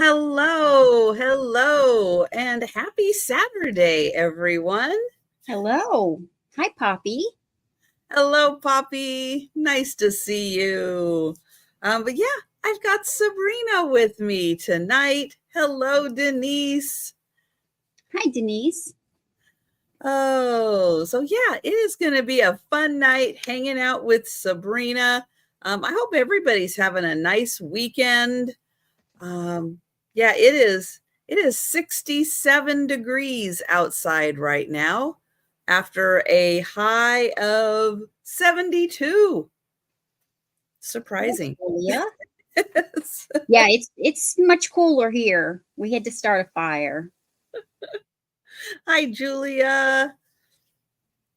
Hello, and happy Saturday, everyone. Hello. Hi, Poppy. Hello, Poppy. Nice to see you. But yeah, I've got Sabrina with me tonight. Hello, Denise. Hi, Denise. Oh, so yeah, it is going to be a fun night hanging out with Sabrina. I hope everybody's having a nice weekend. Um, yeah, it is. It is 67 degrees outside right now after a high of 72. Surprising. Julia. Yeah, it's much cooler here. We had to start a fire. Hi, Julia.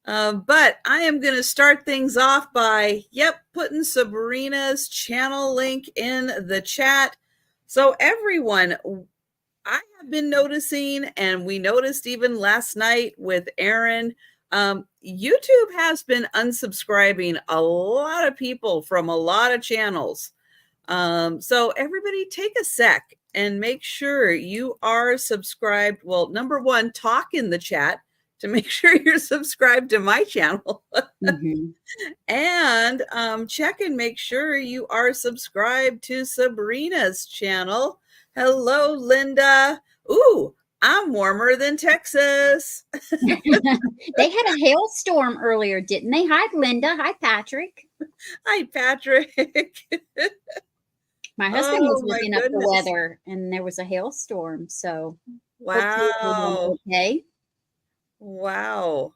But I am going to start things off by, putting Sabrina's channel link in the chat. So everyone, I have been noticing, and we noticed even last night with Aaron, YouTube has been unsubscribing a lot of people from a lot of channels. So everybody take a sec and make sure you are subscribed. Well, number one, talk in the chat to make sure you're subscribed to my channel. Mm-hmm. And check and make sure you are subscribed to Sabrina's channel. Hello, Linda. Ooh, I'm warmer than Texas. They had a hailstorm earlier, didn't they? Hi, Linda. Hi, Patrick. Hi, Patrick. My husband was Oh, my looking up the goodness. weather, and there was a hailstorm. So hopefully Wow. okay. Wow.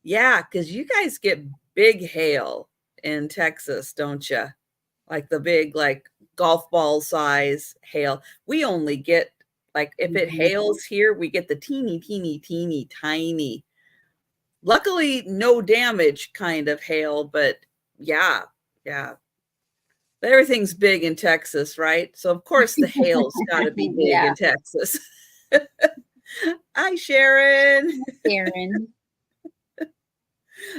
Yeah, because you guys get big hail in Texas, don't you? Like the big, like golf ball size hail. We only get, like, if it Mhm. hails here, we get the teeny, teeny, teeny, tiny. Luckily, no damage kind of hail, but yeah, yeah. Everything's big in Texas, right? So of course the hail's got to be big Yeah, in Texas. Hi, Sharon. Karen.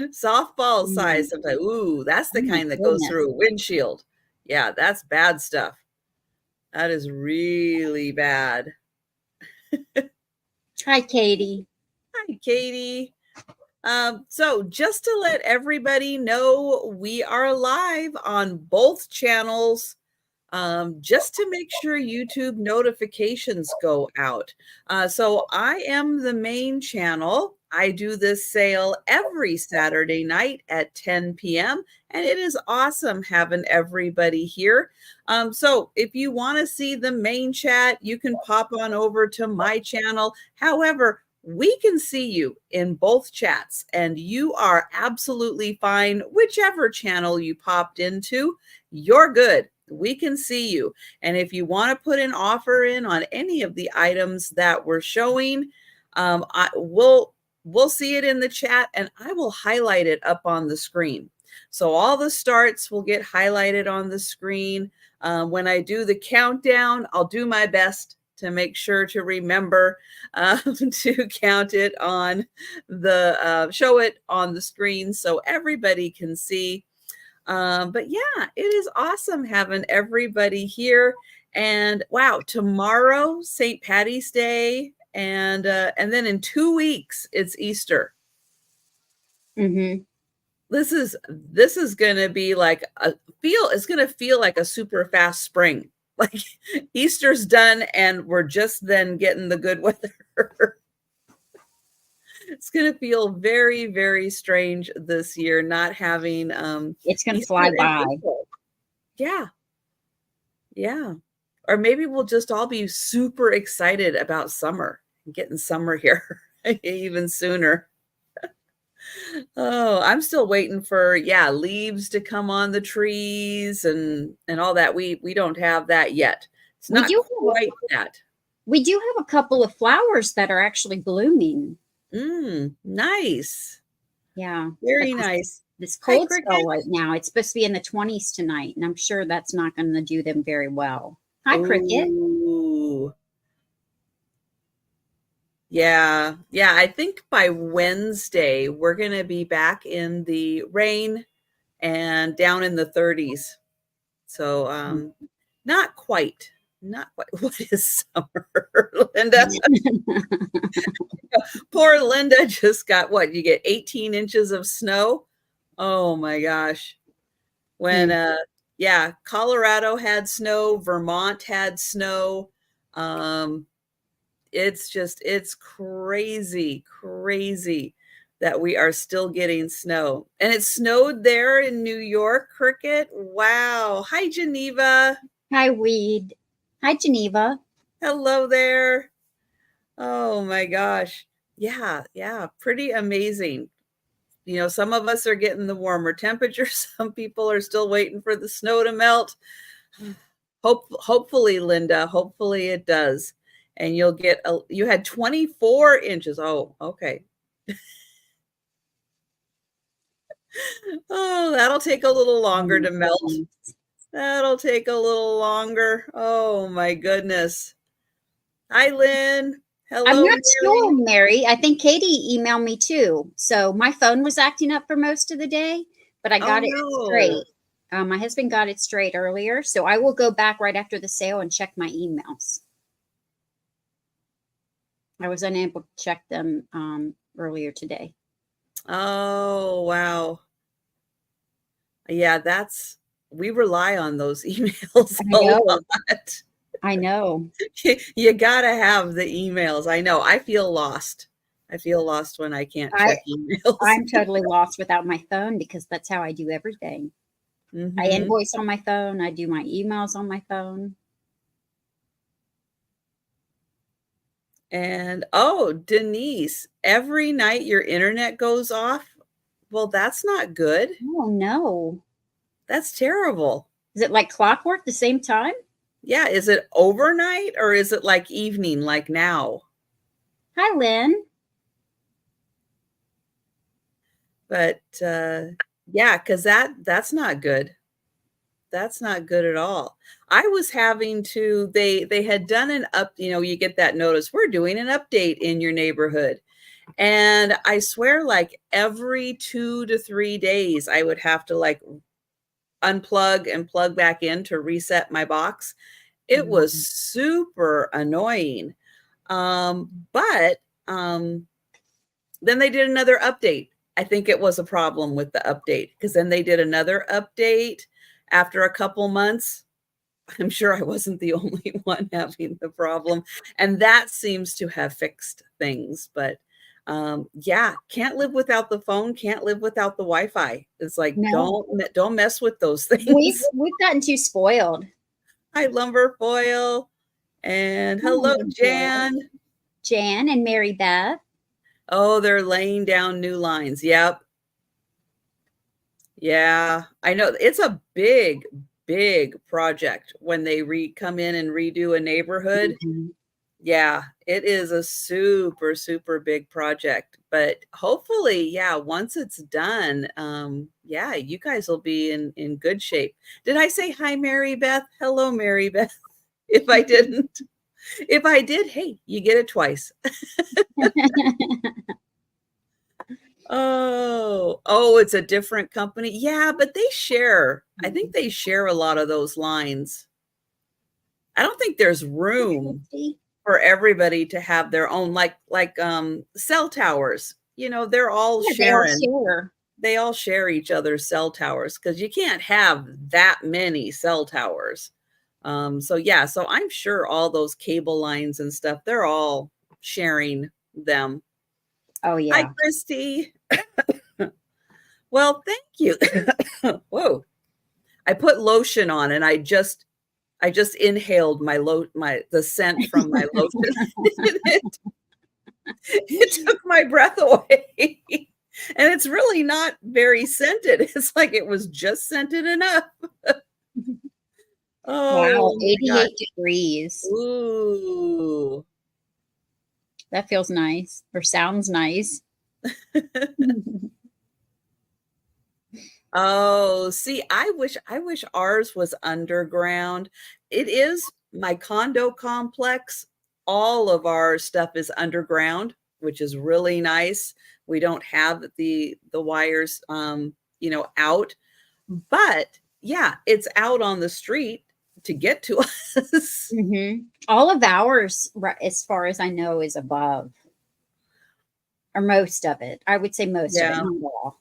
Softball Mm. size sometimes. Ooh, that's Oh the my kind that goes goodness. through a windshield. Yeah, that's bad stuff. That is really bad. Hi, Katie. Hi, Katie. So just to let everybody know, we are live on both channels. Just to make sure YouTube notifications go out. So I am the main channel. I do this sale every Saturday night at 10 p.m. And it is awesome having everybody here. So if you want to see the main chat, you can pop on over to my channel. However, we can see you in both chats, and you are absolutely fine. Whichever channel you popped into, you're good. We can see you. And if you want to put an offer in on any of the items that we're showing, we'll see it in the chat, and I will highlight it up on the screen. So all the starts will get highlighted on the screen. When I do the countdown, I'll do my best to make sure to remember to count it on the show it on the screen so everybody can see. But yeah, it is awesome having everybody here. And wow, tomorrow, St. Patty's Day, and then in 2 weeks, it's Easter. Mm-hmm. This is gonna be like it's gonna feel like a super fast spring. Like Easter's done and we're just then getting the good weather. It's gonna feel very, very strange this year not having It's going to Easter fly in by. April. Yeah. Yeah. Or maybe we'll just all be super excited about summer and getting summer here even sooner. Oh, I'm still waiting for leaves to come on the trees and all that. We don't have that yet. It's We not do have quite that. We do have a couple of flowers that are actually blooming. Nice. Yeah. But Very nice. this Hi, cold spell Cricket. right now, it's supposed to be in the 20s tonight, and I'm sure that's not going to do them very well. Hi, Cricket. Ooh. Yeah. Yeah, I think by Wednesday we're going to be back in the rain and down in the 30s. So not quite, not what is summer, Linda? Poor Linda just got what? You get 18 inches of snow. Oh my gosh. When yeah, Colorado had snow, Vermont had snow. It's crazy, crazy that we are still getting snow. And it snowed there in New York, Cricket. Wow. Hi, Geneva. Hi, Weed. Hi, Geneva. Hello there. Oh my gosh. Yeah, yeah, pretty amazing. You know, some of us are getting the warmer temperatures. Some people are still waiting for the snow to melt. Hopefully, Linda, hopefully it does. And you'll get you had 24 inches. Oh, okay. Oh, that'll take a little longer to melt. That'll take a little longer. Oh my goodness. Hi, Lynn. Hello, I'm not Mary. sure, Mary. I think Katie emailed me too. So my phone was acting up for most of the day, but I got it straight. My husband got it straight earlier. So I will go back right after the sale and check my emails. I was unable to check them earlier today. Oh, wow. Yeah, we rely on those emails a lot. I know. You gotta have the emails. I know. I feel lost. I feel lost when I can't check emails. I'm totally lost without my phone because that's how I do everything. Mm-hmm. I invoice on my phone. I do my emails on my phone. And oh, Denise, every night your internet goes off. Well, that's not good. Oh, no. That's terrible. Is it like clockwork the same time? Yeah. Is it overnight or is it like evening, like now? Hi, Lynn. But yeah, because that's not good. That's not good at all. I was having to, they had done an you get that notice, we're doing an update in your neighborhood. And I swear, like every 2 to 3 days, I would have to like unplug and plug back in to reset my box. It was super annoying. But then they did another update. I think it was a problem with the update because then they did another update after a couple months. I'm sure I wasn't the only one having the problem. And that seems to have fixed things. But yeah, can't live without the phone, can't live without the Wi-Fi. It's like, No. don't mess with those things. We've gotten too spoiled. Hi, Lumber Foil. And hello, Jan. Jan and Mary Beth. Oh, they're laying down new lines. Yep. Yeah, I know. It's a big, big project when they come in and redo a neighborhood. Mm-hmm. Yeah, it is a super, super big project. But hopefully, yeah, once it's done, yeah, you guys will be in good shape. Did I say hi, Mary Beth? Hello, Mary Beth. If I didn't, if I did, hey, you get it twice. Oh, it's a different company. Yeah, but they share. I think they share a lot of those lines. I don't think there's room for everybody to have their own, like cell towers. You know, they're all sharing. They all share each other's cell towers because you can't have that many cell towers. So yeah, so I'm sure all those cable lines and stuff, they're all sharing them. Oh yeah. Hi, Christy. Well, thank you. Whoa. I put lotion on and I just inhaled the scent from my lotion. It took my breath away. And it's really not very scented. It's like it was just scented enough. Oh, wow, 88 degrees. Ooh. That feels nice or sounds nice. Oh, see, I wish ours was underground. It is my condo complex. All of our stuff is underground, which is really nice. We don't have the wires out. But yeah, it's out on the street. to get to us. All of ours, as far as I know, is above, or most of it. I would say most of it, not all.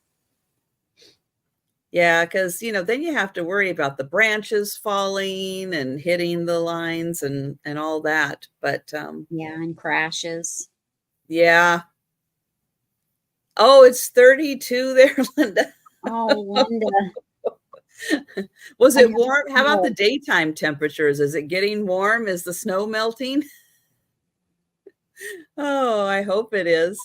Yeah, because then you have to worry about the branches falling and hitting the lines and all that. But yeah, and crashes. Yeah. Oh, it's 32 there, Linda. Oh, Linda. Was it warm? How about the daytime temperatures? Is it getting warm? Is the snow melting? Oh, I hope it is.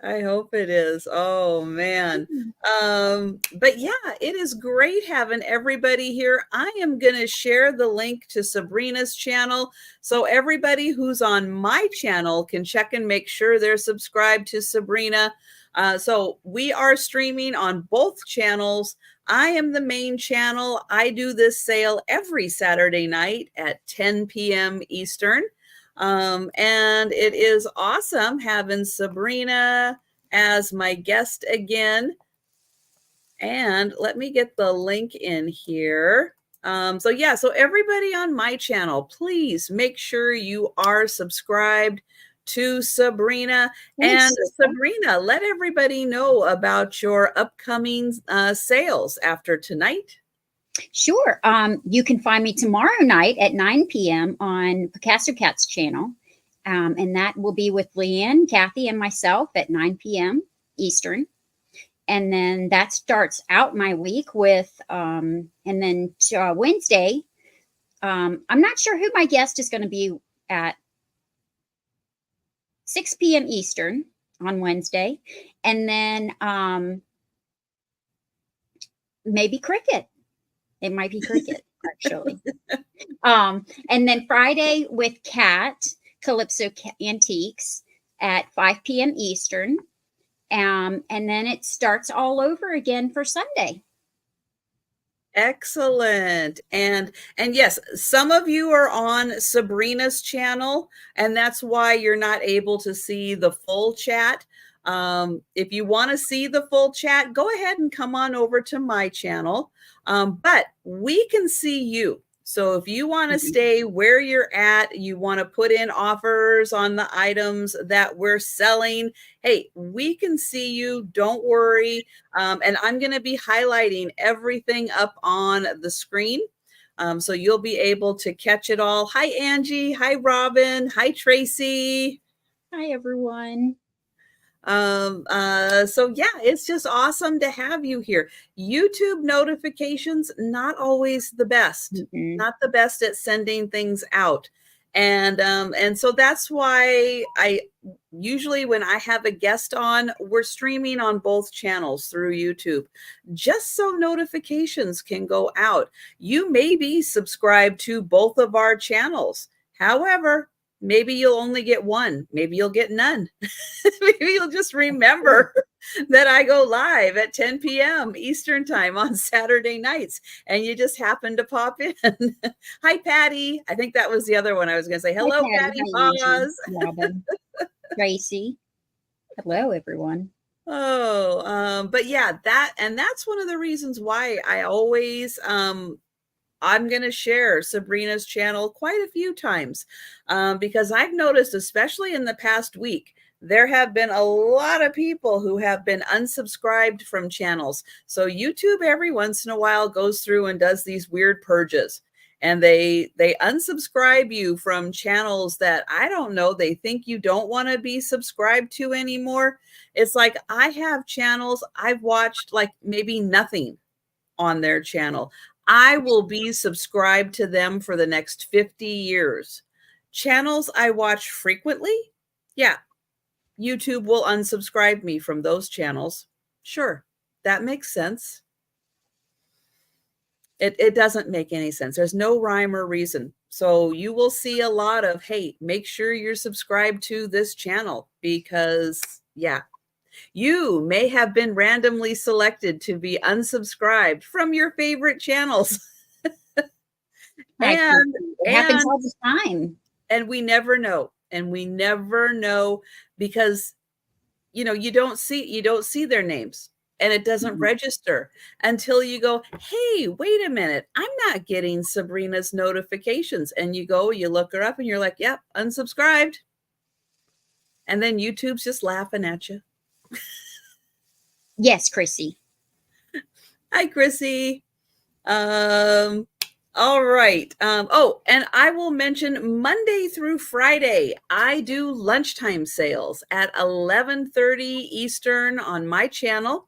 I hope it is. Oh man. But yeah, it is great having everybody here. I am going to share the link to Sabrina's channel so everybody who's on my channel can check and make sure they're subscribed to Sabrina. So we are streaming on both channels. I am the main channel. I do this sale every Saturday night at 10 p.m. Eastern. And it is awesome having Sabrina as my guest again. And let me get the link in here. So yeah, so everybody on my channel, please make sure you are subscribed to Sabrina. And Sabrina, let everybody know about your upcoming sales after tonight. Sure. You can find me tomorrow night at 9 p.m. on Picasso Cat's channel. And that will be with Leanne, Kathy, and myself at 9 p.m. Eastern. And then that starts out my week with, and then Wednesday, I'm not sure who my guest is going to be at 6 p.m. Eastern on Wednesday. And then maybe Cricket. It might be Cricket, actually. And then Friday with Kat, Calypso Antiques at 5 p.m. Eastern. And then it starts all over again for Sunday. Excellent. And yes, some of you are on Sabrina's channel, and that's why you're not able to see the full chat. If you want to see the full chat, go ahead and come on over to my channel. But we can see you. So if you want to stay where you're at, you want to put in offers on the items that we're selling, hey, we can see you. Don't worry. And I'm going to be highlighting everything up on the screen. So you'll be able to catch it all. Hi, Angie. Hi, Robin. Hi, Tracy. Hi, everyone. So yeah, it's just awesome to have you here. YouTube notifications, not always the best, not the best at sending things out. And so that's why I usually, when I have a guest on, we're streaming on both channels through YouTube, just so notifications can go out. You may be subscribed to both of our channels. However, maybe you'll only get one. Maybe you'll get none. Maybe you'll just remember that I go live at 10 p.m. Eastern time on Saturday nights, and you just happen to pop in. Hi, Patty. I think that was the other one I was going to say. Hello, Hi, Patty. Pause. Robin. Tracy. Hello, everyone. Oh, but yeah, that's one of the reasons why I always I'm going to share Sabrina's channel quite a few times because I've noticed, especially in the past week, there have been a lot of people who have been unsubscribed from channels. So YouTube every once in a while goes through and does these weird purges, and they unsubscribe you from channels that, I don't know, they think you don't want to be subscribed to anymore. It's like, I have channels I've watched like maybe nothing on their channel. I will be subscribed to them for the next 50 years. Channels I watch frequently, yeah, YouTube will unsubscribe me from those channels. Sure, that makes sense. It doesn't make any sense. There's no rhyme or reason. So you will see a lot of, hey, make sure you're subscribed to this channel because, yeah, you may have been randomly selected to be unsubscribed from your favorite channels. and it happens all the time. And we never know. And we never know because, you don't see their names. and it doesn't register until you go, hey, wait a minute, I'm not getting Sabrina's notifications. And you go, you look her up and you're like, yep, unsubscribed. And then YouTube's just laughing at you. Yes, Chrissy. Hi, Chrissy. All right. Oh, and I will mention Monday through Friday, I do lunchtime sales at 11:30 Eastern on my channel.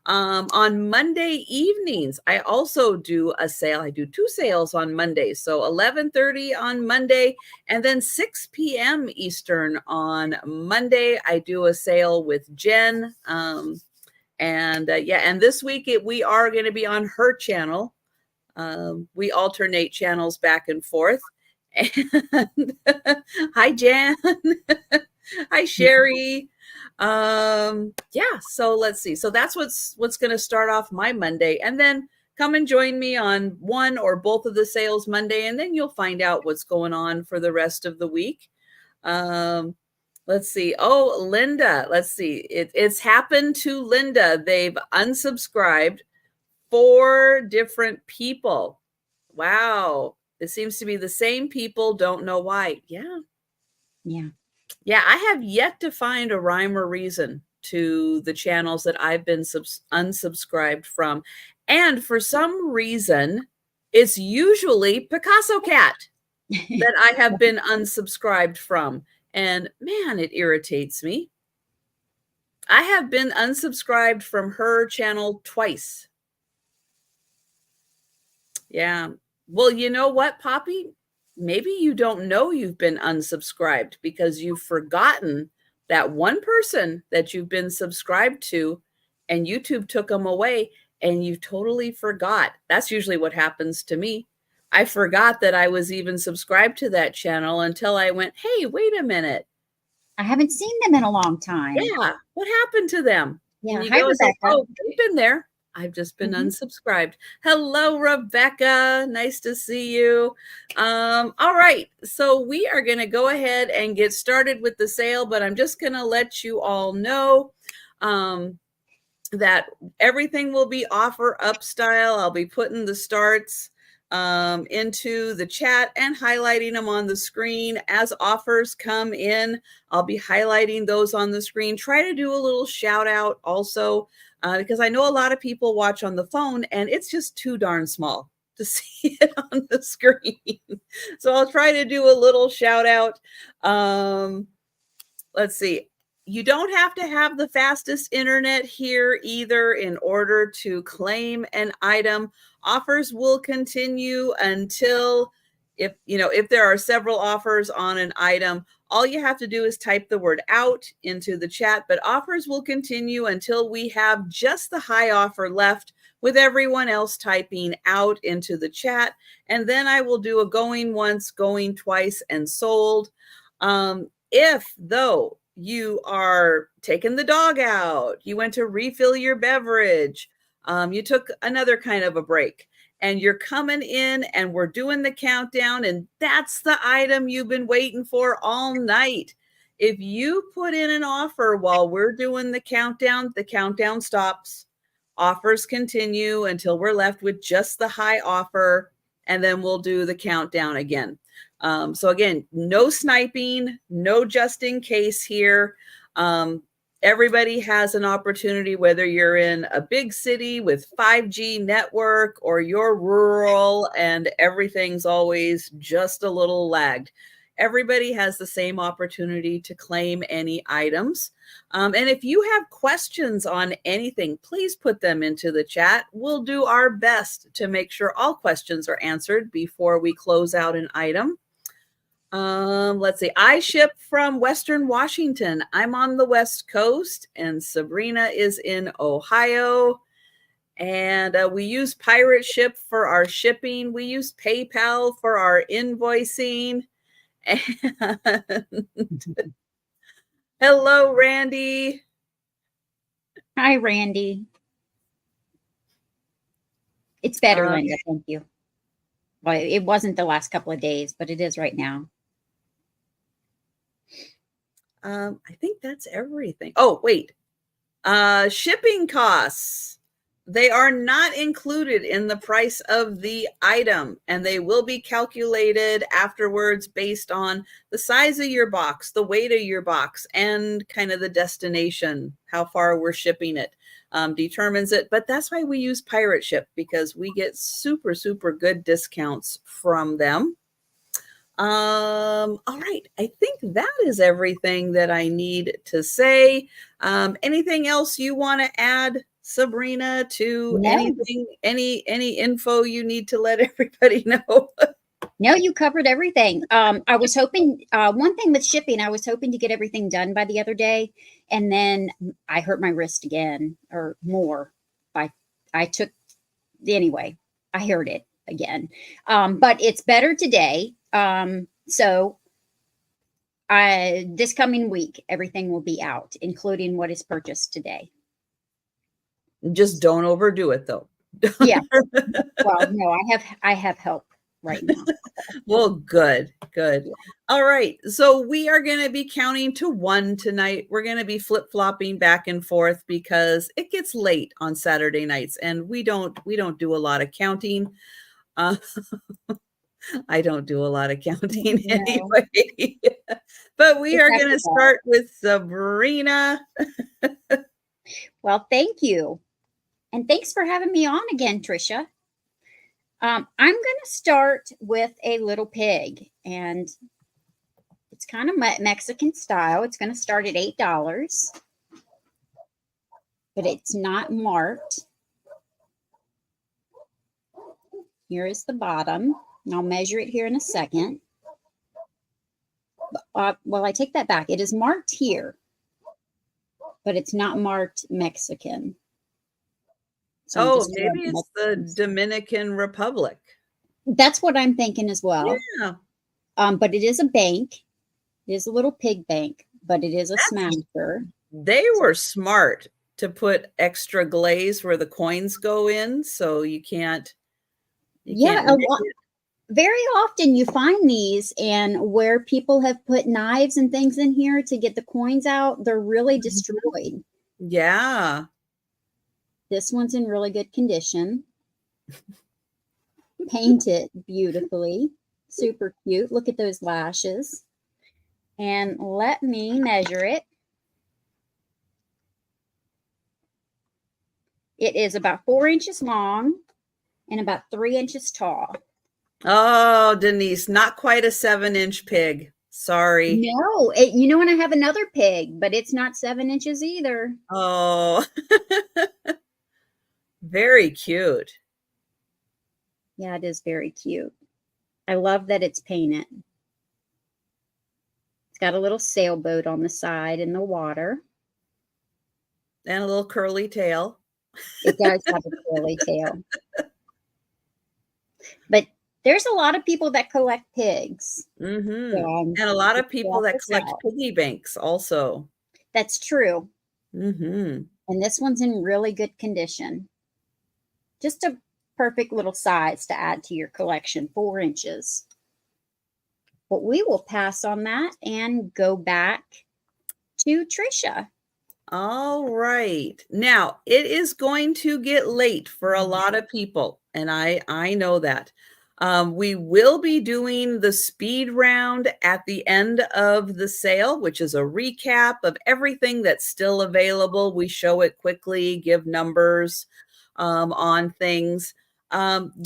On Monday evenings, I also do a sale. I do 2 sales on Mondays. So 11:30 on Monday and then 6 p.m. Eastern on Monday, I do a sale with Jen. Yeah, and this week we are going to be on her channel. We alternate channels back and forth. And hi, Jan. Hi, Sherry. Yeah, so let's see. So that's what's going to start off my Monday. And then come and join me on one or both of the sales Monday, and then you'll find out what's going on for the rest of the week. Let's see. Oh, Linda, let's see. It's happened to Linda. They've unsubscribed 4 different people. Wow. It seems to be the same people. Don't know why. Yeah. Yeah. Yeah. I have yet to find a rhyme or reason to the channels that I've been unsubscribed from. And for some reason, it's usually Picasso Cat that I have been unsubscribed from. And man, it irritates me. I have been unsubscribed from her channel twice. Yeah. Well, you know what, Poppy? Maybe you don't know you've been unsubscribed because you've forgotten that one person that you've been subscribed to and YouTube took them away and you totally forgot. That's usually what happens to me. I forgot that I was even subscribed to that channel until I went, hey, wait a minute. I haven't seen them in a long time. Yeah. What happened to them? Yeah. And you Hi, go, Rebecca. oh, they've been there. I've just been unsubscribed. Hello, Rebecca. Nice to see you. All right. So we are going to go ahead and get started with the sale, but I'm just going to let you all know that everything will be offer up style. I'll be putting the starts into the chat and highlighting them on the screen as offers come in. I'll be highlighting those on the screen. Try to do a little shout out also because I know a lot of people watch on the phone and it's just too darn small to see it on the screen. So I'll try to do a little shout out. Let's see. You don't have to have the fastest internet here either in order to claim an item. Offers will continue until if there are several offers on an item, all you have to do is type the word out into the chat, but offers will continue until we have just the high offer left with everyone else typing out into the chat. And then I will do a going once, going twice, and sold. If though you are taking the dog out, you went to refill your beverage, you took another kind of a break, and you're coming in and we're doing the countdown, and that's the item you've been waiting for all night. If you put in an offer while we're doing the countdown stops. Offers continue until we're left with just the high offer, and then we'll do the countdown again. So again, no sniping, no just in case here. Everybody has an opportunity, whether you're in a big city with 5G network or you're rural and everything's always just a little lagged. Everybody has the same opportunity to claim any items. And if you have questions on anything, please put them into the chat. We'll do our best to make sure all questions are answered before we close out an item. Let's see. I ship from Western Washington. I'm on the West Coast, and Sabrina is in Ohio. And we use Pirate Ship for our shipping. We use PayPal for our invoicing. And hello, Randy. Hi, Randy. It's better, Linda. Thank you. Well, it wasn't the last couple of days, but it is right now. I think that's everything. Oh, wait. Shipping costs. They are not included in the price of the item, and they will be calculated afterwards based on the size of your box, the weight of your box, and kind of the destination, how far we're shipping it. Determines it. But that's why we use Pirate Ship, because we get super, super good discounts from them. All right. I think that is everything that I need to say. Anything else you want to add, Sabrina, to No. anything, any info you need to let everybody know? No, you covered everything. I was hoping, one thing with shipping, I was hoping to get everything done by the other day. And then I hurt my wrist again, or more. I took, anyway, I hurt it again. But it's better today. So this coming week, everything will be out, including what is purchased today. Just don't overdo it, though. Yeah. Well, no, I have help right now. Well, good. Yeah. All right. So we are going to be counting to 1 tonight. We're going to be flip-flopping back and forth because it gets late on Saturday nights, and we don't do a lot of counting. I don't do a lot of counting anyway. But we are going to start with Sabrina. Well, thank you. And thanks for having me on again, Trisha. I'm going to start with a little pig, and it's kind of Mexican style. It's going to start at $8, but it's not marked. Here is the bottom. And I'll measure it here in a second. Well, I take that back. It is marked here, but it's not marked Mexican. So maybe it's the Dominican Republic. That's what I'm thinking as well. Yeah. But it is a bank. It is a little pig bank, but it is a smasher. They were smart to put extra glaze where the coins go in, so you can't. Very often you find these, and where people have put knives and things in here to get the coins out, they're really destroyed. Yeah. This one's in really good condition. Painted beautifully. Super cute. Look at those lashes. And let me measure it. It is about 4 inches long and about 3 inches tall. Oh, Denise, not quite a 7-inch pig. Sorry. No, you know, and I have another pig, but it's not 7 inches either. Oh, very cute. Yeah, it is very cute. I love that it's painted. It's got a little sailboat on the side in the water. And a little curly tail. It does have a curly tail. But there's a lot of people that collect pigs. Mm-hmm. And a lot of people that collect piggy banks also. That's true. Mm-hmm. And this one's in really good condition. Just a perfect little size to add to your collection, 4 inches. But we will pass on that and go back to Trisha. All right. Now, it is going to get late for a lot of people, and I know that. We will be doing the speed round at the end of the sale, which is a recap of everything that's still available. We show it quickly, give numbers on things.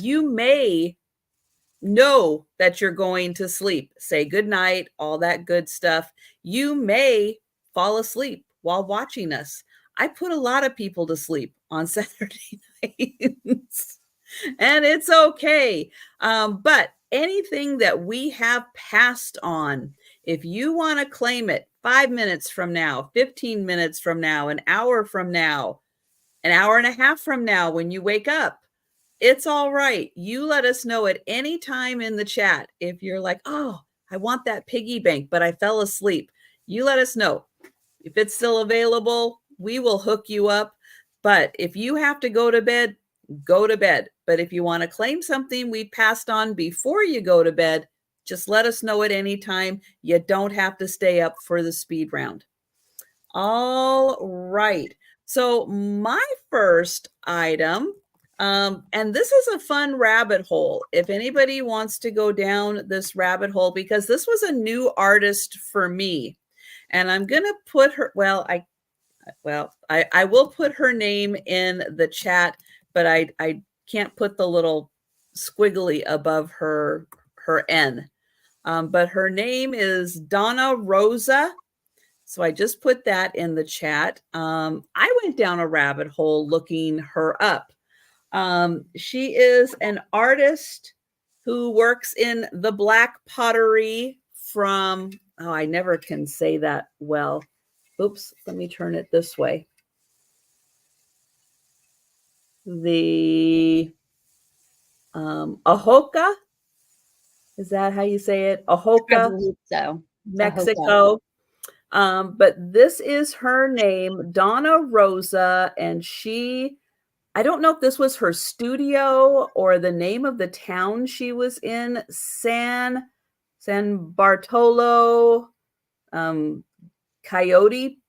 You may know that you're going to sleep, say goodnight, all that good stuff. You may fall asleep while watching us. I put a lot of people to sleep on Saturday nights. And it's okay. But anything that we have passed on, if you want to claim it 5 minutes from now, 15 minutes from now, an hour from now, an hour and a half from now, when you wake up, it's all right. You let us know at any time in the chat. If you're like, oh, I want that piggy bank, but I fell asleep. You let us know. If it's still available, we will hook you up. But if you have to go to bed, go to bed. But if you want to claim something we passed on before you go to bed, just let us know at any time. You don't have to stay up for the speed round. All right. So my first item, and this is a fun rabbit hole. If anybody wants to go down this rabbit hole, because this was a new artist for me, and I'm going to put her, I will put her name in the chat, but I can't put the little squiggly above her N. But her name is Donna Rosa. So I just put that in the chat. I went down a rabbit hole looking her up. She is an artist who works in the black pottery from, oh, I never can say that well. Oops, let me turn it this way. The Ahoka, is that how you say it? Ahoka, I believe so. Mexico. But this is her name, Donna Rosa, and I don't know if this was her studio or the name of the town she was in, San Bartolo, Coyote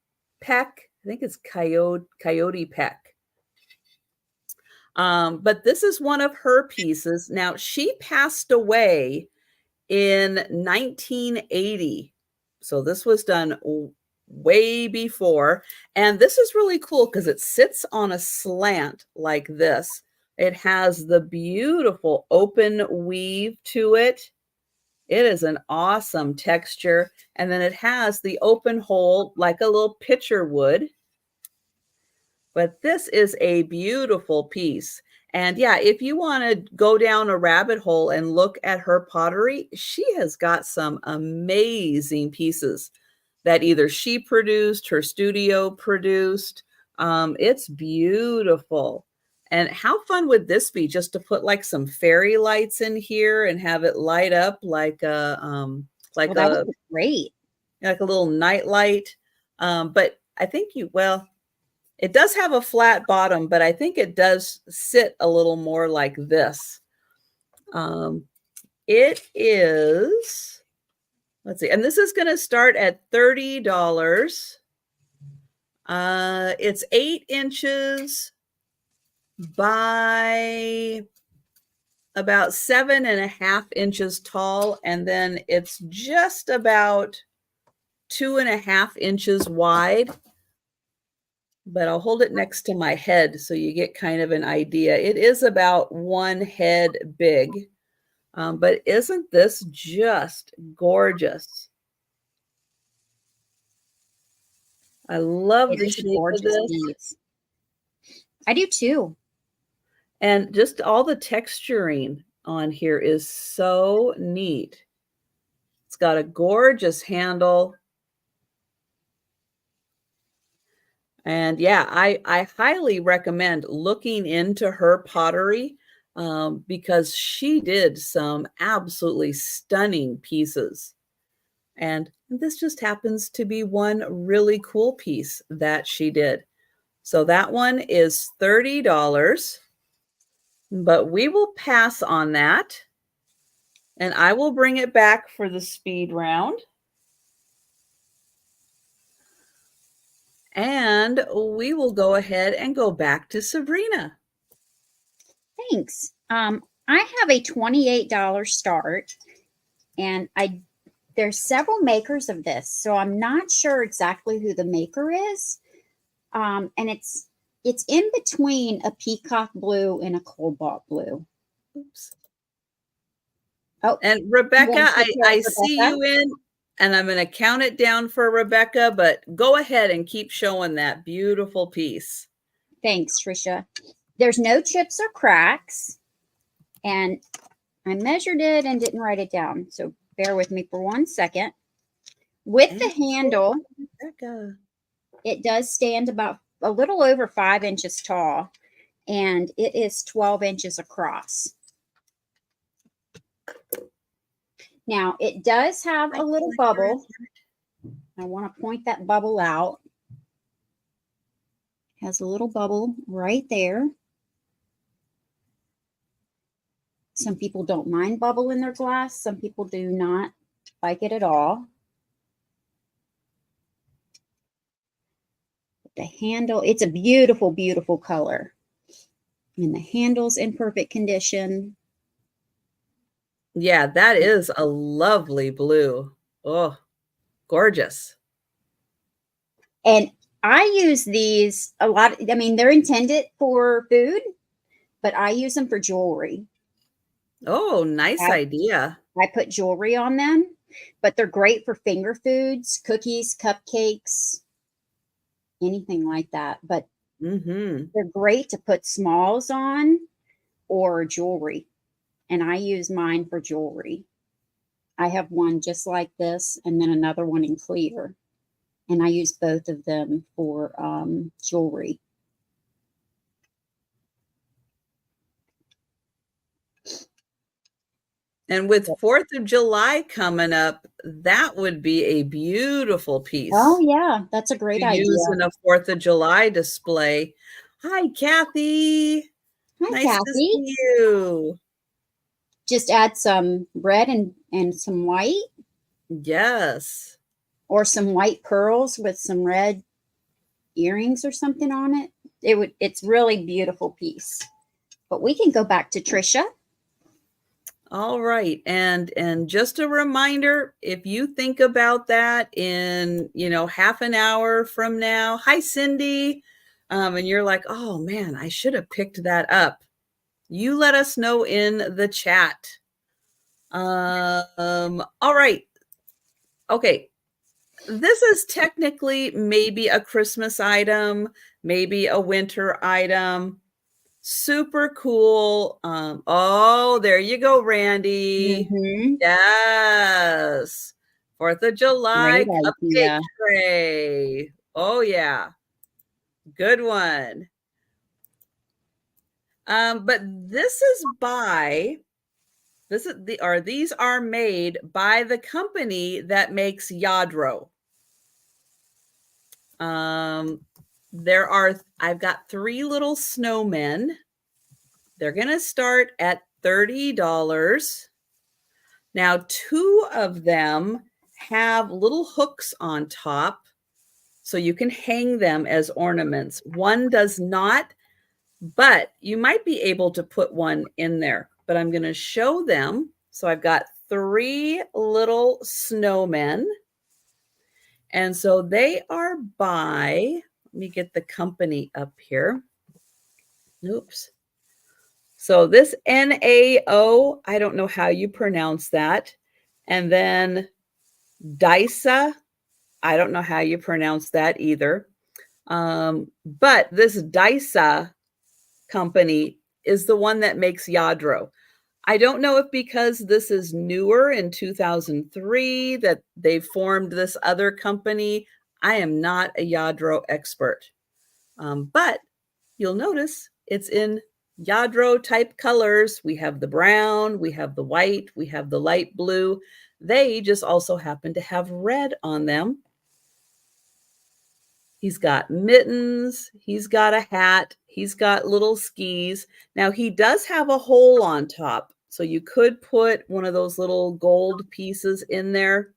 Peck. I think it's Coyote Peck. But this is one of her pieces. Now, she passed away in 1980. So this was done way before. And this is really cool because it sits on a slant like this. It has the beautiful open weave to it. It is an awesome texture. And then it has the open hole like a little pitcher would. But this is a beautiful piece. And yeah, if you want to go down a rabbit hole and look at her pottery, she has got some amazing pieces that either she produced, her studio produced. It's beautiful. And how fun would this be just to put like some fairy lights in here and have it light up like a that would be great. Like a little night light. But I think it does have a flat bottom, but I think it does sit a little more like this. It is, let's see, and this is going to start at $30. It's 8 inches by about 7.5 inches tall, and then it's just about 2.5 inches wide. But I'll hold it next to my head so you get kind of an idea. It is about one head big. But isn't this just gorgeous? I love the shape of this. Piece. I do too. And just all the texturing on here is so neat. It's got a gorgeous handle. And yeah, I highly recommend looking into her pottery because she did some absolutely stunning pieces. And this just happens to be one really cool piece that she did. So that one is $30, but we will pass on that. And I will bring it back for the speed round. And we will go ahead and go back to Sabrina. Thanks. I have a $28 start, and there's several makers of this, so I'm not sure exactly who the maker is. And it's in between a peacock blue and a cobalt blue. Oops. Oh, and Rebecca, I see you in. And I'm going to count it down for Rebecca, but go ahead and keep showing that beautiful piece. Thanks, Trisha. There's no chips or cracks. And I measured it and didn't write it down. So bear with me for 1 second. With the handle, Rebecca, it does stand about a little over 5 inches tall. And it is 12 inches across. Now, it does have a little bubble. I want to point that bubble out. It has a little bubble right there. Some people don't mind bubble in their glass. Some people do not like it at all. the handle, it's a beautiful, beautiful color. And the handle's in perfect condition. Yeah, that is a lovely blue. Oh, gorgeous. And I use these a lot. I mean, they're intended for food, but I use them for jewelry. Oh, nice idea. I put jewelry on them, but they're great for finger foods, cookies, cupcakes, anything like that. But they're great to put smalls on or jewelry. And I use mine for jewelry. I have one just like this and then another one in clear. And I use both of them for jewelry. And with 4th of July coming up, that would be a beautiful piece. Oh, yeah. That's a great idea. Use in a 4th of July display. Hi, Kathy. Hi, Nice Kathy. to see you. Just add some red and some white. Yes. Or some white pearls with some red earrings or something on it. It's really beautiful piece. But we can go back to Trisha. All right. And just a reminder, if you think about that in, half an hour from now, hi, Cindy. And you're like, oh man, I should have picked that up. You let us know in the chat. All right. Okay. This is technically maybe a Christmas item, maybe a winter item. Super cool. Oh, there you go, Randy. Yes. 4th of July cupcake tray. Oh, yeah. Good one. But these are made by the company that makes Yadro. I've got 3 little snowmen. They're going to start at $30. Now, 2 of them have little hooks on top, so you can hang them as ornaments. 1 does not, but you might be able to put 1 in there. But I'm going to show them. So I've got 3 little snowmen. And so they are by, let me get the company up here. Oops. So this NAO, I don't know how you pronounce that. And then Dysa, I don't know how you pronounce that either. But this Dysa company is the one that makes Yadro. I don't know if because this is newer in 2003 that they formed this other company. I am not a Yadro expert. But you'll notice it's in Yadro type colors. We have the brown, we have the white, we have the light blue. They just also happen to have red on them. He's got mittens, he's got a hat, he's got little skis. Now he does have a hole on top, so you could put one of those little gold pieces in there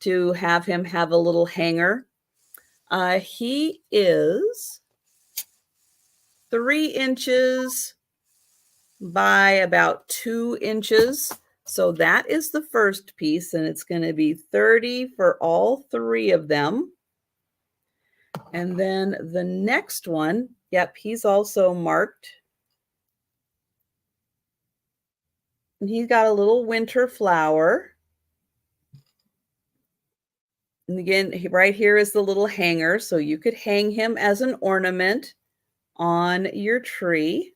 to have him have a little hanger. He is 3 inches by about 2 inches. So that is the first piece, and it's going to be 30 for all 3 of them. And then the next one, yep, he's also marked. And he's got a little winter flower. And again, right here is the little hanger, so you could hang him as an ornament on your tree.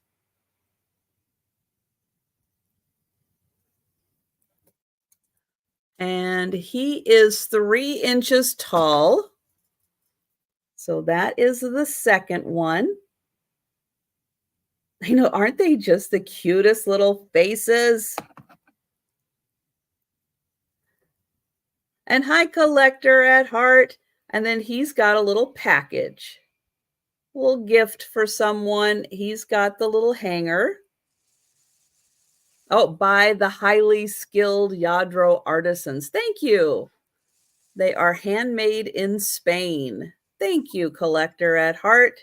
And he is 3 inches tall. So that is the second one. I know, aren't they just the cutest little faces? And hi, Collector at Heart. And then he's got a little package. A little gift for someone. He's got the little hanger. Oh, by the highly skilled Yadro artisans. Thank you. They are handmade in Spain. Thank you, Collector at Heart.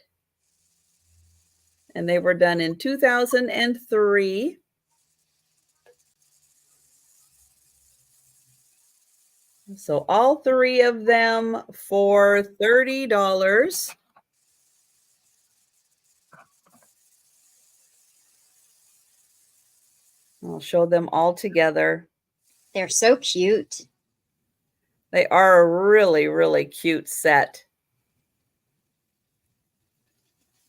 And they were done in 2003. So all three of them for $30. I'll show them all together. They're so cute. They are a really, really cute set.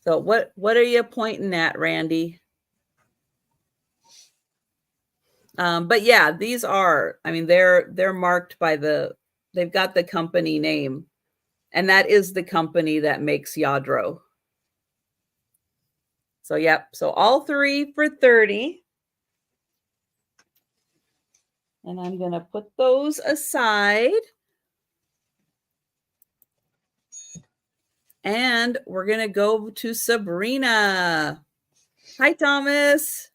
So what are you pointing at, Randy? But yeah, these are, I mean, they're marked by they've got the company name, and that is the company that makes Yadro. So yep, so all three for 30. And I'm going to put those aside. And we're going to go to Sabrina. Hi, Thomas.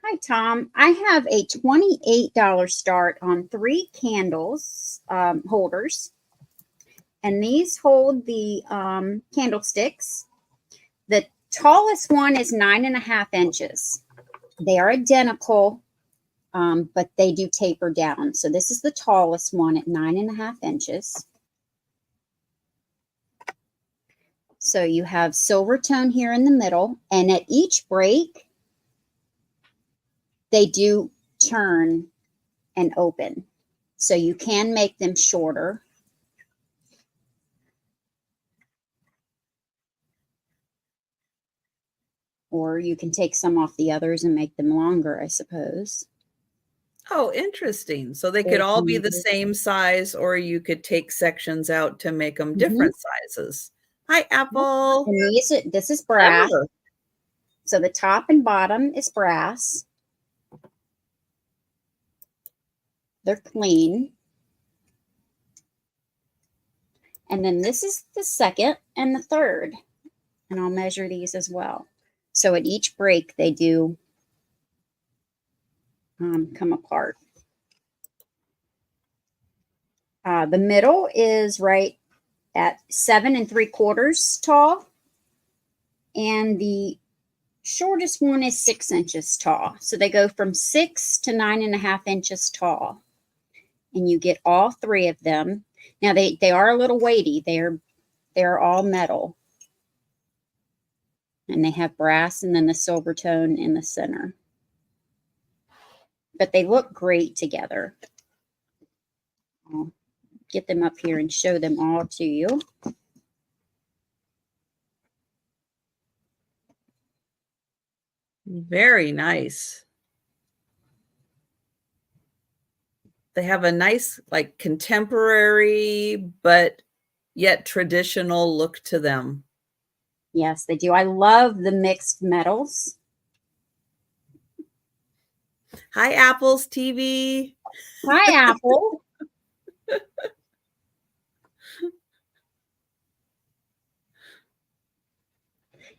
Hi, Tom. I have a $28 start on 3 candles holders. And these hold the candlesticks. The tallest one is 9.5 inches. They are identical, but they do taper down. So this is the tallest one at 9.5 inches. So you have silver tone here in the middle, and at each break, they do turn and open. So you can make them shorter. Or you can take some off the others and make them longer, I suppose. Oh, interesting. So they could all be the same size, or you could take sections out to make them different sizes. Hi, Apple. And this is brass. So the top and bottom is brass. They're clean. And then this is the second and the third. And I'll measure these as well. So at each break, they do come apart. The middle is right at 7 3/4 tall. And the shortest one is 6 inches tall. So they go from 6 to 9.5 inches tall. And you get all 3 of them. Now they are a little weighty. They're all metal. And they have brass and then the silver tone in the center. But they look great together. I'll get them up here and show them all to you. Very nice. They have a nice, like, contemporary, but yet traditional look to them. Yes, they do. I love the mixed metals. Hi, Apple's TV. Hi, Apple.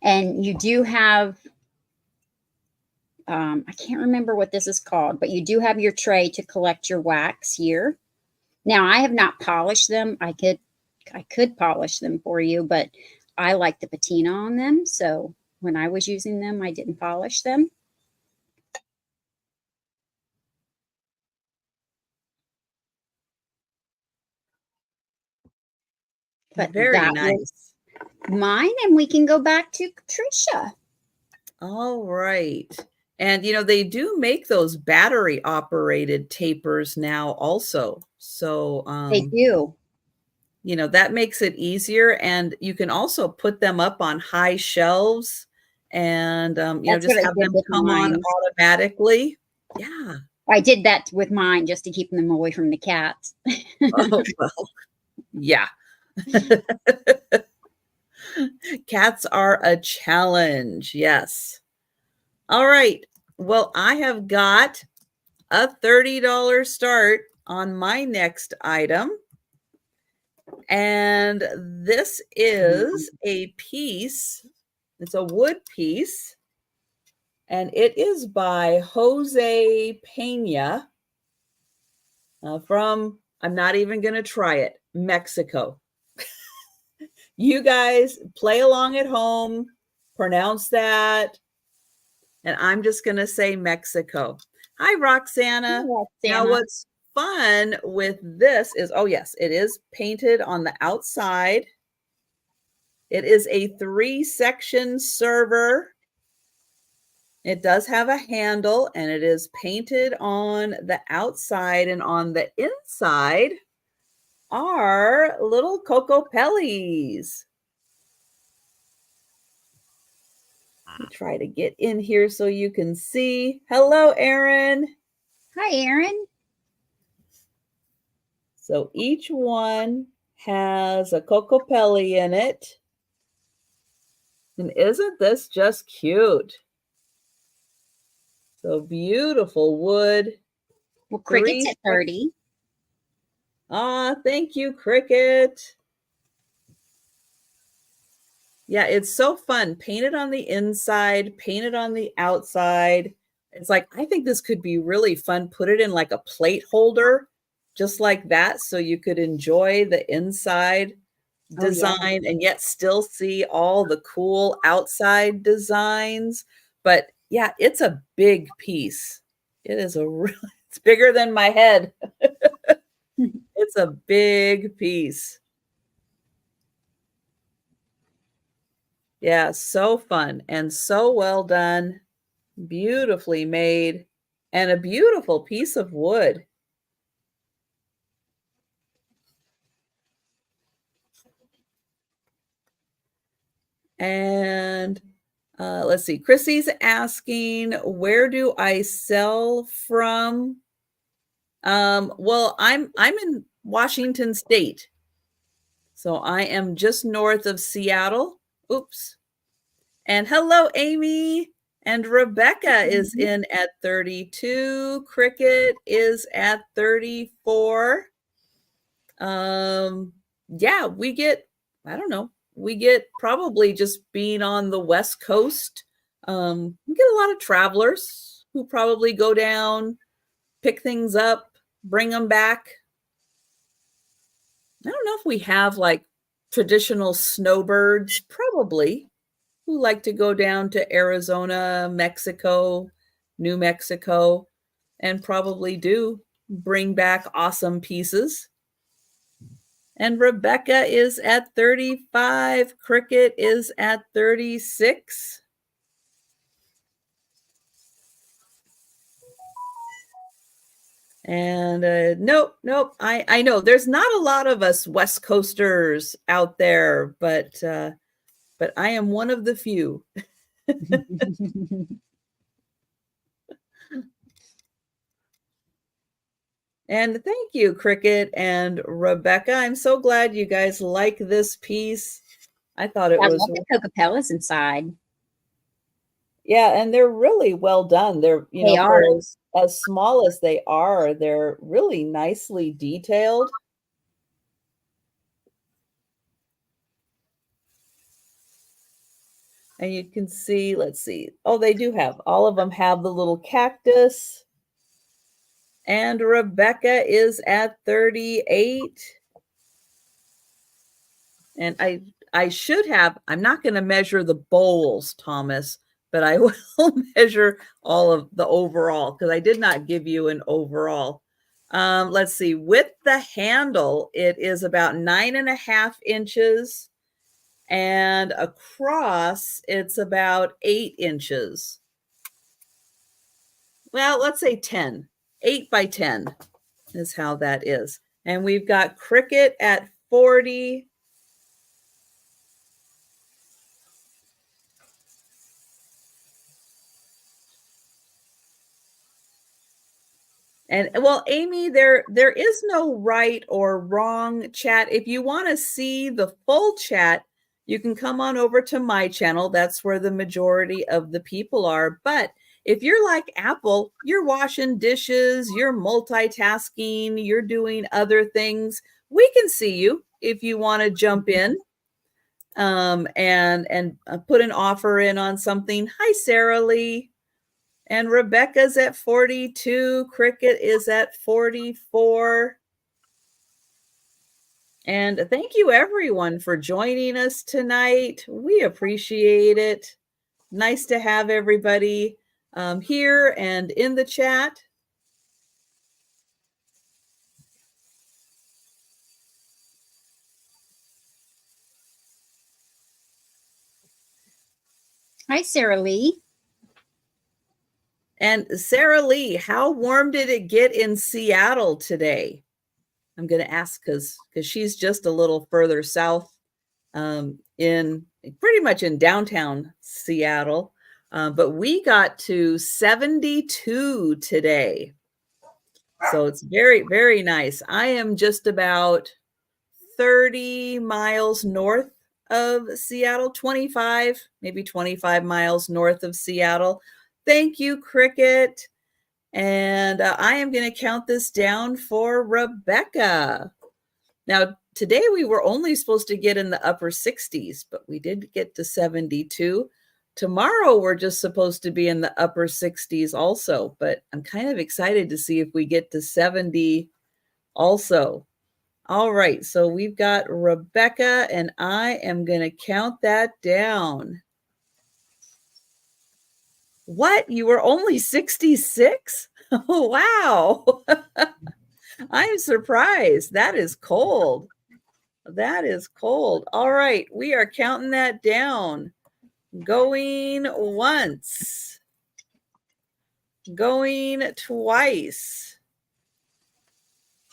And you do have, I can't remember what this is called, but you do have your tray to collect your wax here. Now, I have not polished them. I could polish them for you, but I like the patina on them. So when I was using them, I didn't polish them. But very nice. Mine, and we can go back to Trisha. All right. And, you know, they do make those battery operated tapers now also. So they do. You know, that makes it easier. And you can also put them up on high shelves and, you know, just have them come on automatically. Yeah. I did that with mine just to keep them away from the cats. Oh, well, yeah. Cats are a challenge. Yes. All right. Well, I have got a $30 start on my next item. And this is a piece. It's a wood piece. And it is by Jose Pena from, I'm not even going to try it, Mexico. You guys play along at home, pronounce that. And I'm just going to say Mexico. Hi, Roxana. Now, what's fun with this is, oh, yes, it is painted on the outside. It is a 3-section server. It does have a handle, and it is painted on the outside, and on the inside are little Coco Pellies. Let me try to get in here so you can see. Hello, Erin. Hi, Erin. So each one has a cocopelli in it. And isn't this just cute? So beautiful wood. Well, Cricket's at 30. Thank you, Cricket. Yeah, it's so fun. Painted on the inside, painted on the outside. It's like, I think this could be really fun. Put it in like a plate holder, just like that, so you could enjoy the inside design and yet still see all the cool outside designs. But yeah, it's a big piece. It is it's bigger than my head. It's a big piece. Yeah, so fun and so well done. Beautifully made and a beautiful piece of wood. And let's see, Chrissy's asking, where do I sell from? Well, I'm in Washington State. So I am just north of Seattle. Oops. And hello, Amy. And Rebecca is in at 32. Cricket is at 34. Yeah, we get, I don't know, we get probably just being on the West Coast. We get a lot of travelers who probably go down, pick things up, bring them back. I don't know if we have like traditional snowbirds, probably, who like to go down to Arizona, Mexico, New Mexico, and probably do bring back awesome pieces. And Rebecca is at 35. Cricket is at 36. And nope. I know there's not a lot of us West Coasters out there, but I am one of the few. And thank you, Cricket and Rebecca. I'm so glad you guys like this piece. I thought it was. I love the cocopellas inside. Yeah, and they're really well done. They're, for as small as they are, they're really nicely detailed. And you can see, let's see. Oh, they do have, all of them have the little cactus. And Rebecca is at 38. And I should have, I'm not going to measure the bowls, Thomas, but I will measure all of the overall because I did not give you an overall. Let's see, with the handle, it is about 9.5 inches. And across, it's about 8 inches. Well, let's say 10. 8 by 10 is how that is. And we've got Cricket at 40. And well, Amy, there is no right or wrong chat. If you want to see the full chat, you can come on over to my channel. That's where the majority of the people are. But if you're like Apple, you're washing dishes, you're multitasking, you're doing other things, we can see you if you want to jump in and put an offer in on something. Hi, Sarah Lee. And Rebecca's at 42. Cricket is at 44. And thank you everyone for joining us tonight. We appreciate it. Nice to have everybody here and in the chat. Hi, Sarah Lee. And Sarah Lee, how warm did it get in Seattle today? I'm going to ask because she's just a little further south in pretty much in downtown Seattle. But we got to 72 today. So it's very, very nice. I am just about 30 miles north of Seattle, 25, maybe 25 miles north of Seattle. Thank you, Cricket. And I am going to count this down for Rebecca. Now, today we were only supposed to get in the upper 60s, but we did get to 72. Tomorrow we're just supposed to be in the upper 60s also, but I'm kind of excited to see if we get to 70 also. All right, so we've got Rebecca, and I am going to count that down. What? You were only 66? Oh, wow. I'm surprised. That is cold. That is cold. All right, we are counting that down. Going once. Going twice.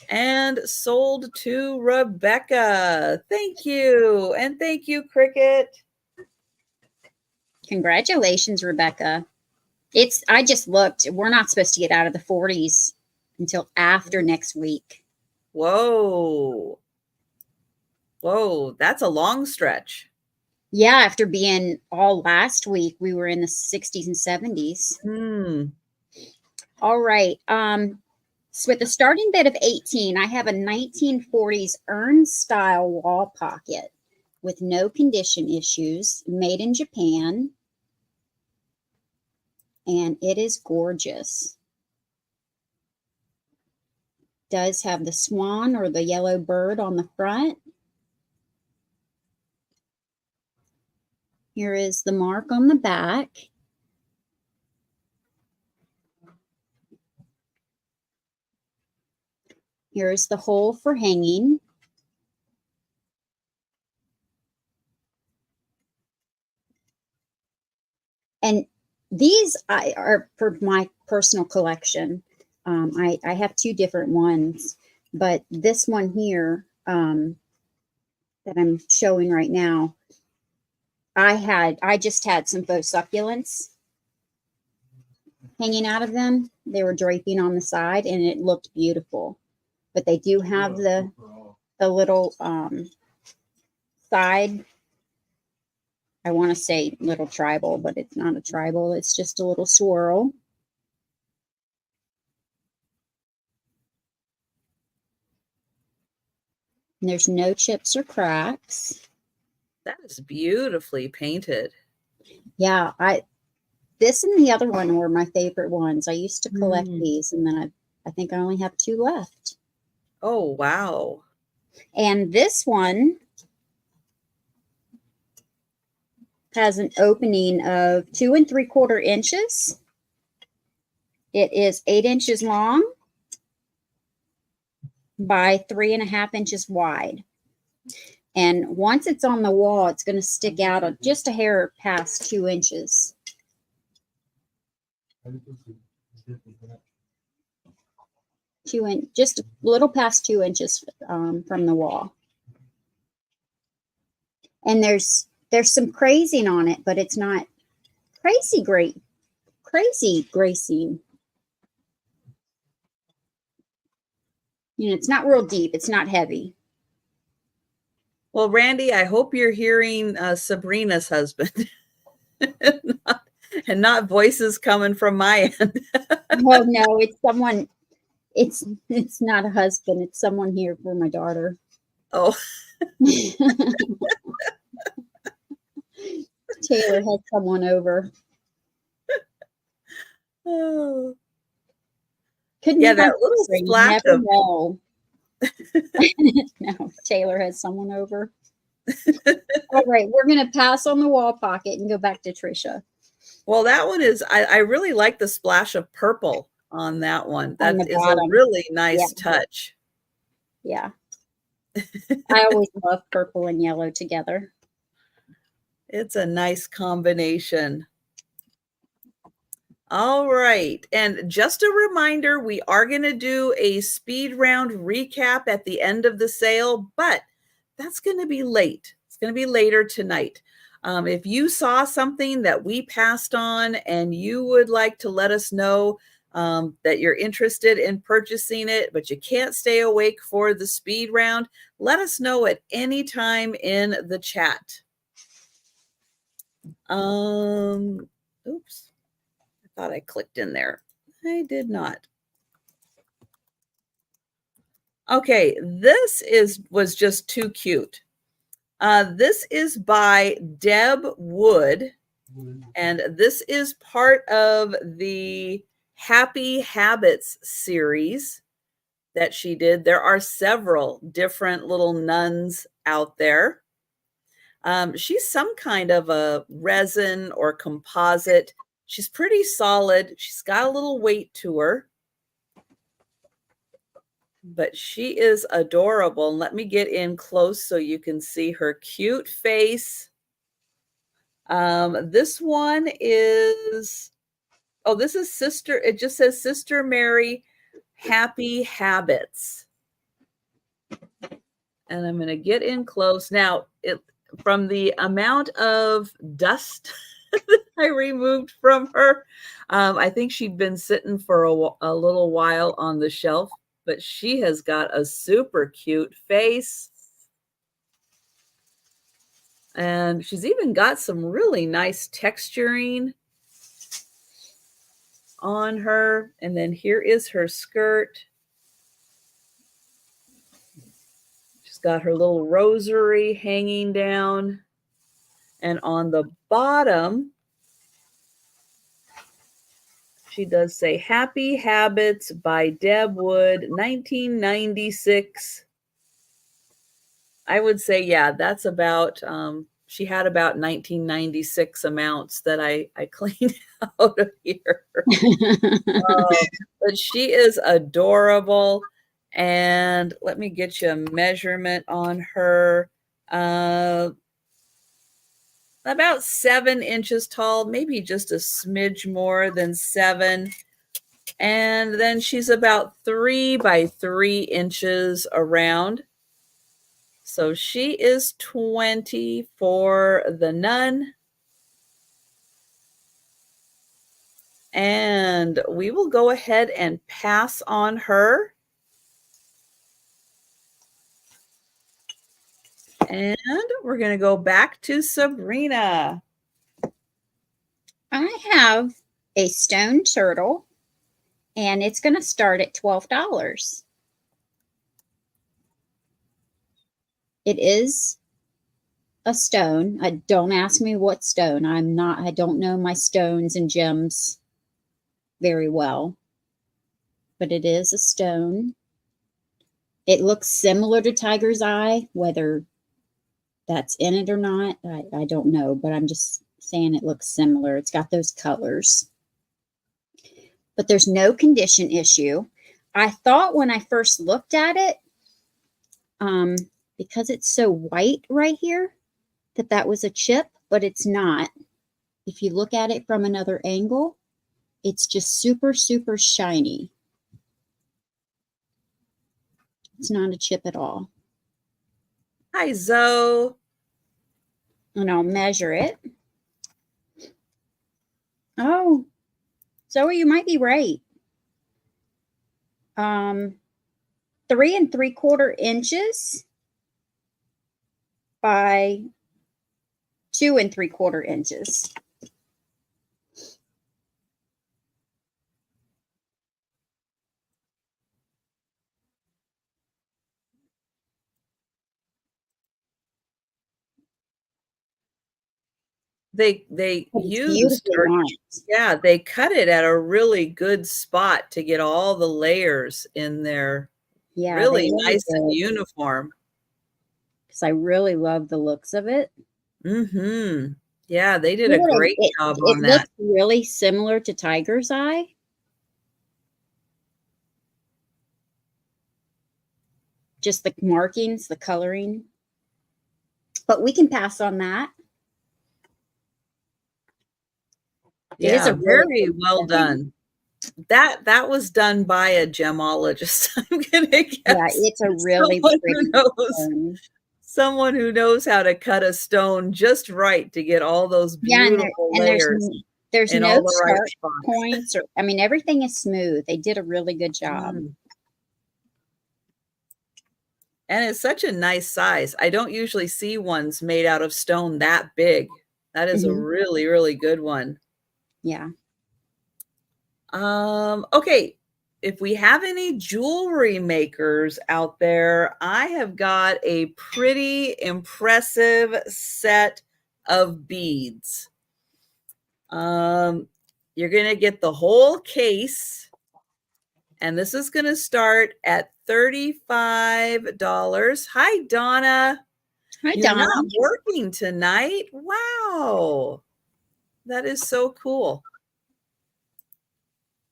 And sold to Rebecca. Thank you. And thank you, Cricket. Congratulations, Rebecca. I just looked. We're not supposed to get out of the 40s until after next week. Whoa. Whoa, that's a long stretch. Yeah, after being all last week, we were in the 60s and 70s. All right. So with a starting bid of 18, I have a 1940s urn style wall pocket with no condition issues, made in Japan. And it is gorgeous. Does have the swan or the yellow bird on the front. Here is the mark on the back. Here is the hole for hanging. And these are for my personal collection. I have two different ones, but this one here that I'm showing right now, I just had some faux succulents hanging out of them. They were draping on the side and it looked beautiful. But they do have the little side, I want to say little tribal, but it's not a tribal. It's just a little swirl. And there's no chips or cracks. That is beautifully painted. Yeah, this and the other one were my favorite ones. I used to collect these, and then I think I only have two left. Oh, wow. And this one has an opening of 2 3/4 inches. It is 8 inches long by 3.5 inches wide. And once it's on the wall, it's going to stick out just a hair past 2 inches. Just a little past 2 inches from the wall. And there's some crazing on it, but it's not crazy gracing. You know, it's not real deep. It's not heavy. Well, Randy, I hope you're hearing Sabrina's husband and not voices coming from my end. Well, no, it's someone. It's not a husband. It's someone here for my daughter. Oh. Taylor had someone over. Oh. Couldn't yeah, that little splat of No, Taylor has someone over. All right, we're going to pass on the wall pocket and go back to Trisha. Well, that one is, I really like the splash of purple on that one. On That the is a bottom. really nice touch. Yeah. I always love purple and yellow together. It's a nice combination. All right. And just a reminder, we are going to do a speed round recap at the end of the sale, but that's going to be late. It's going to be later tonight. If you saw something that we passed on and you would like to let us know that you're interested in purchasing it, but you can't stay awake for the speed round, let us know at any time in the chat. Oops. I thought I clicked in there. I did not. Okay, this was just too cute. This is by Deb Wood, and this is part of the Happy Habits series that she did. There are several different little nuns out there. She's some kind of a resin or composite. She's pretty solid. She's got a little weight to her, but she is adorable. Let me get in close so you can see her cute face. This one is, oh, this is Sister, it just says Sister Mary Happy Habits. And I'm going to get in close. Now, from the amount of dust that I removed from her, I think she'd been sitting for a little while on the shelf, but she has got a super cute face. And she's even got some really nice texturing on her. And then here is her skirt. She's got her little rosary hanging down. And on the bottom, she does say Happy Habits by Deb Wood, 1996. I would say, yeah, that's about, she had about 1996 amounts that I cleaned out of here. But she is adorable. And let me get you a measurement on her. About 7 inches tall, maybe just a smidge more than 7. And then she's about 3 by 3 inches around. So she is 20 for the nun. And we will go ahead and pass on her. And we're going to go back to Sabrina. I have a stone turtle, and it's going to start at $12. It is a stone. Don't ask me what stone. I don't know my stones and gems very well, but it is a stone. It looks similar to tiger's eye, whether that's in it or not, I don't know, but I'm just saying it looks similar. It's got those colors, but there's no condition issue. I thought when I first looked at it, because it's so white right here, that was a chip, but it's not. If you look at it from another angle, it's just super, super shiny. It's not a chip at all. Hi, Zoe. And I'll measure it. Oh, Zoe, you might be right. 3 3/4 inches by 2 3/4 inches. They used, yeah, they cut it at a really good spot to get all the layers in there. Yeah, really nice and uniform. Because I really love the looks of it. Mm-hmm. Yeah, they did a great job on It that. looks really similar to Tiger's Eye. Just the markings, the coloring. But we can pass on that. It is Yeah, a really very good well design. done. That was done by a gemologist, I'm gonna Yeah, guess. it's a really Someone who pretty knows stone. someone who knows how to cut a stone just right to get all those Yeah, beautiful layers there's in all no the right sharp spots. points, or I mean, everything is smooth. They did a really good job. Mm. And it's such a nice size. I don't usually see ones made out of stone that big. That is a Mhm. really, really good one. Yeah. Okay. If we have any jewelry makers out there, I have got a pretty impressive set of beads. You're going to get the whole case, and this is going to start at $35. Hi, Donna. Hi, You're Donna. not working tonight? Wow. That is so cool.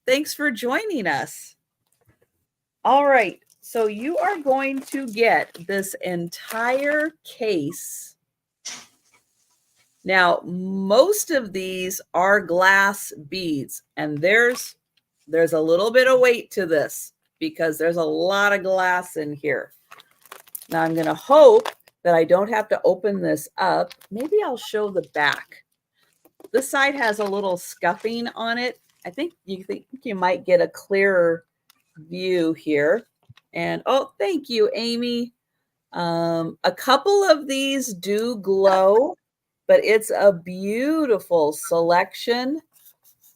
Thanks for joining us. All right. So you are going to get this entire case. Now, most of these are glass beads, and there's a little bit of weight to this because there's a lot of glass in here. Now I'm going to hope that I don't have to open this up. Maybe I'll show the back. This side has a little scuffing on it. I think you might get a clearer view here. And oh, thank you, Amy. A couple of these do glow, but it's a beautiful selection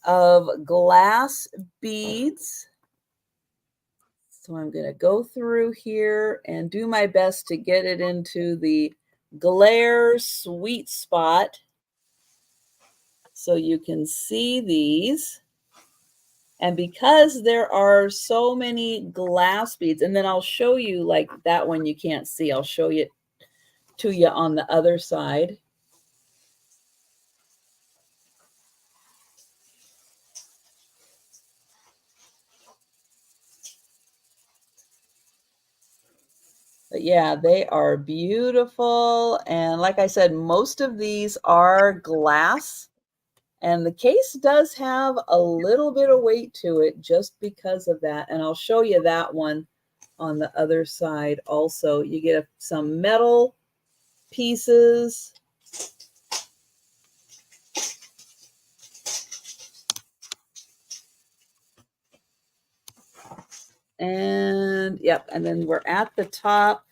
of glass beads. So I'm going to go through here and do my best to get it into the glare sweet spot so you can see these. And because there are so many glass beads, and then I'll show you like that one you can't see. I'll show it to you on the other side. But yeah, they are beautiful. And like I said, most of these are glass. And the case does have a little bit of weight to it just because of that. And I'll show you that one on the other side also. You get some metal pieces. And yep, and then we're at the top.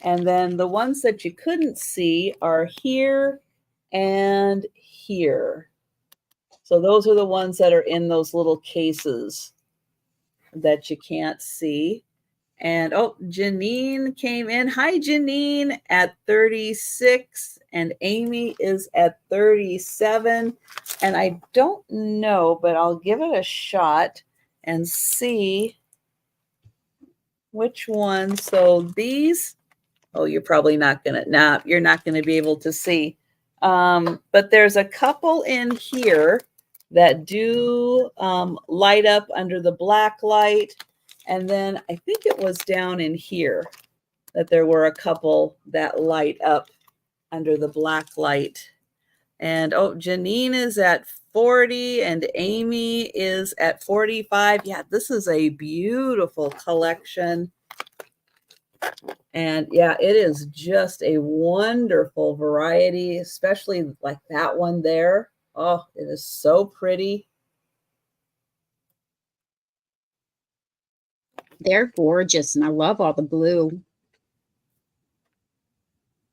And then the ones that you couldn't see are here and here. So those are the ones that are in those little cases that you can't see. And oh, Janine came in. Hi, Janine, at 36, and Amy is at 37. And I don't know, but I'll give it a shot and see which one. So these, oh, you're probably not going to, nah, you're not going to be able to see. But there's a couple in here that do light up under the black light. And then I think it was down in here that there were a couple that light up under the black light. And oh, Janine is at 40 and Amy is at 45. Yeah, this is a beautiful collection. And yeah, it is just a wonderful variety, especially like that one there. Oh, it is so pretty. They're gorgeous, and I love all the blue.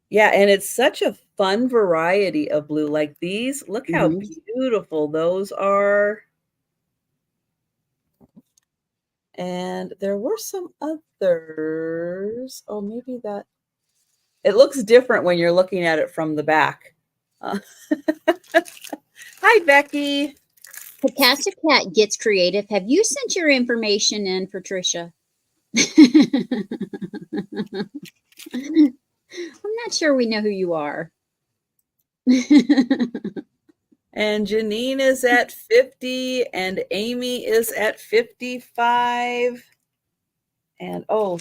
Yeah, and it's such a fun variety of blue. Like these, look how beautiful those are. And there were some others. Oh, maybe that. It looks different when you're looking at it from the back. Hi, Becky. Picasso Cat gets creative. Have you sent your information in for Trisha? I'm not sure we know who you are. And Janine is at 50 and Amy is at 55. And oh,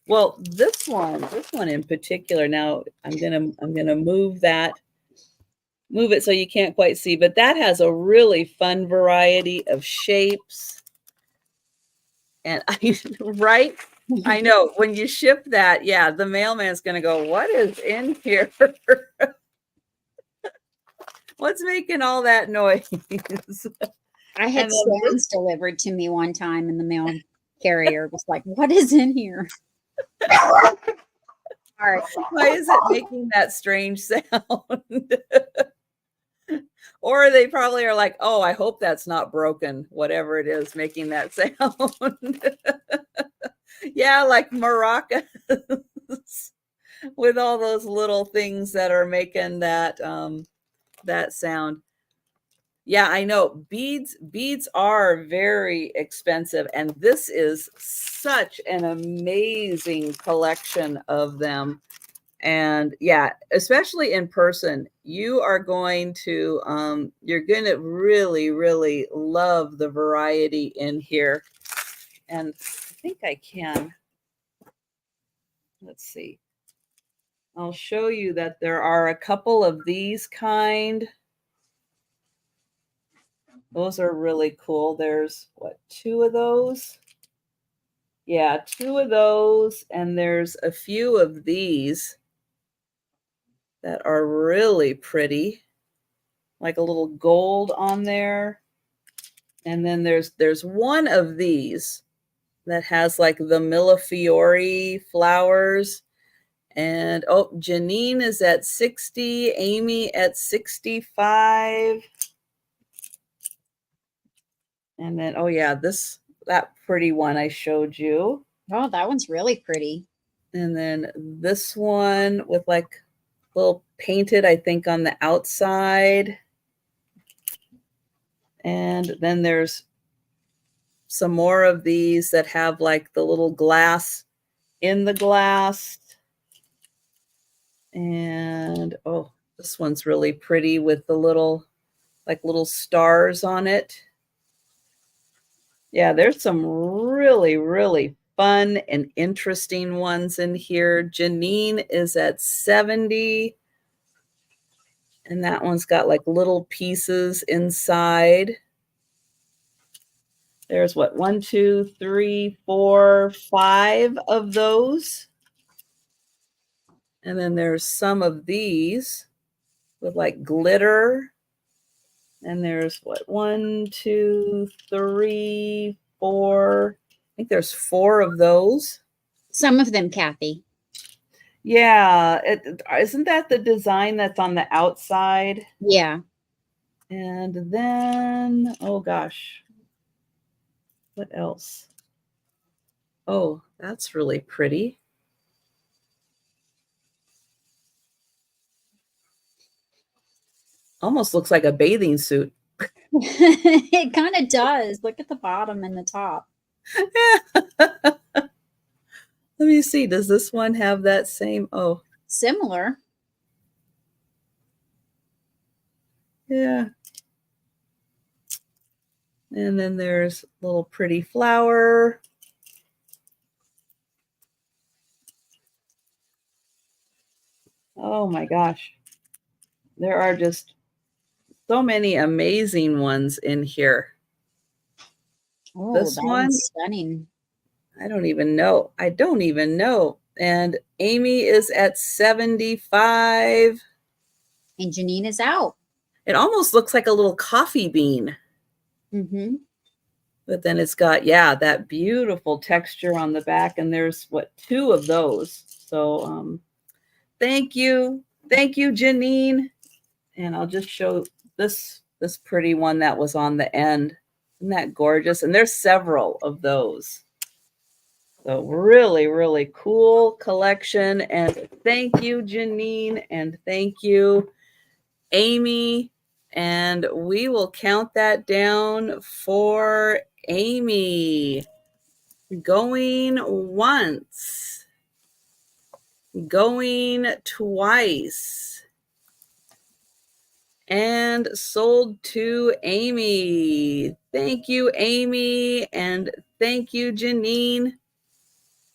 well, this one in particular. Now I'm gonna move it so you can't quite see, but that has a really fun variety of shapes. And right? I know when you ship that, yeah, the mailman's gonna go, what is in here? What's making all that noise? I had stones delivered to me one time, and the mail carrier was like, "What is in here?" All right. Why is it making that strange sound? Or they probably are like, oh, I hope that's not broken, whatever it is making that sound. Yeah, like maracas with all those little things that are making that that sound. Yeah, I know. Beads are very expensive, and this is such an amazing collection of them. And yeah, especially in person, you're going to really, really love the variety in here. And I think I can. Let's see. I'll show you that there are a couple of these kind. Those are really cool. There's what, 2 of those? Yeah, 2 of those, and there's a few of these that are really pretty, like a little gold on there. And then there's one of these that has like the millefiori flowers. And oh, Janine is at 60, Amy at 65. And then, oh yeah, that pretty one I showed you. Oh, that one's really pretty. And then this one with like little painted, I think, on the outside. And then there's some more of these that have like the little glass in the glass. And oh, this one's really pretty with the little stars on it. Yeah, there's some really, really fun and interesting ones in here. Janine is at 70. And that one's got like little pieces inside. There's what, 1, 2, 3, 4, 5 of those. And then there's some of these with like glitter. And there's what, 1, 2, 3, 4. I think there's 4 of those. Some of them, Kathy. Yeah. Isn't that the design that's on the outside? Yeah. And then, oh gosh, what else? Oh, that's really pretty. Almost looks like a bathing suit. It kind of does. Look at the bottom and the top. Let me see. Does this one have that same? Oh, similar. Yeah. And then there's a little pretty flower. Oh my gosh. There are just so many amazing ones in here. Oh, this one, stunning. I don't even know. And Amy is at 75. And Janine is out. It almost looks like a little coffee bean. Mm-hmm. But then it's got, yeah, that beautiful texture on the back. And there's what, 2 of those. So thank you. Thank you, Janine. And I'll just show this pretty one that was on the end. Isn't that gorgeous? And there's several of those. So really, really cool collection. And thank you, Janine. And thank you, Amy. And we will count that down for Amy. Going once. Going twice. And sold to Amy. Thank you, Amy. And thank you, Janine.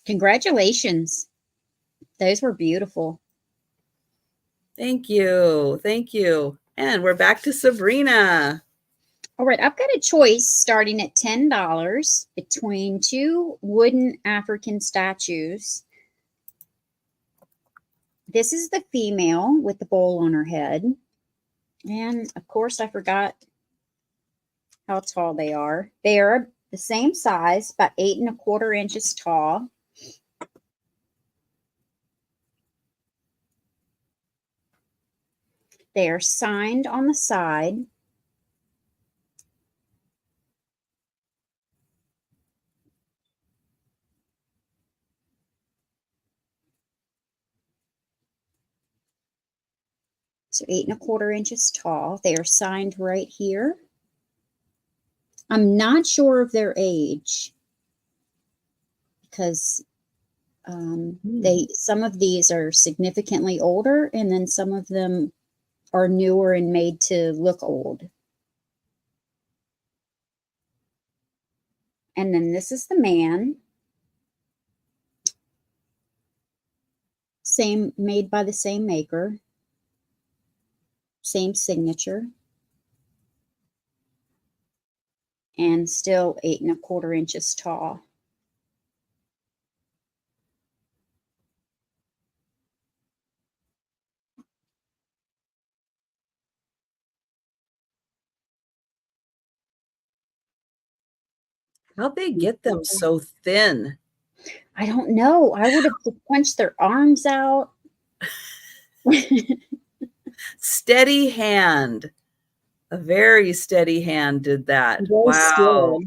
Congratulations. Those were beautiful. Thank you. Thank you. And we're back to Sabrina. All right, I've got a choice starting at $10 between two wooden African statues. This is the female with the bowl on her head. And of course, I forgot how tall they are. They are the same size, about 8¼ inches tall. They are signed on the side. So 8¼ inches tall. They are signed right here. I'm not sure of their age because some of these are significantly older, and then some of them are newer and made to look old. And then this is the man. Same, made by the same maker. Same signature. And still 8¼ inches tall. How'd they get them so thin? I don't know. I would have punched their arms out. Steady hand. A very steady hand did that. Very wow. skilled.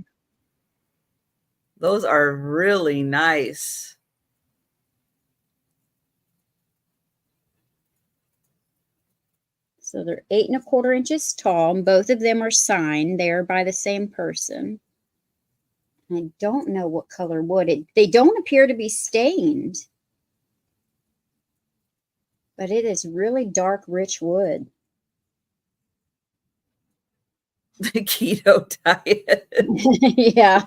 Those are really nice. So they're 8¼ inches tall, and both of them are signed. They are by the same person. I don't know what color wood. They don't appear to be stained, but it is really dark, rich wood. The keto diet. Yeah.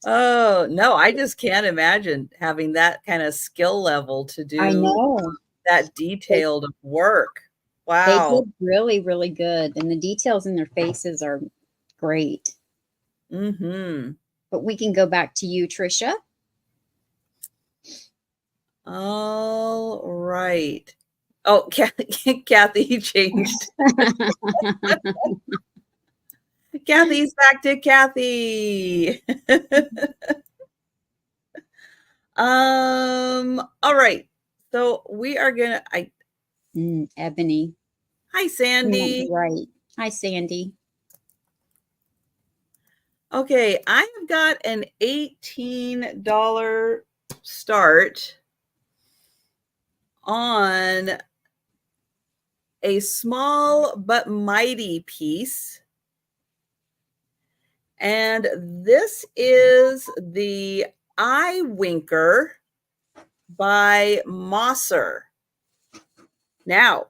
Oh, no, I just can't imagine having that kind of skill level to do I know. that detailed work. Wow. They did really, really good. And the details in their faces are great. Mm-hmm. But we can go back to you, Trisha. All right. Oh, Kathy changed. Kathy's back to Kathy. All right. So we are gonna Ebony. Hi, Sandy. Right. Hi, Sandy. Okay, I have got an $18 start on a small but mighty piece. And this is the Eye Winker by Mosser. Now,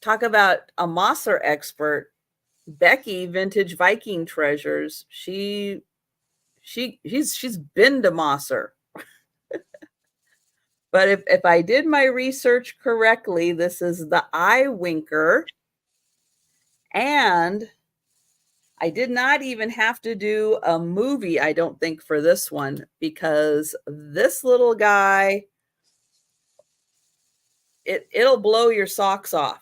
talk about a Mosser expert. Becky, Vintage Viking Treasures. She's been to Mosser. But if I did my research correctly, this is the Eye Winker. And I did not even have to do a movie, I don't think, for this one, because this little guy, it'll blow your socks off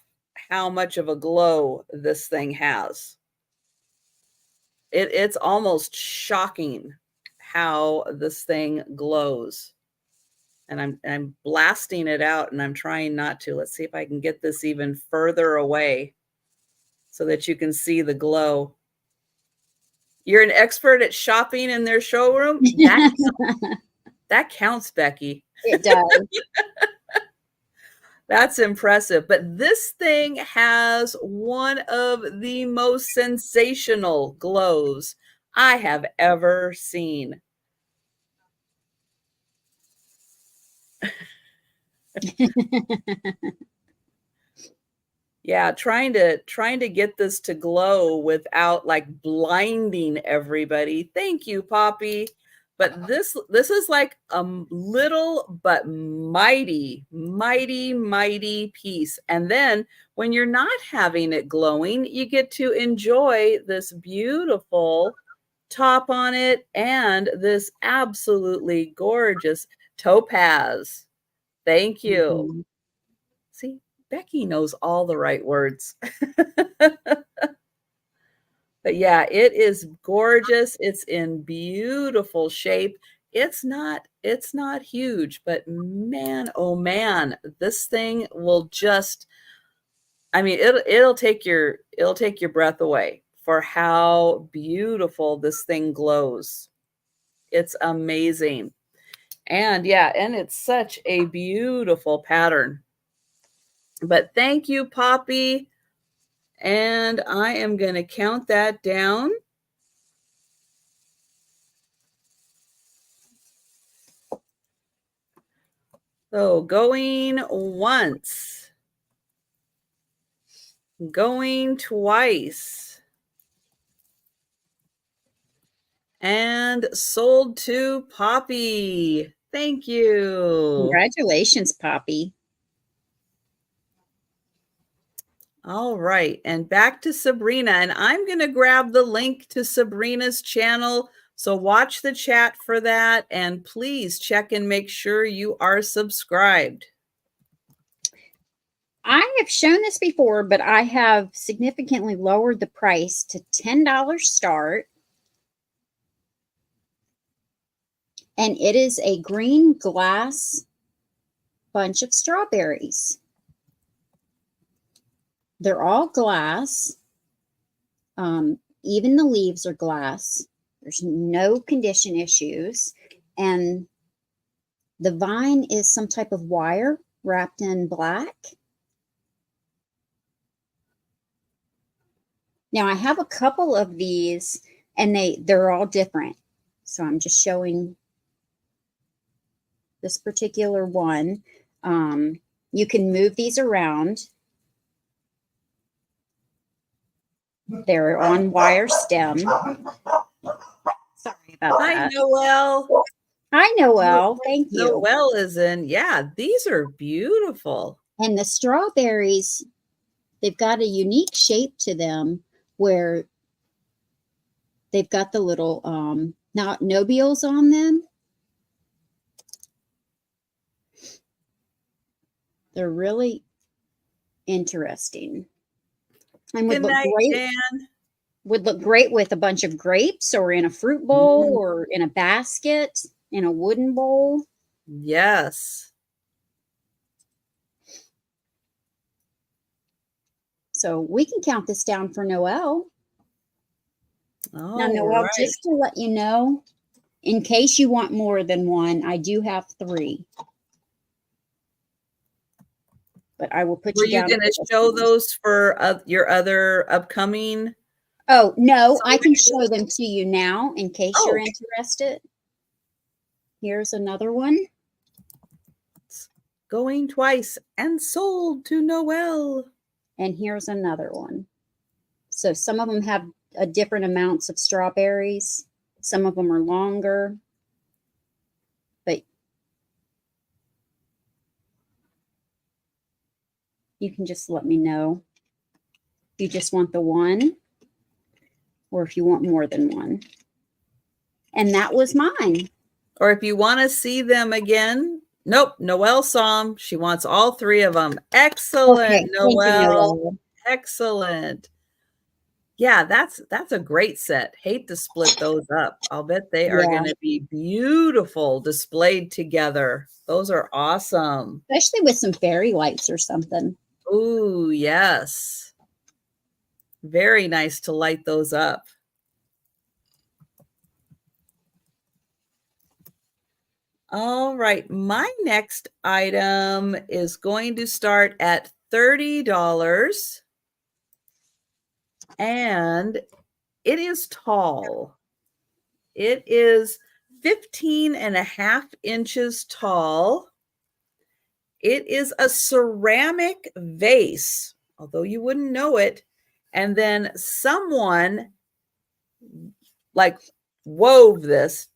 how much of a glow this thing has. It's almost shocking how this thing glows. And I'm blasting it out, and I'm trying not to. Let's see if I can get this even further away so that you can see the glow. You're an expert at shopping in their showroom? That counts, Becky. It does. That's impressive. But this thing has one of the most sensational glows I have ever seen. Yeah, trying to get this to glow without like blinding everybody. Thank you, Poppy. But this is like a little but mighty, mighty, mighty piece. And then when you're not having it glowing, you get to enjoy this beautiful top on it and this absolutely gorgeous topaz. Thank you. Mhm. See, Becky knows all the right words. But yeah, it is gorgeous. It's in beautiful shape. It's not huge, but man, oh man, this thing will just, I mean, it'll take your breath away for how beautiful this thing glows. It's amazing. And yeah, and it's such a beautiful pattern. But thank you, Poppy. And I am going to count that down. So going once, going twice, and sold to Poppy. Thank you. Congratulations, Poppy. All right, and back to Sabrina, and I'm going to grab the link to Sabrina's channel. So watch the chat for that, and please check and make sure you are subscribed. I have shown this before, but I have significantly lowered the price to $10 start. And it is a green glass bunch of strawberries. They're all glass. Even the leaves are glass. There's no condition issues. And the vine is some type of wire wrapped in black. Now I have a couple of these and they're all different. So I'm just showing this particular one. You can move these around. They're on wire stem. Sorry about Hi, that. Noelle. Hi, Noelle. Thank you. Noelle is in. Yeah, these are beautiful. And the strawberries, they've got a unique shape to them where they've got the little nobules on them. They're really interesting. And Good night, Dan. Would look great with a bunch of grapes or in a fruit bowl or in a basket, in a wooden bowl. Yes. So we can count this down for Noelle. Now, Noelle, Right. just to let you know, in case you want more than one, I do have 3. But I will put Were you you down. going to show those for your other upcoming? Oh, no, I can show them to you now in case you're interested. Here's another one. Going twice and sold to Noelle. And here's another one. So some of them have different amounts of strawberries. Some of them are longer. But you can just let me know if you just want the one or if you want more than one. And that was mine. Or if you want to see them again. Nope, Noelle saw them. She wants all 3 of them. Excellent, okay, Noelle. Noelle. Excellent. Yeah, that's a great set. Hate to split those up. I'll bet they are going to be beautiful displayed together. Those are awesome. Especially with some fairy lights or something. Ooh, yes. Very nice to light those up. All right, my next item is going to start at $30 and it is tall. It is 15.5 inches tall. It is a ceramic vase, although you wouldn't know it. And then someone like wove this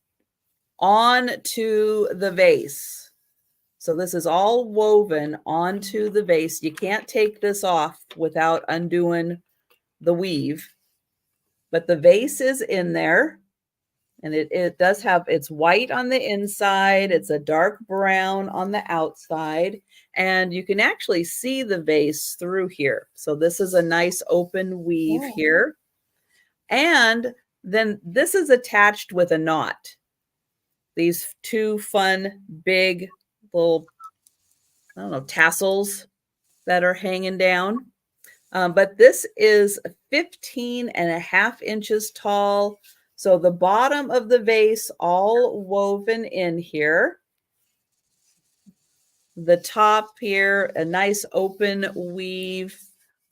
onto the vase. So this is all woven onto the vase. You can't take this off without undoing the weave. But the vase is in there. And it does have, it's white on the inside. It's a dark brown on the outside. And you can actually see the vase through here. So this is a nice open weave here. And then this is attached with a knot. These two fun, big little, I don't know, tassels that are hanging down. But this is 15.5 inches tall. So the bottom of the vase all woven in here. The top here, a nice open weave.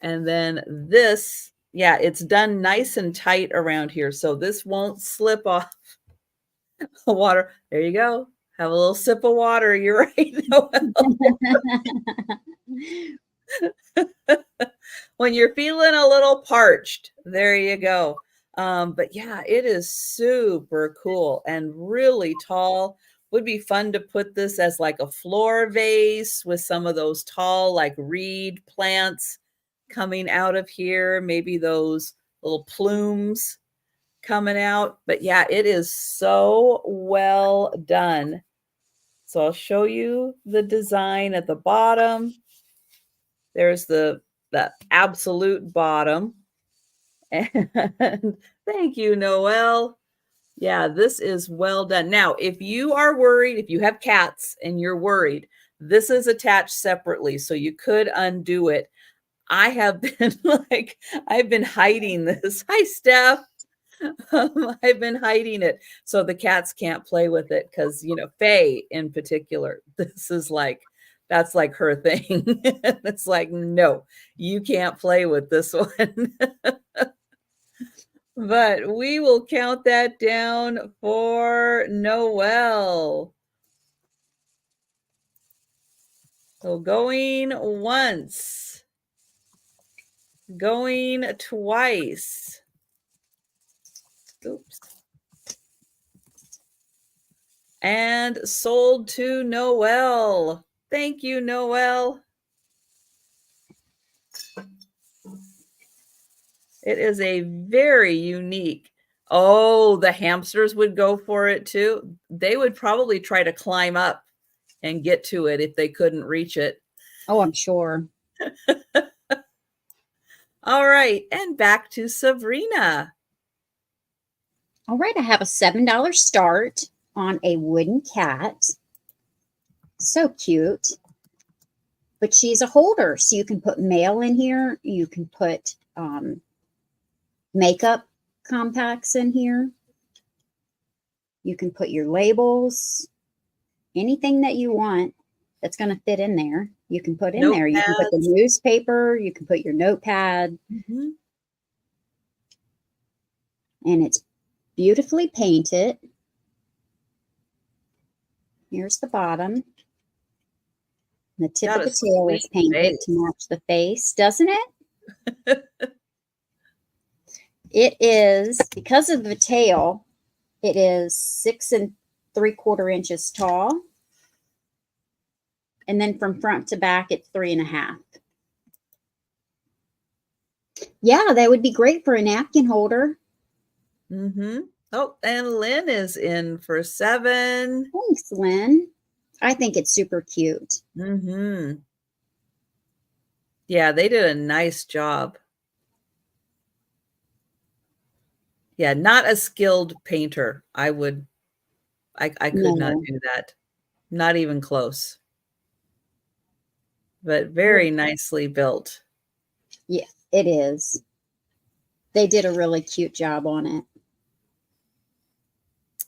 And then this, yeah, it's done nice and tight around here. So this won't slip off the water. There you go. Have a little sip of water. You're right, Noelle. When you're feeling a little parched, there you go. But yeah, it is super cool and really tall. Would be fun to put this as like a floor vase with some of those tall like reed plants coming out of here. Maybe those little plumes coming out. But yeah, it is so well done. So I'll show you the design at the bottom. There's the absolute bottom. And thank you, Noelle. Yeah, this is well done. Now, if you are worried, if you have cats and you're worried, this is attached separately, so you could undo it. I have been I've been hiding this. Hi, Steph. I've been hiding it so the cats can't play with it because, you know, Faye in particular, this is like, that's like her thing. It's like, no, you can't play with this one. But we will count that down for Noelle. So going once, going twice. Oops. And sold to Noelle. Thank you, Noelle. It is a very unique. Oh, the hamsters would go for it too. They would probably try to climb up and get to it if they couldn't reach it. Oh, I'm sure. All right, and back to Sabrina. All right, I have a $7 start on a wooden cat. So cute. But she's a holder, so you can put mail in here. You can put makeup compacts in here. You can put your labels, anything that you want that's going to fit in there. You can put in there. You can put the newspaper. You can put your notepad. Mm-hmm. And it's beautifully painted. Here's the bottom. The tip of the tail is painted to match the face, doesn't it? It is, because of the tail, it is 6 3/4 inches tall. And then from front to back, it's 3.5. Yeah, that would be great for a napkin holder. Mm-hmm. Oh, and Lynn is in for 7. Thanks, Lynn. I think it's super cute. Mm-hmm. Yeah, they did a nice job. Yeah, not a skilled painter. I could not do that. Not even close. But very nicely built. Yeah, it is. They did a really cute job on it.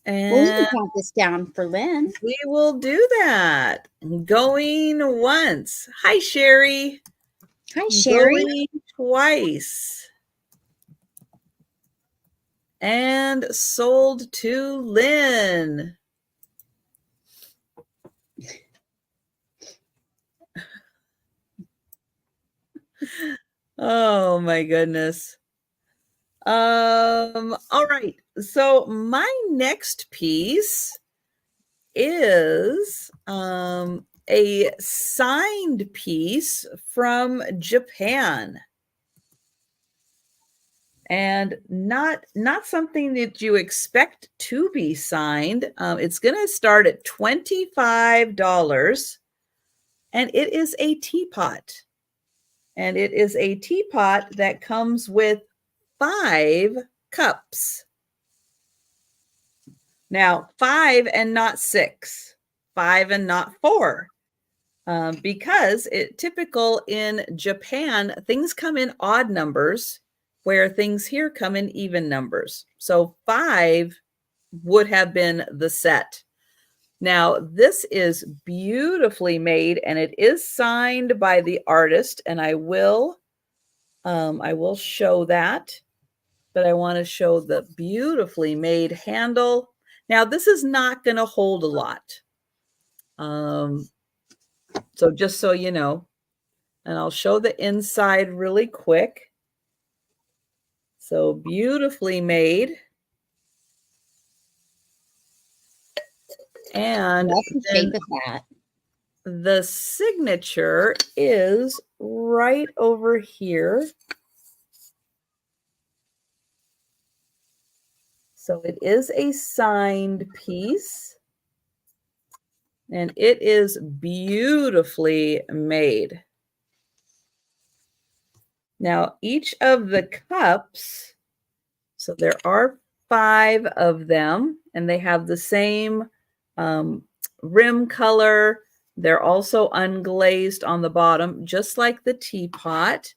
Well, you And can count this down for Lynn. we will do that. Going once. Hi, Sherry. Hi, Sherry. Going twice. And sold to Lynn. Oh my goodness. All right. So my next piece is a signed piece from Japan. And not something that you expect to be signed. It's going to start at $25, and it is a teapot. And it is a teapot that comes with 5 cups. Now, 5 and not 6, 5 and not 4. Because it typical in Japan, things come in odd numbers, where things here come in even numbers. So 5 would have been the set. Now, this is beautifully made, and it is signed by the artist, and I will show that, but I want to show the beautifully made handle. Now, this is not going to hold a lot. So just so you know, and I'll show the inside really quick. So beautifully made. And That's the shape of that. The signature is right over here. So it is a signed piece, and it is beautifully made. Now, each of the cups, so there are 5 of them, and they have the same rim color. They're also unglazed on the bottom, just like the teapot.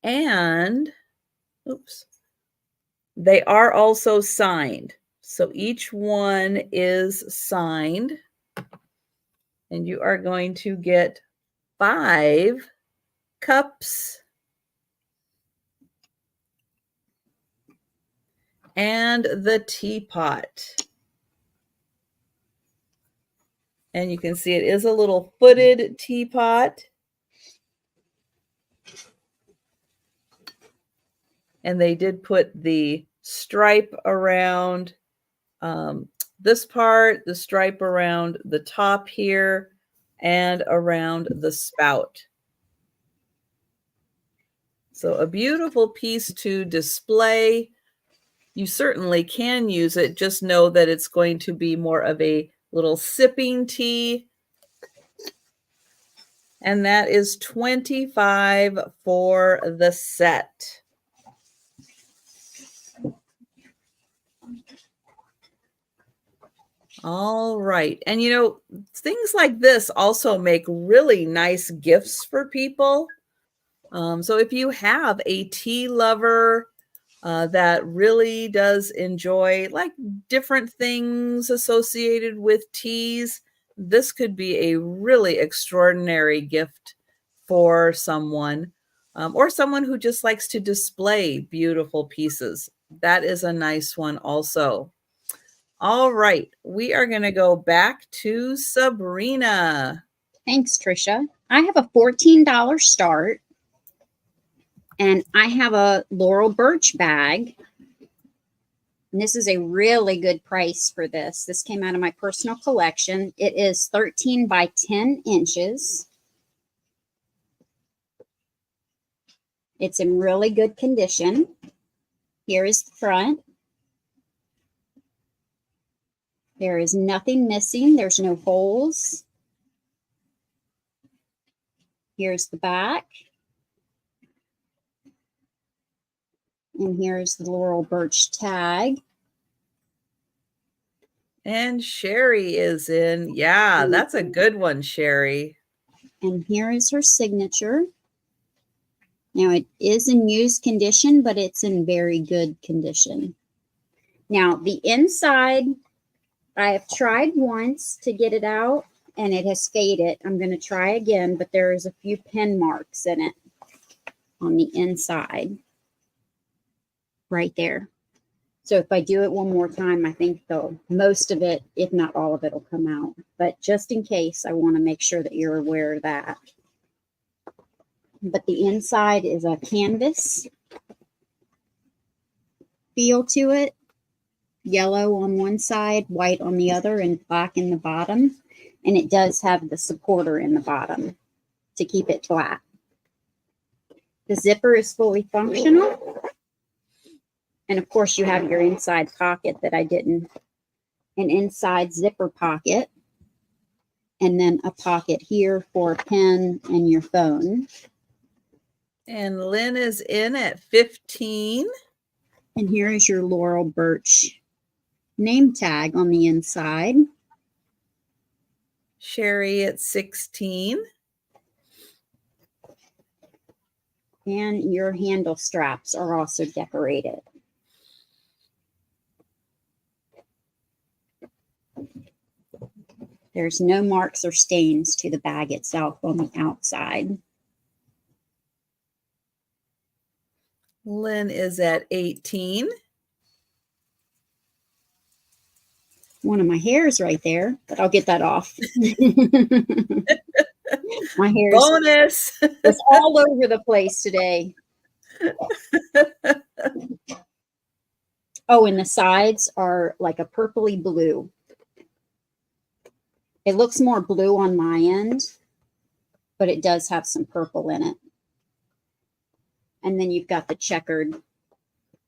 And, oops, they are also signed. So each one is signed. And you are going to get 5 cups and the teapot. And you can see it is a little footed teapot. And they did put the stripe around this part, the stripe around the top here, and around the spout. So a beautiful piece to display. You certainly can use it. Just know that it's going to be more of a little sipping tea. And that is $25 for the set. All right. And you know, things like this also make really nice gifts for people. So if you have a tea lover that really does enjoy like different things associated with teas, this could be a really extraordinary gift for someone, or someone who just likes to display beautiful pieces. That is a nice one also. All right, we are going to go back to Sabrina. Thanks, Trisha. I have a $14 start, and I have a Laurel Birch bag. And this is a really good price for this. This came out of my personal collection. It is 13 by 10 inches. It's in really good condition. Here is the front. There is nothing missing. There's no holes. Here's the back. And here's the Laurel Birch tag. And Sherry is in. Yeah, that's a good one, Sherry. And here is her signature. Now, it is in used condition, but it's in very good condition. Now, the inside I have tried once to get it out and it has faded. I'm going to try again, but there is a few pin marks in it on the inside right there. So if I do it one more time, I think most of it, if not all of it, will come out. But just in case, I want to make sure that you're aware of that. But the inside is a canvas feel to it. Yellow on one side, white on the other, and black in the bottom. And it does have the supporter in the bottom to keep it flat. The zipper is fully functional. And of course, you have your inside pocket that I didn't, an inside zipper pocket. And then a pocket here for a pen and your phone. And Lynn is in at 15. And here is your Laurel Birch name tag on the inside. Sherry at 16. And your handle straps are also decorated. There's no marks or stains to the bag itself on the outside. Lynn is at 18. One of my hairs right there, but I'll get that off. My hair Bonus. is all over the place today. Oh, and the sides are like a purpley blue. It looks more blue on my end, but it does have some purple in it. And then you've got the checkered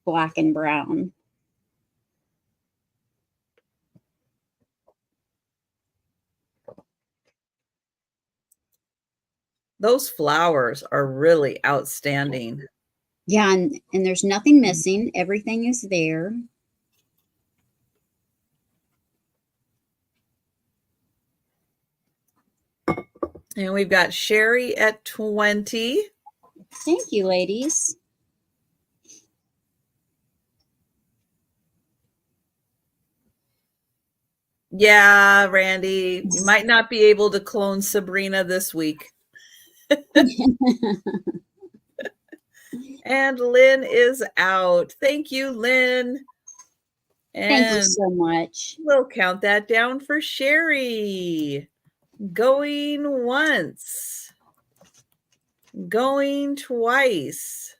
black and brown. Those flowers are really outstanding. Yeah, and there's nothing missing. Everything is there. And we've got Sherry at 20. Thank you, ladies. Yeah, Randy, you might not be able to clone Sabrina this week. And Lynn is out. Thank you, Lynn. And thank you so much. We'll count that down for Sherry. Going once. Going twice.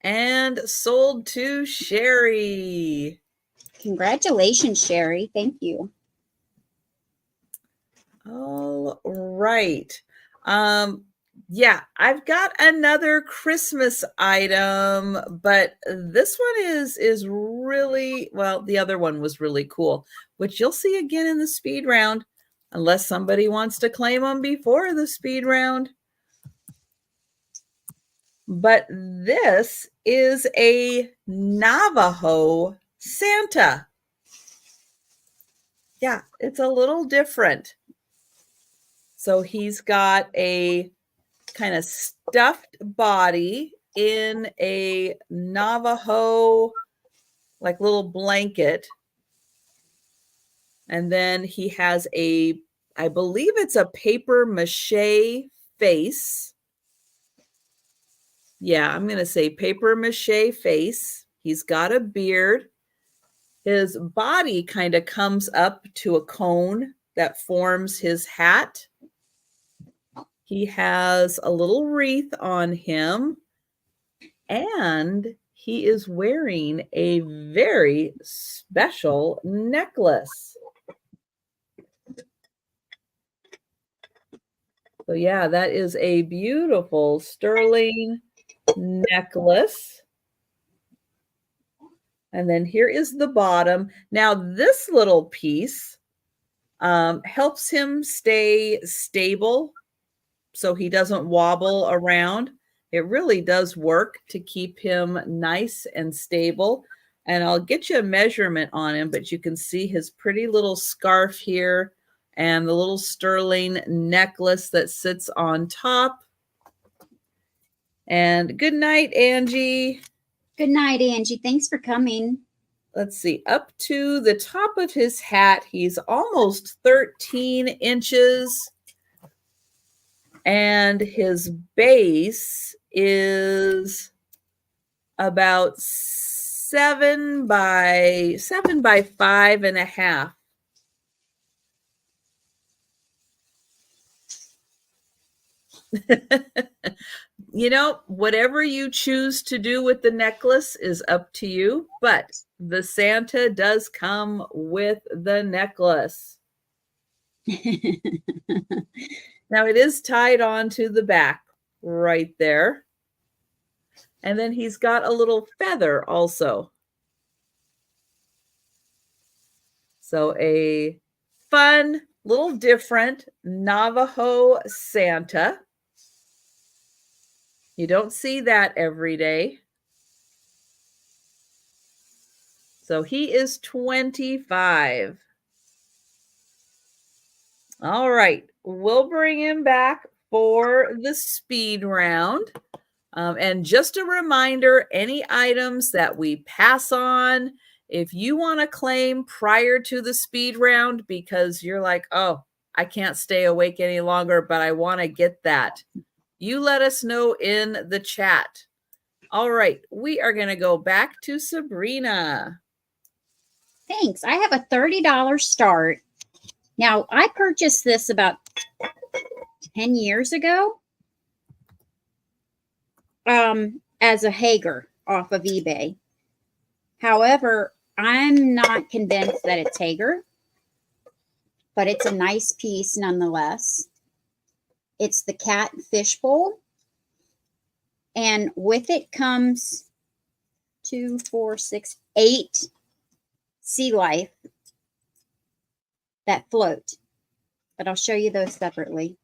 And sold to Sherry. Congratulations, Sherry. Thank you. All right. Yeah, I've got another Christmas item, but this one is really, well, the other one was really cool, which you'll see again in the speed round, unless somebody wants to claim them before the speed round. But this is a Navajo Santa. Yeah, it's a little different. So he's got a kind of stuffed body in a Navajo, like little blanket. And then he has a, I believe it's a paper mache face. Yeah, I'm going to say paper mache face. He's got a beard. His body kind of comes up to a cone that forms his hat. He has a little wreath on him, and he is wearing a very special necklace. So yeah, that is a beautiful sterling necklace. And then here is the bottom. Now this little piece helps him stay stable so he doesn't wobble around. It really does work to keep him nice and stable. And I'll get you a measurement on him, but you can see his pretty little scarf here and the little sterling necklace that sits on top. And good night, Angie. Good night, Angie. Thanks for coming. let's see, up to the top of his hat, he's almost 13 inches. And his base is about 7 by 5.5. You know, whatever you choose to do with the necklace is up to you, but the Santa does come with the necklace. Now it is tied on to the back right there. And then he's got a little feather also. So a fun, little different Navajo Santa. You don't see that every day. So he is 25. All right, we'll bring him back for the speed round. And just a reminder, any items that we pass on, if you want to claim prior to the speed round because you're like, oh, I can't stay awake any longer, but I want to get that, you let us know in the chat. All right, we are going to go back to Sabrina. Thanks. I have a $30 start. Now, I purchased this about 10 years ago as a Hager off of eBay. However, I'm not convinced that it's Hager, but it's a nice piece nonetheless. It's the cat fish bowl. And with it comes 2, 4, 6, 8 sea life that float. But I'll show you those separately.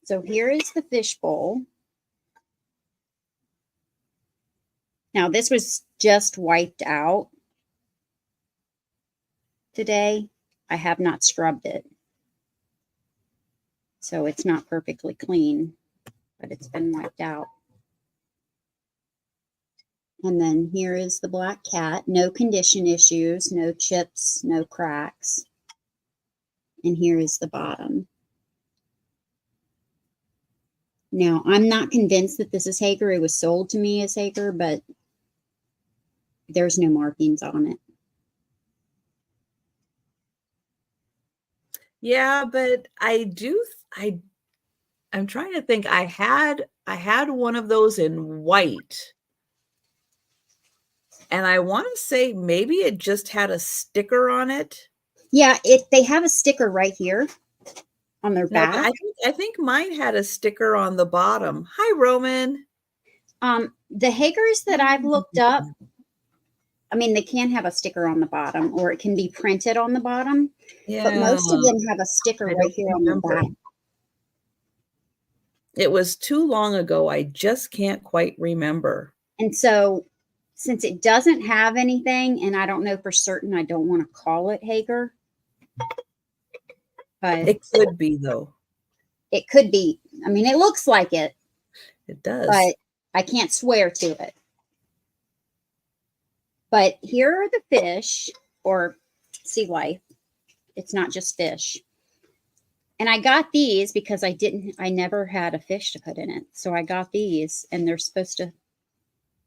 So here is the fish bowl. Now this was just wiped out today. I have not scrubbed it. So it's not perfectly clean, but it's been wiped out. And then here is the black cat. No condition issues, no chips, no cracks. And here is the bottom. Now, I'm not convinced that this is Hager. It was sold to me as Hager, but there's no markings on it. Yeah, but I'm trying to think. I had one of those in white. And I want to say maybe it just had a sticker on it. Yeah, they have a sticker right here on their back. No, I think mine had a sticker on the bottom. Hi, Roman. The Hagers that I've looked up, I mean, they can have a sticker on the bottom, or it can be printed on the bottom. Yeah. But most of them have a sticker right here on the back. It was too long ago. I just can't quite remember. And so, since it doesn't have anything, and I don't know for certain, I don't want to call it Hager. But it could be, though. It could be. I mean, it looks like it. It does. But I can't swear to it. But here are the fish, or sea life. It's not just fish. And I got these because I never had a fish to put in it. So I got these, and they're supposed to,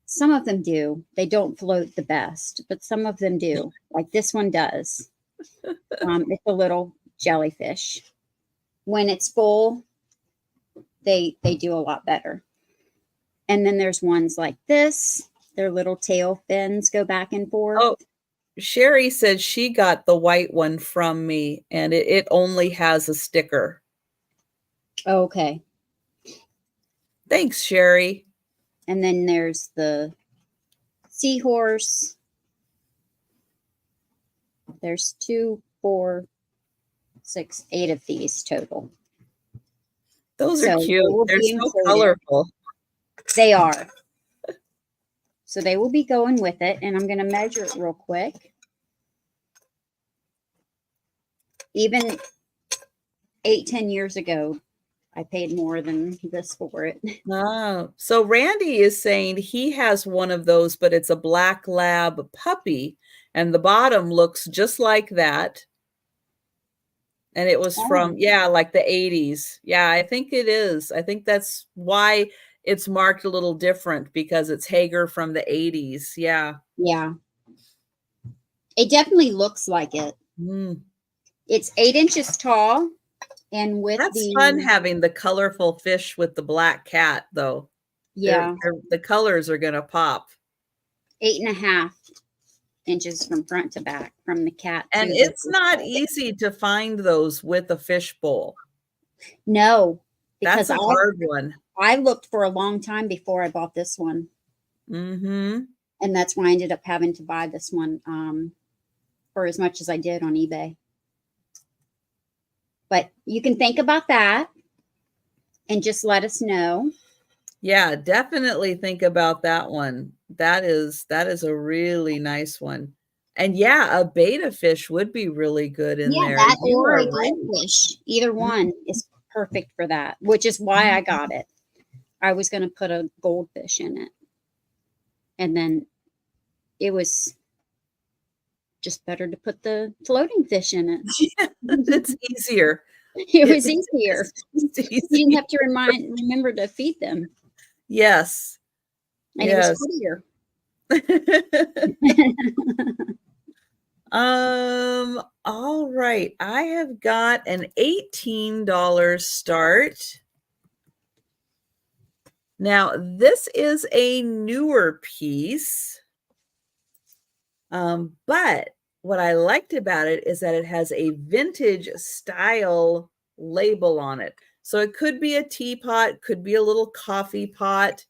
some of them do. They don't float the best, but some of them do. Like this one does. It's a little jellyfish. When it's full, they do a lot better. And then there's ones like this. Their little tail fins go back and forth. Oh, Sherry said she got the white one from me, and it only has a sticker. Okay. Thanks, Sherry. And then there's the seahorse. There's 2, 4, 6, 8 of these total. Those are cute. They're so colorful. They are. So they will be going with it, and I'm going to measure it real quick. Even 8, 10 years ago, I paid more than this for it. Oh, so Randy is saying he has one of those, but it's a black lab puppy, and the bottom looks just like that. And it was from, yeah, like the 80s. Yeah, I think it is. I think that's why it's marked a little different, because it's Hager from the 80s. Yeah. Yeah. It definitely looks like it. Mm. It's 8 inches tall, and with That's fun having the colorful fish with the black cat, though. Yeah. The colors are going to pop. 8.5 inches from front to back from the cat. And it's not easy to find those with a fish bowl. No, because that's a hard one. I looked for a long time before I bought this one. Mm-hmm. And that's why I ended up having to buy this one for as much as I did on eBay. But you can think about that and just let us know. Yeah, definitely think about that one. That is a really nice one. And yeah, a betta fish would be really good in there. That or a goldfish. Either one is perfect for that, which is why I got it. I was going to put a goldfish in it. And then it was just better to put the floating fish in it. It's easier. It was easier. You didn't have to remember to feed them. Yes. And it was prettier. All right. I have got an $18 start. Now, this is a newer piece. But what I liked about it is that it has a vintage style label on it. So it could be a teapot, could be a little coffee pot,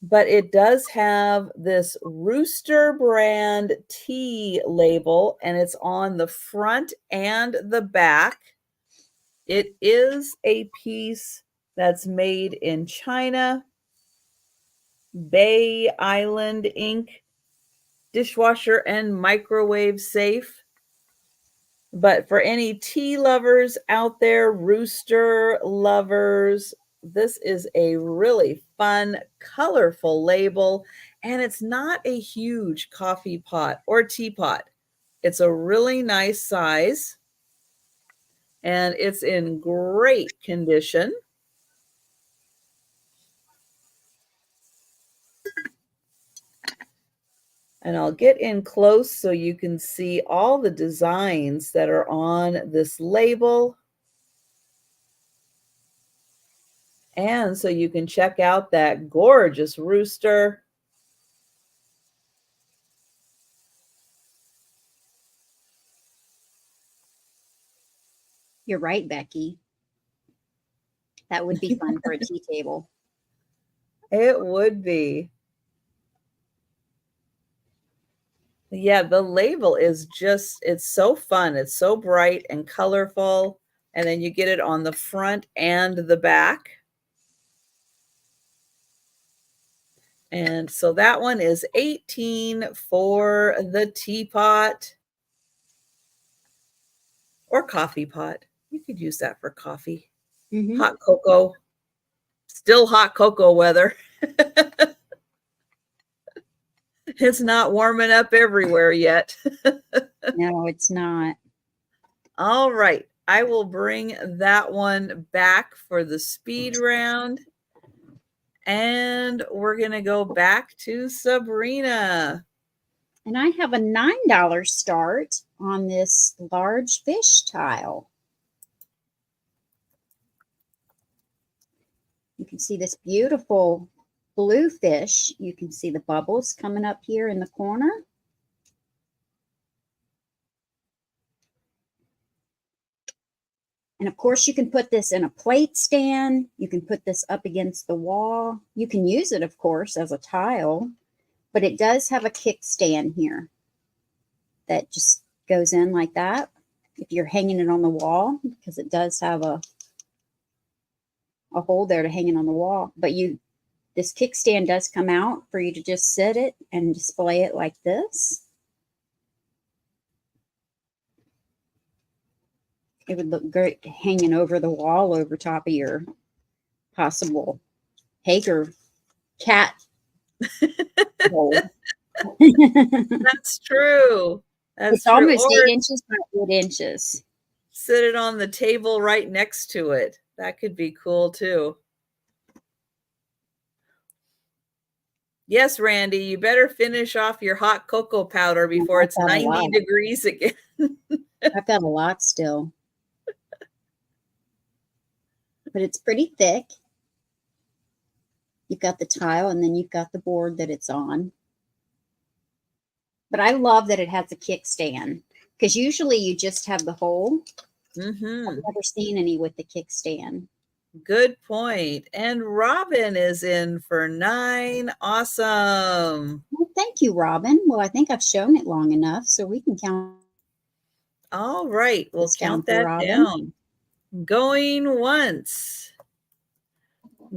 but it does have this Rooster brand tea label, and it's on the front and the back. It is a piece that's made in China, Bay Island Inc., dishwasher and microwave safe. But for any tea lovers out there, Rooster lovers, this is a really fun, colorful label, and it's not a huge coffee pot or teapot. It's a really nice size, and it's in great condition. And I'll get in close so you can see all the designs that are on this label. And so you can check out that gorgeous rooster. You're right, Becky. That would be fun for a tea table. It would be. Yeah, the label is just, it's so fun. It's so bright and colorful. And then you get it on the front and the back. And so that one is $18 for the teapot or coffee pot. You could use that for coffee. Mm-hmm. Hot cocoa. Still hot cocoa weather. It's not warming up everywhere yet. No, it's not. All right. I will bring that one back for the speed round. And we're going to go back to Sabrina. And I have a $9 start on this large fish tile. You can see this beautiful blue fish. You can see the bubbles coming up here in the corner. And of course, you can put this in a plate stand. You can put this up against the wall. You can use it, of course, as a tile, but it does have a kickstand here that just goes in like that if you're hanging it on the wall, because it does have a hole there to hang it on the wall. But this kickstand does come out for you to just sit it and display it like this. It would look great hanging over the wall over top of your possible Hager cat bowl. That's true. That's It's true. almost Or 8 inches by 8 inches. sit it on the table right next to it. That could be cool too. Yes, Randy, you better finish off your hot cocoa powder before it's 90 degrees again. I've got a lot still. But it's pretty thick. You've got the tile and then you've got the board that it's on. But I love that it has a kickstand because usually you just have the hole. I've never seen any with the kickstand. Good point. And Robin is in for 9. Awesome. Well, thank you, Robin. Well, I think I've shown it long enough so we can count. All right, we'll count that down. Going once.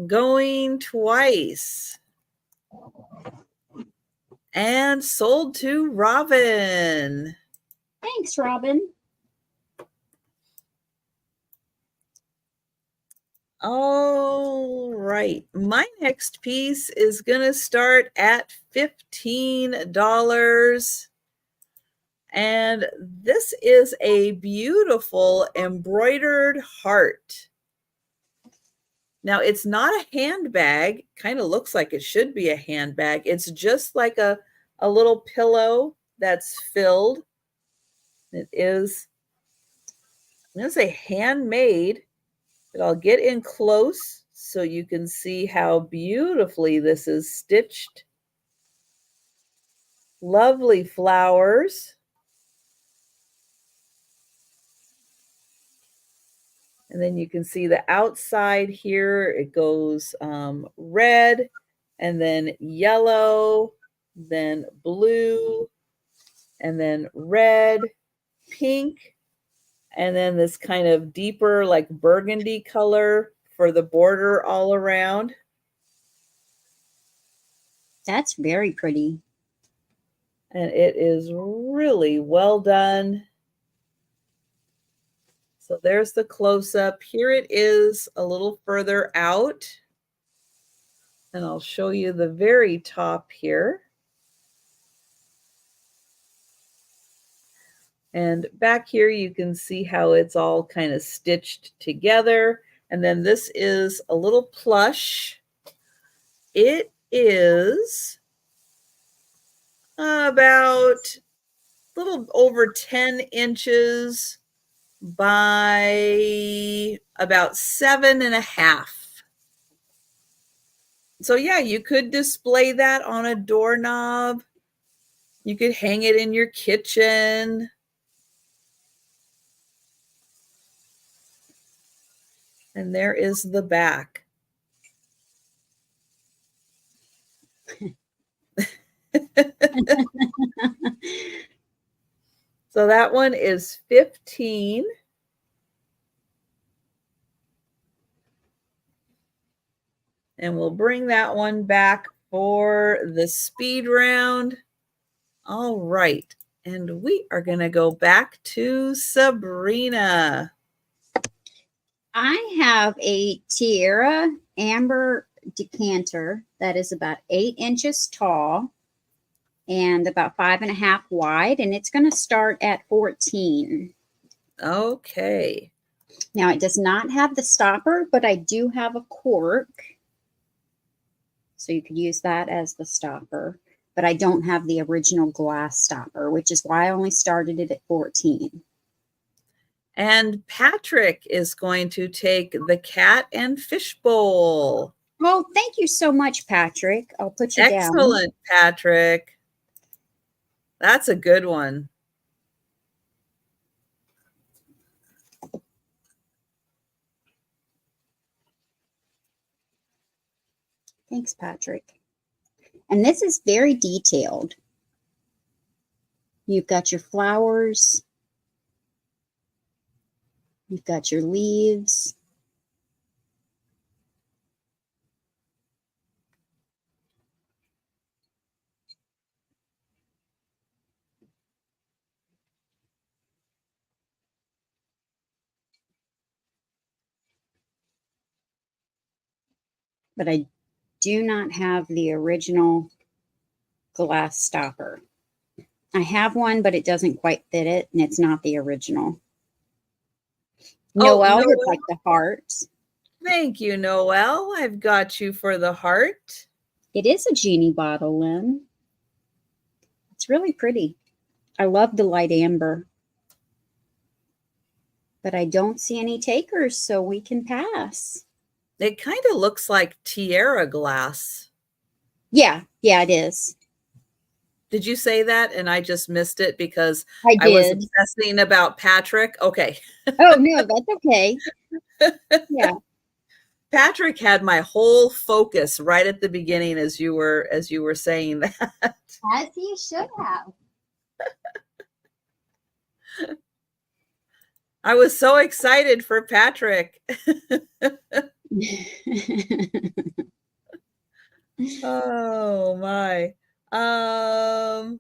Going twice. And sold to Robin. Thanks, Robin. All right. My next piece is going to start at $15. And this is a beautiful embroidered heart. Now, it's not a handbag. Kind of looks like it should be a handbag. It's just like a little pillow that's filled. It is, I'm going to say handmade. But I'll get in close so you can see how beautifully this is stitched. Lovely flowers. And then you can see the outside here. It goes red, and then yellow, then blue, and then red, pink, and then this kind of deeper like burgundy color for the border all around. That's very pretty. And it is really well done. So there's the close-up. Here it is a little further out. And I'll show you the very top here. And back here you can see how it's all kind of stitched together. And then this is a little plush. It is about a little over 10 inches by about 7.5. So yeah, you could display that on a doorknob. You could hang it in your kitchen. And there is the back. So that one is 15. And we'll bring that one back for the speed round. All right. And we are going to go back to Sabrina. I have a Tierra amber decanter that is about 8 inches tall and about 5.5 wide, and it's going to start at 14. Okay. Now, it does not have the stopper, but I do have a cork. So you could use that as the stopper. But I don't have the original glass stopper, which is why I only started it at 14. And Patrick is going to take the cat and fish bowl. Well, thank you so much, Patrick. I'll put you down. Excellent, Patrick. That's a good one. Thanks, Patrick. And this is very detailed. You've got your flowers. You've got your leaves. but I do not have the original glass stopper. I have one, but it doesn't quite fit it, and it's not the original. Noelle would like the heart. Thank you, Noelle. I've got you for the heart. It is a genie bottle, Lynn. It's really pretty. I love the light amber. But I don't see any takers, so we can pass. It kind of looks like tiara glass. Yeah, it is. Did you say that? And I just missed it because I was obsessing about Patrick. Okay. Oh, no, that's okay. Yeah. Patrick had my whole focus right at the beginning as you were saying that. As he should have. I was so excited for Patrick. Oh my. All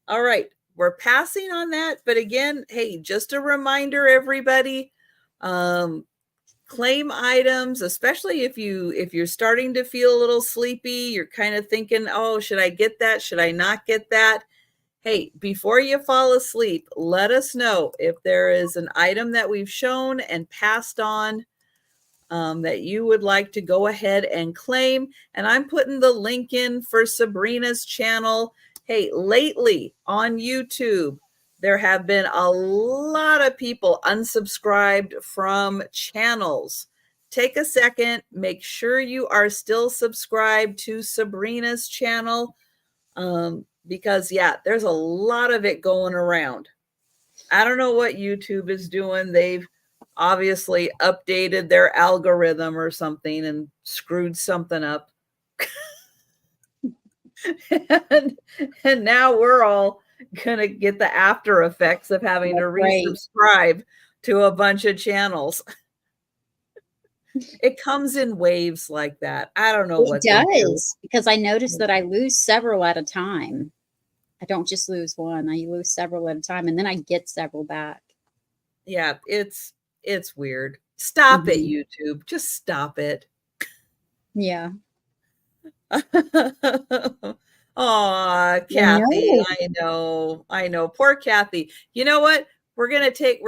right. We're passing on that. But again, hey, just a reminder, everybody, claim items, especially if you're starting to feel a little sleepy, you're kind of thinking, oh, should I get that? Should I not get that? Hey, before you fall asleep, let us know if there is an item that we've shown and passed on that you would like to go ahead and claim. And I'm putting the link in for Sabrina's channel. Hey, lately on YouTube, there have been a lot of people unsubscribed from channels. Take a second, make sure you are still subscribed to Sabrina's channel, because yeah, there's a lot of it going around. I don't know what YouTube is doing. They've obviously updated their algorithm or something and screwed something up. and now we're all going to get the after effects of having to resubscribe to a bunch of channels. It comes in waves like that. I don't know what it does, because I noticed that I lose several at a time. I don't just lose one. I lose several at a time, and then I get several back. Yeah, it's weird. Stop it, YouTube. Just stop it. Yeah. Aw, Kathy. I know. Poor Kathy. You know what? We're gonna take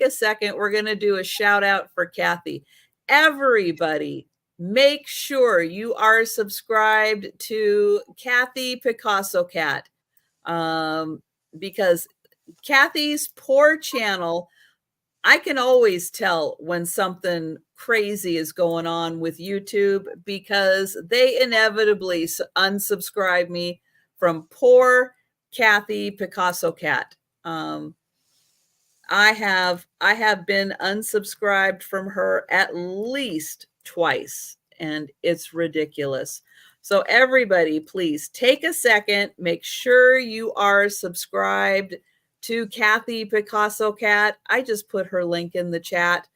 a second. We're gonna do a shout out for Kathy. Everybody, make sure you are subscribed to Kathy Picasso Cat, because Kathy's poor channel, I can always tell when something crazy is going on with YouTube because they inevitably unsubscribe me from poor Kathy Picasso Cat. I have been unsubscribed from her at least twice, and it's ridiculous. So everybody, please take a second, make sure you are subscribed to Kathy Picasso Cat. I just put her link in the chat.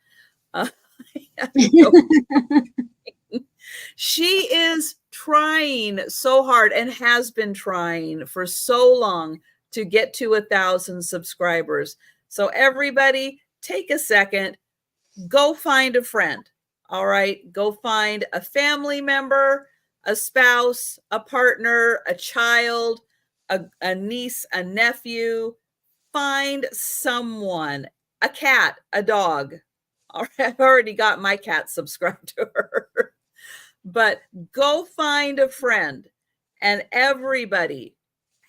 She is trying so hard and has been trying for so long to get to 1,000 subscribers. So everybody, take a second, go find a friend. All right, go find a family member, a spouse, a partner, a child, a niece, a nephew. Find someone, a cat, a dog. All right, I've already got my cat subscribed to her. But go find a friend, and everybody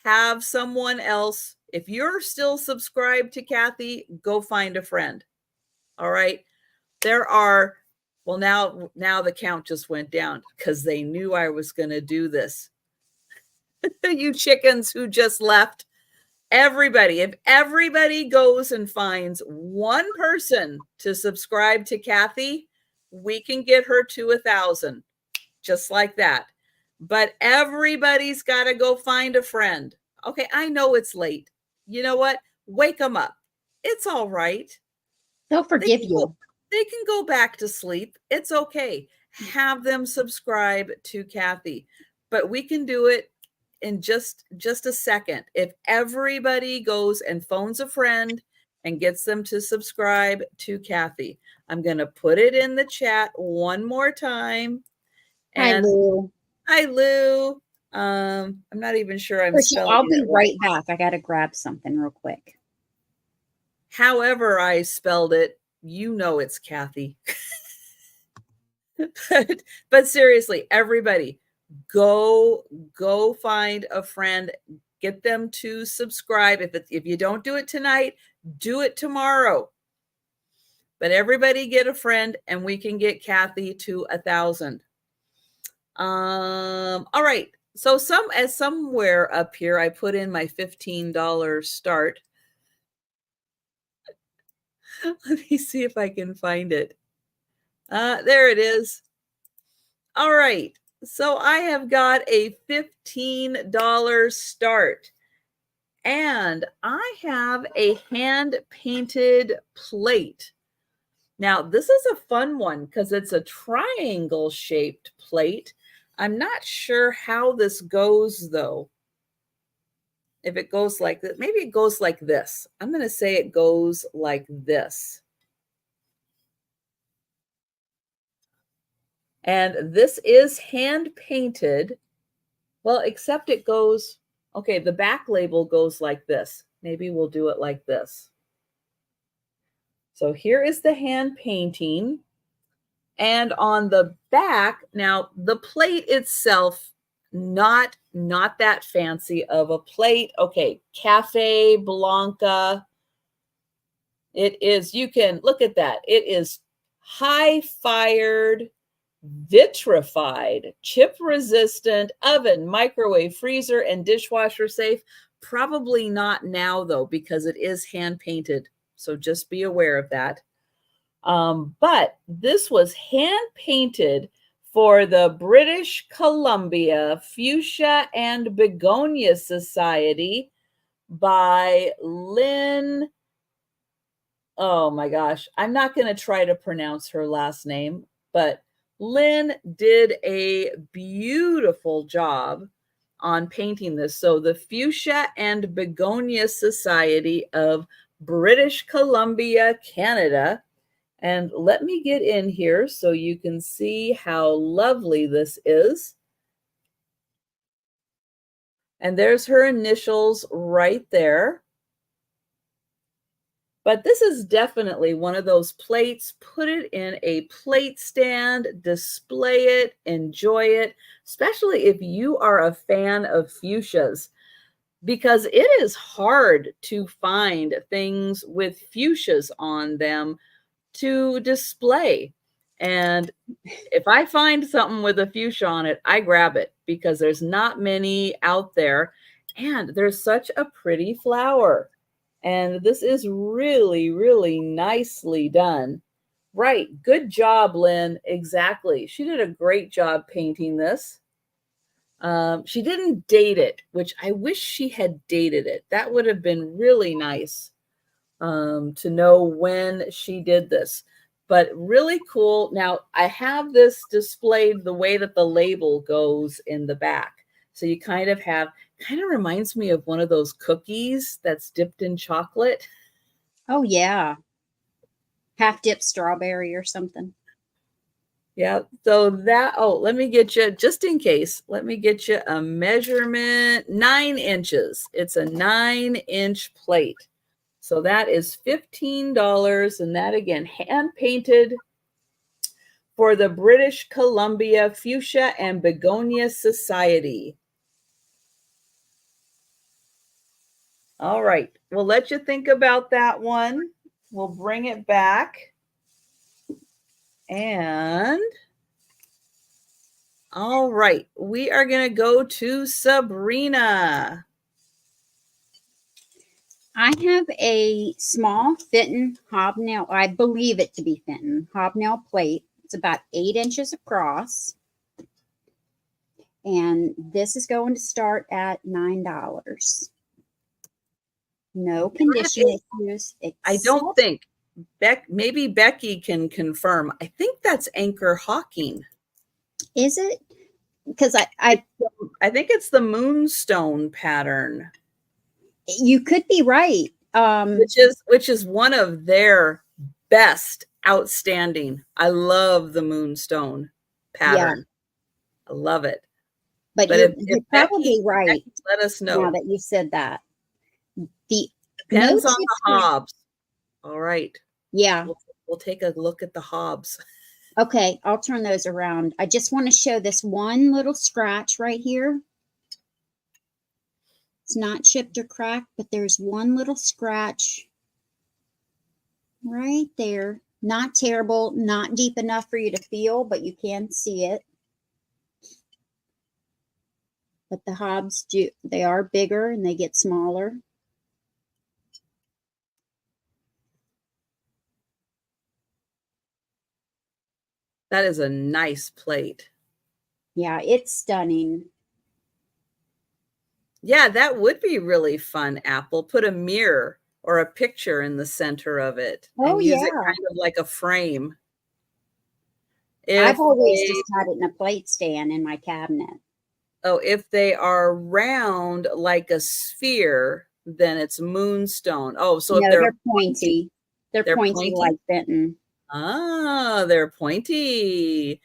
have someone else. If you're still subscribed to Kathy, go find a friend. All right. There are, well, now the count just went down because they knew I was going to do this. You chickens who just left. Everybody, if everybody goes and finds one person to subscribe to Kathy, we can get her to 1,000, just like that. But everybody's got to go find a friend. Okay, I know it's late. You know what? Wake them up. It's all right. They'll forgive you. They can go back to sleep. It's okay. Have them subscribe to Kathy. But we can do it in just a second. If everybody goes and phones a friend and gets them to subscribe to Kathy, I'm going to put it in the chat one more time. Hi, And Lou. hi, Lou. I'm not even sure I'm Trisha, spelling I'll be it right. right back. I got to grab something real quick. However I spelled it, you know it's Kathy. but seriously, everybody, go find a friend, get them to subscribe. If you don't do it tonight, do it tomorrow. But everybody get a friend, and we can get Kathy to 1,000. All right. So somewhere up here, I put in my $15 start. Let me see if I can find it. There it is. All right. So I have got a $15 start. And I have a hand-painted plate. Now, this is a fun one because it's a triangle-shaped plate. I'm not sure how this goes, though. If it goes like this, maybe it goes like this. I'm going to say it goes like this. And this is hand-painted. Well, except it goes, okay, the back label goes like this. Maybe we'll do it like this. So here is the hand painting. And on the back, now the plate itself, not that fancy of a plate. Okay, Cafe Blanca. It is, you can look at that. It is high-fired, vitrified, chip-resistant, oven, microwave, freezer, and dishwasher safe. Probably not now, though, because it is hand-painted. So just be aware of that. But this was hand-painted for the British Columbia Fuchsia and Begonia Society by Lynn. Oh my gosh, I'm not going to try to pronounce her last name, but Lynn did a beautiful job on painting this. So the Fuchsia and Begonia Society of British Columbia, Canada. And let me get in here so you can see how lovely this is. And there's her initials right there. But this is definitely one of those plates. Put it in a plate stand, display it, enjoy it, especially if you are a fan of fuchsias, because it is hard to find things with fuchsias on them to display. And if I find something with a fuchsia on it, I grab it because there's not many out there. And there's such a pretty flower. And this is really, really nicely done. Right. Good job, Lynn. Exactly. She did a great job painting this. She didn't date it, which I wish she had dated it. That would have been really nice to know when she did this. But really cool. Now, I have this displayed the way that the label goes in the back. So you kind of reminds me of one of those cookies that's dipped in chocolate. Oh, yeah. Half dipped strawberry or something. Yeah. So that, let me get you, just in case, let me get you a measurement, 9 inches. It's a 9-inch plate. So that is $15. And that, again, hand painted for the British Columbia Fuchsia and Begonia Society. All right. We'll let you think about that one. We'll bring it back. And all right, we are going to go to Sabrina. I have a small Fenton hobnail. I believe it to be Fenton hobnail plate. It's about 8 inches across. And this is going to start at $9. No condition issues. I don't think maybe Becky can confirm. I think that's Anchor Hawking. Is it? Because I think it's the Moonstone pattern. You could be right. Which is one of their best, outstanding. I love the Moonstone pattern. I love it. But if you're Becky, probably right. Becky, let us know. Now that you said that. Depends on the hobs. All right. Yeah. We'll take a look at the hobs. Okay, I'll turn those around. I just want to show this one little scratch right here. It's not chipped or cracked, but there's one little scratch right there. Not terrible, not deep enough for you to feel, but you can see it. But the hobs they are bigger and they get smaller. That is a nice plate. Yeah, it's stunning. Yeah, that would be really fun, Apple. Put a mirror or a picture in the center of it and use it kind of like a frame. I've always just had it in a plate stand in my cabinet. Oh, if they are round like a sphere, then it's moonstone. Oh, so no, if they're pointy. They're pointy like Benton. Ah, they're pointy.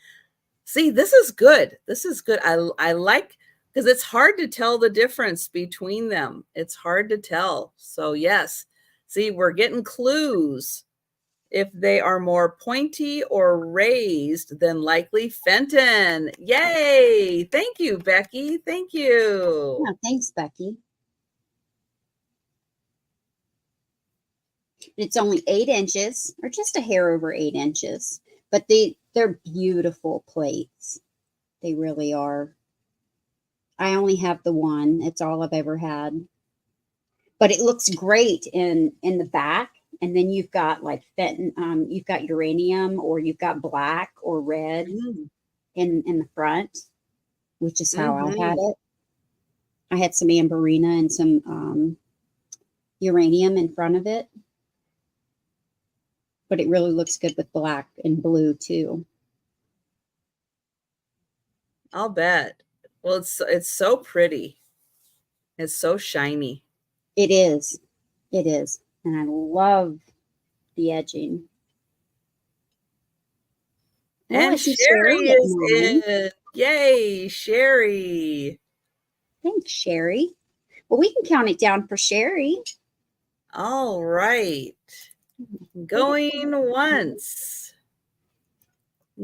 See, this is good. This is good. I like, because it's hard to tell the difference between them. It's hard to tell. So yes, see, we're getting clues. If they are more pointy or raised, then likely Fenton. Yay! Thank you, Becky. Thank you. Yeah, thanks, Becky. It's only 8 inches, or just a hair over 8 inches, but they're beautiful plates. They really are. I only have the one. It's all I've ever had. But it looks great in the back. And then you've got like Fenton, you've got uranium, or you've got black or red in the front, which is how I had it. I had some amberina and some uranium in front of it. But it really looks good with black and blue too. I'll bet. Well, it's so pretty. It's so shiny. It is. It is. And I love the edging. And Sherry is in. Yay, Sherry. Thanks, Sherry. Well, we can count it down for Sherry. All right. Going once.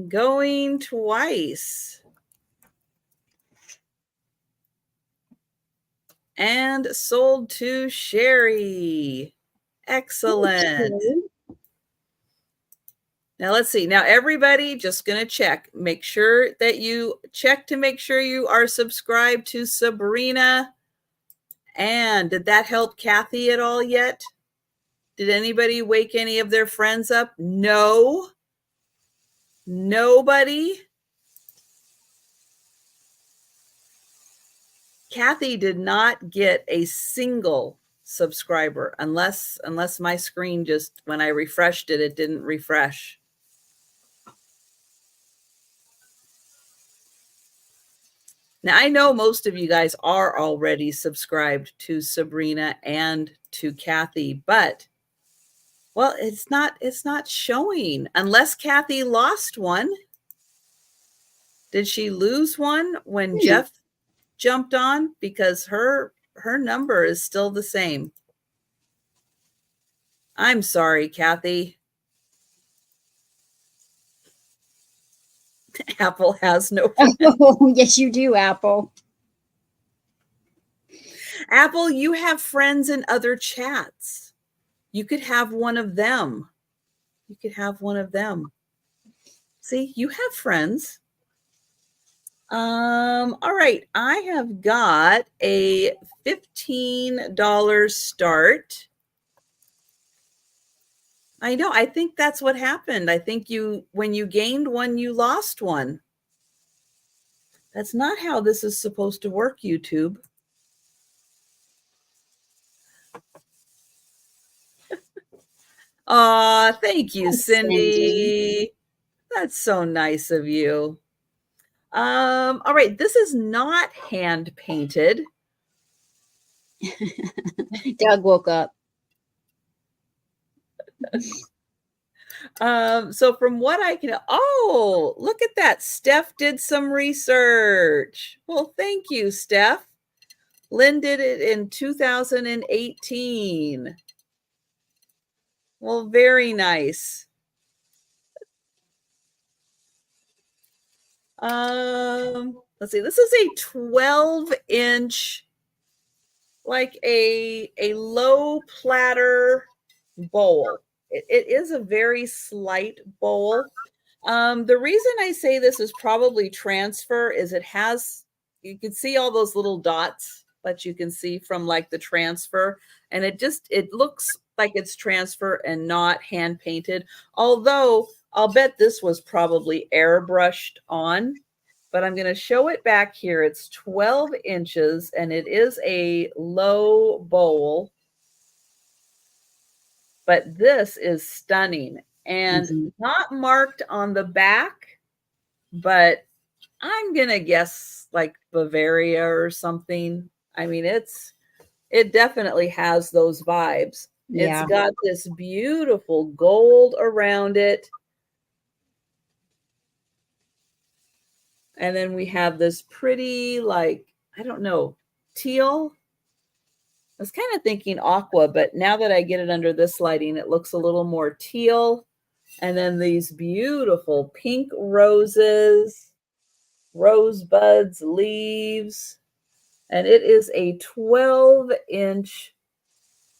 Going twice. And sold to Sherry. Excellent. Now let's see. Now everybody just going to check. Make sure that you check to make sure you are subscribed to Sabrina. And did that help Kathy at all yet? Did anybody wake any of their friends up? No. Nobody. Kathy did not get a single subscriber unless my screen just, when I refreshed it, it didn't refresh. Now, I know most of you guys are already subscribed to Sabrina and to Kathy, but, well, it's not showing unless Kathy lost one. Did she lose one when Jeff jumped on? Because her number is still the same. I'm sorry, Kathy. Apple has no friends. Oh, yes, you do, Apple. Apple, you have friends in other chats. You could have one of them. You could have one of them. See, you have friends. All right. I have got a $15 start. I know. I think that's what happened. I think when you gained one, you lost one. That's not how this is supposed to work, YouTube. Aw, thank you, Cindy. That's so nice of you. All right. This is not hand painted. Doug woke up. So from what I can, oh, look at that. Steph did some research. Well, thank you, Steph. Lynn did it in 2018. Well, very nice. Let's see. This is a 12-inch, like a low platter bowl. It is a very slight bowl. The reason I say this is probably transfer is it has, you can see all those little dots that you can see from like the transfer, and it looks like it's transfer and not hand painted. Although I'll bet this was probably airbrushed on, but I'm going to show it back here. It's 12 inches and it is a low bowl. But this is stunning and not marked on the back, but I'm going to guess like Bavaria or something. I mean, it definitely has those vibes. Yeah. It's got this beautiful gold around it. And then we have this pretty, like, I don't know, teal. I was kind of thinking aqua, but now that I get it under this lighting, it looks a little more teal. And then these beautiful pink roses, rosebuds, leaves. And it is a 12-inch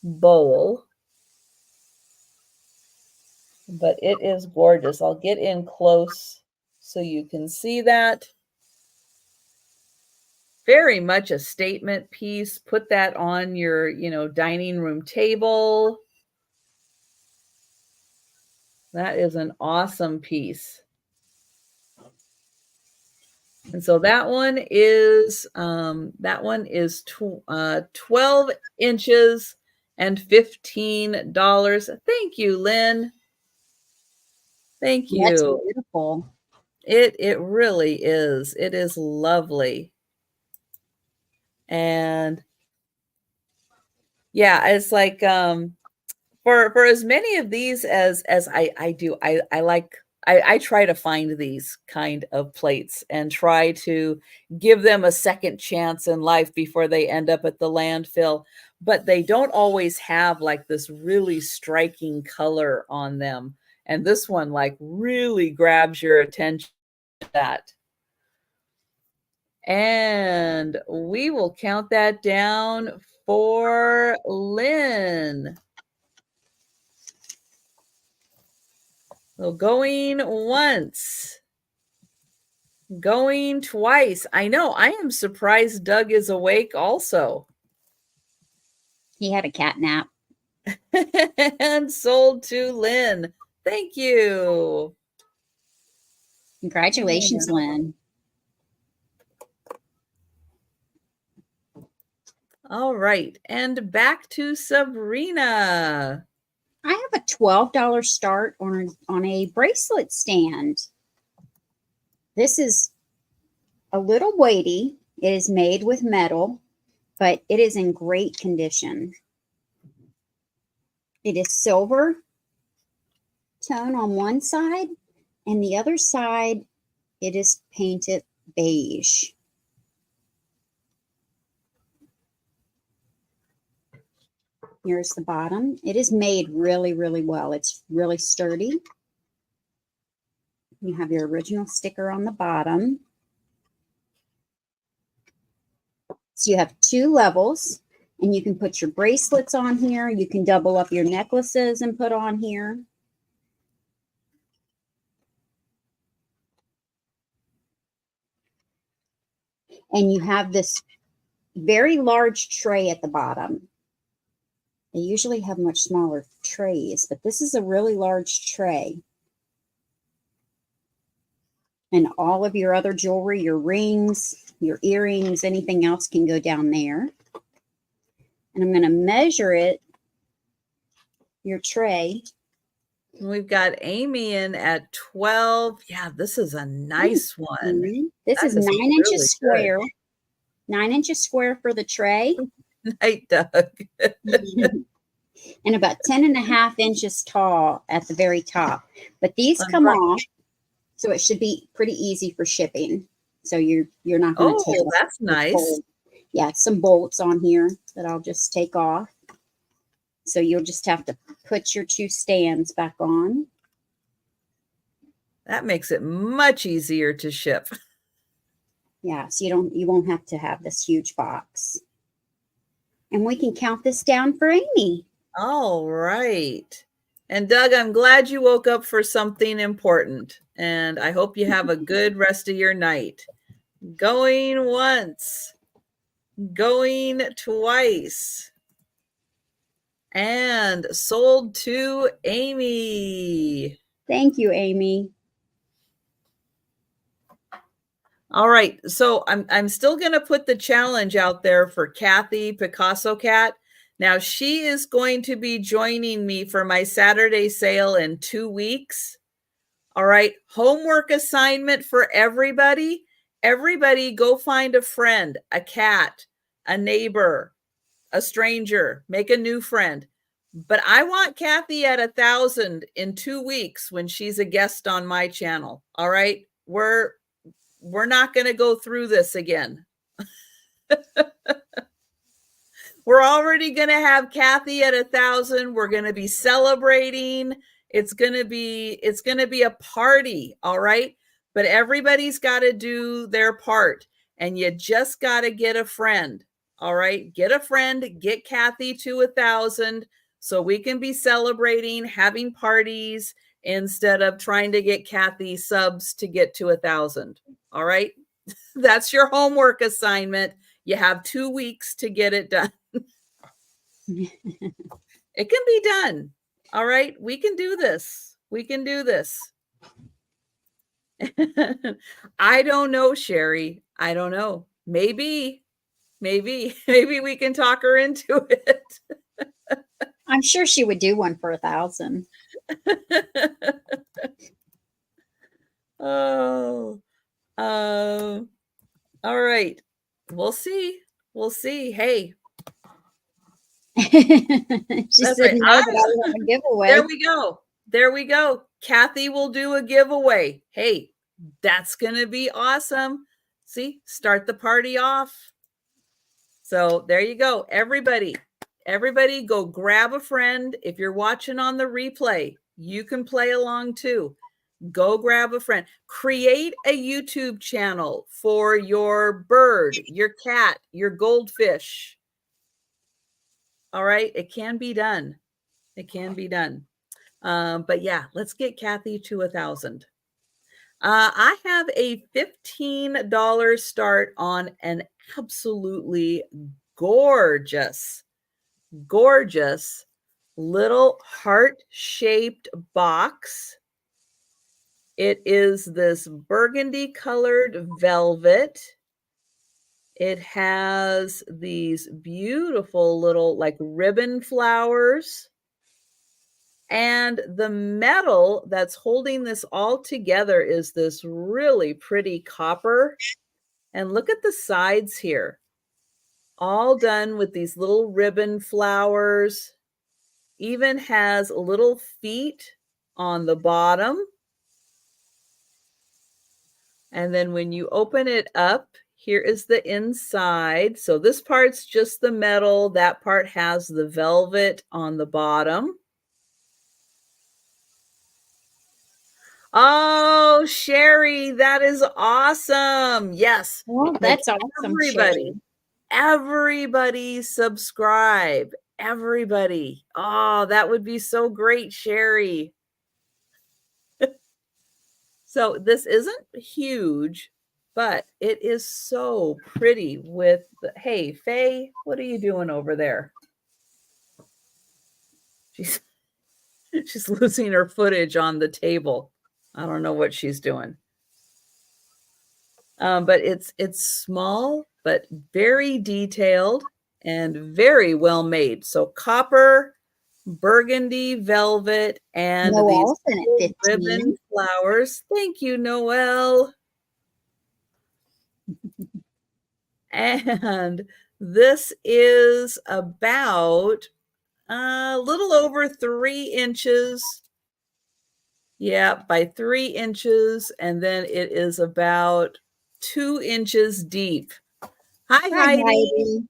bowl. But it is gorgeous. I'll get in close so you can see that. Very much a statement piece. Put that on your, dining room table. That is an awesome piece. And so that one is 12 inches and $15. Thank you, Lynn. Thank you. That's beautiful. It really is. It is lovely. And yeah, it's like for as many of these as I do, I try to find these kind of plates and try to give them a second chance in life before they end up at the landfill. But they don't always have like this really striking color on them. And this one like really grabs your attention. That. And we will count that down for Lynn. So going once, going twice. I know, I am surprised Doug is awake also. He had a cat nap. And sold to Lynn. Thank you. Congratulations, Lynn. All right. And back to Sabrina. I have a $12 start on a bracelet stand. This is a little weighty. It is made with metal, but it is in great condition. It is silver tone on one side, and the other side, it is painted beige. Here's the bottom. It is made really, really well. It's really sturdy. You have your original sticker on the bottom. So you have 2 levels, and you can put your bracelets on here. You can double up your necklaces and put on here. And you have this very large tray at the bottom. They usually have much smaller trays, but this is a really large tray. And all of your other jewelry, your rings, your earrings, anything else can go down there. And I'm going to measure it, your tray. We've got Amy in at 12. Yeah, this is a nice one. This is 9 inches square. 9 inches square for the tray. Night, Doug. and about 10.5 inches tall at the very top. But these come off, so it should be pretty easy for shipping. So you're not going to take Oh, that's nice. Yeah, some bolts on here that I'll just take off. So you'll just have to put your 2 stands back on. That makes it much easier to ship. Yeah, so you won't have to have this huge box. And we can count this down for Amy. All right. And Doug, I'm glad you woke up for something important. And I hope you have a good rest of your night. Going once, going twice. And sold to Amy. Thank you, Amy. All right. So I'm still going to put the challenge out there for Kathy Picasso Cat. Now she is going to be joining me for my Saturday sale in 2 weeks. All right. Homework assignment for everybody. Everybody go find a friend, a cat, a neighbor, a stranger, make a new friend. But I want Kathy at 1,000 in 2 weeks when she's a guest on my channel. All right. We're not going to go through this again. We're already going to have Kathy at 1,000. We're going to be celebrating. It's going to be a party. All right. But everybody's got to do their part, and you just got to get a friend. All right. Get a friend, get Kathy to 1,000 so we can be celebrating, having parties instead of trying to get Kathy subs to get to 1,000. All right. That's your homework assignment. You have 2 weeks to get it done. It can be done. All right. We can do this. We can do this. I don't know, Sherry. I don't know. Maybe we can talk her into it. I'm sure she would do one for 1,000. Oh, all right. We'll see. We'll see. Hey. She said, right. No, but I want a giveaway. There we go. There we go. Kathy will do a giveaway. Hey, that's going to be awesome. See, start the party off. So there you go. Everybody go grab a friend. If you're watching on the replay, you can play along too. Go grab a friend. Create a YouTube channel for your bird, your cat, your goldfish. All right. It can be done. It can be done. But yeah, let's get Kathy to 1,000. I have a $15 start on an absolutely gorgeous little heart-shaped box. It is this burgundy colored velvet. It has these beautiful little like ribbon flowers. And the metal that's holding this all together is this really pretty copper. And look at the sides here. All done with these little ribbon flowers. Even has little feet on the bottom. And then when you open it up, here is the inside. So this part's just the metal. That part has the velvet on the bottom. Oh, Sherry, that is awesome. Yes. Well, that's awesome, Sherry. Everybody subscribe. Everybody. Oh, that would be so great, Sherry. So this isn't huge, but it is so pretty with the, hey, Faye, what are you doing over there? She's losing her footage on the table. I don't know what she's doing. But it's small, but very detailed and very well made. So copper, burgundy velvet, and these ribbon flowers. Thank you, Noelle. And this is about A little over 3 inches. Yeah, by 3 inches, and then it is about 2 inches deep. Hi, Hi, Heidi. Heidi.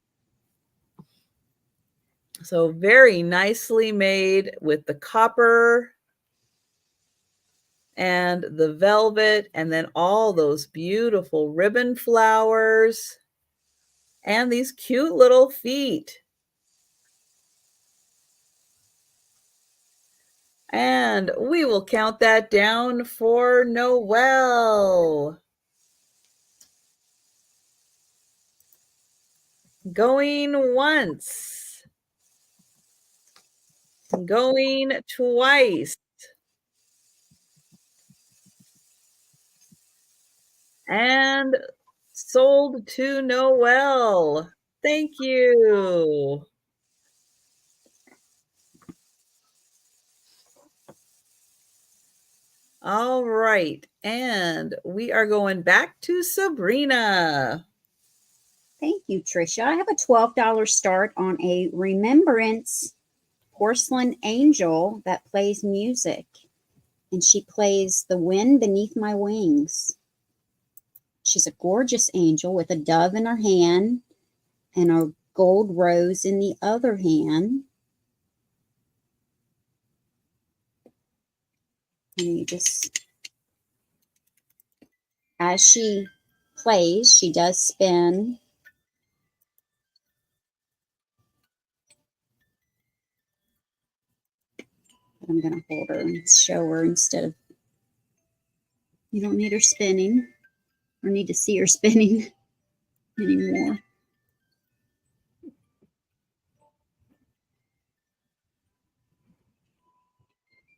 So very nicely made with the copper and the velvet, and then all those beautiful ribbon flowers and these cute little feet. And we will count that down for Noel. Going once. Going twice. And sold to Noel. Thank you. All right. And we are going back to Sabrina. Thank you, Trisha. I have a $12 start on a remembrance porcelain angel that plays music. And she plays The Wind Beneath My Wings. She's a gorgeous angel with a dove in her hand and a gold rose in the other hand. And you just, as she plays, she does spin. I'm going to hold her and show her instead of, you don't need her spinning or need to see her spinning anymore.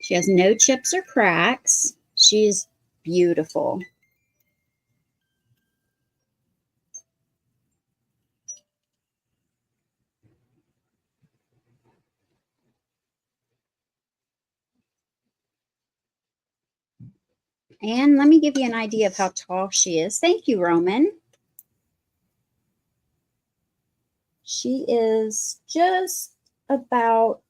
She has no chips or cracks. She is beautiful. And let me give you an idea of how tall she is. Thank you, Roman. She is just about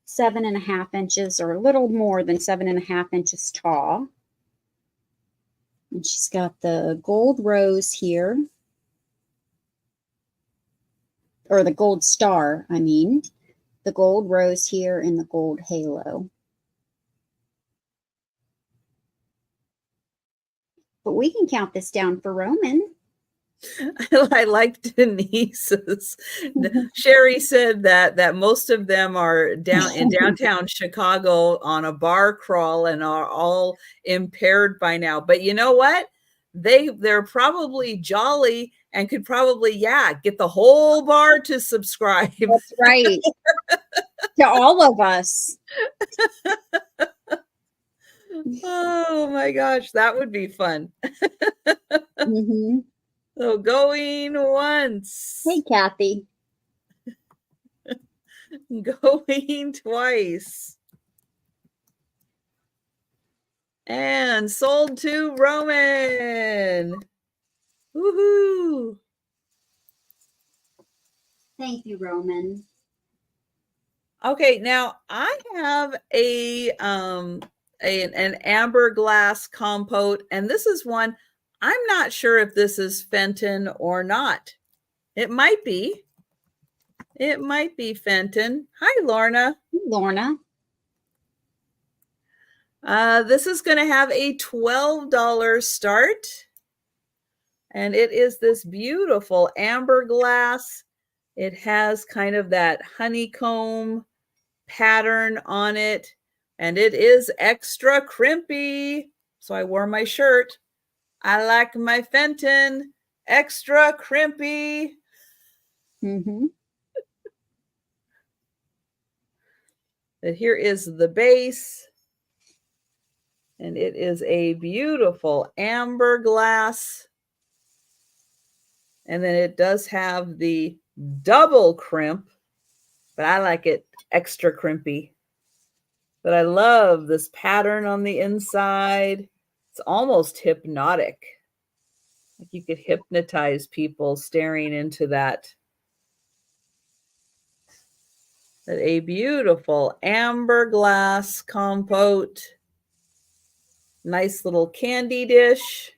7.5 inches or a little more than 7.5 inches tall. And she's got the gold rose here, or the gold star, I mean, the gold rose here and the gold halo. But we can count this down for Roman. I like Denise's. Sherry said that most of them are down in downtown Chicago on a bar crawl and are all impaired by now. But you know what? They're probably jolly and could probably, get the whole bar to subscribe. That's right. To all of us. Oh my gosh, that would be fun. Mm-hmm. So going once. Hey, Kathy. Going twice. And sold to Roman. Woohoo. Thank you, Roman. Okay, now I have an amber glass compote, and this is one I'm not sure if this is Fenton or not. It might be. It might be Fenton. Hi, Lorna. Hey, Lorna. This is going to have a $12 start. And it is this beautiful amber glass. It has kind of that honeycomb pattern on it. And it is extra crimpy. So I wore my shirt. I like my Fenton extra crimpy. Mm-hmm. But here is the base. And it is a beautiful amber glass. And then it does have the double crimp, but I like it extra crimpy. But I love this pattern on the inside. It's almost hypnotic. Like you could hypnotize people staring into that A beautiful amber glass compote. Nice little candy dish.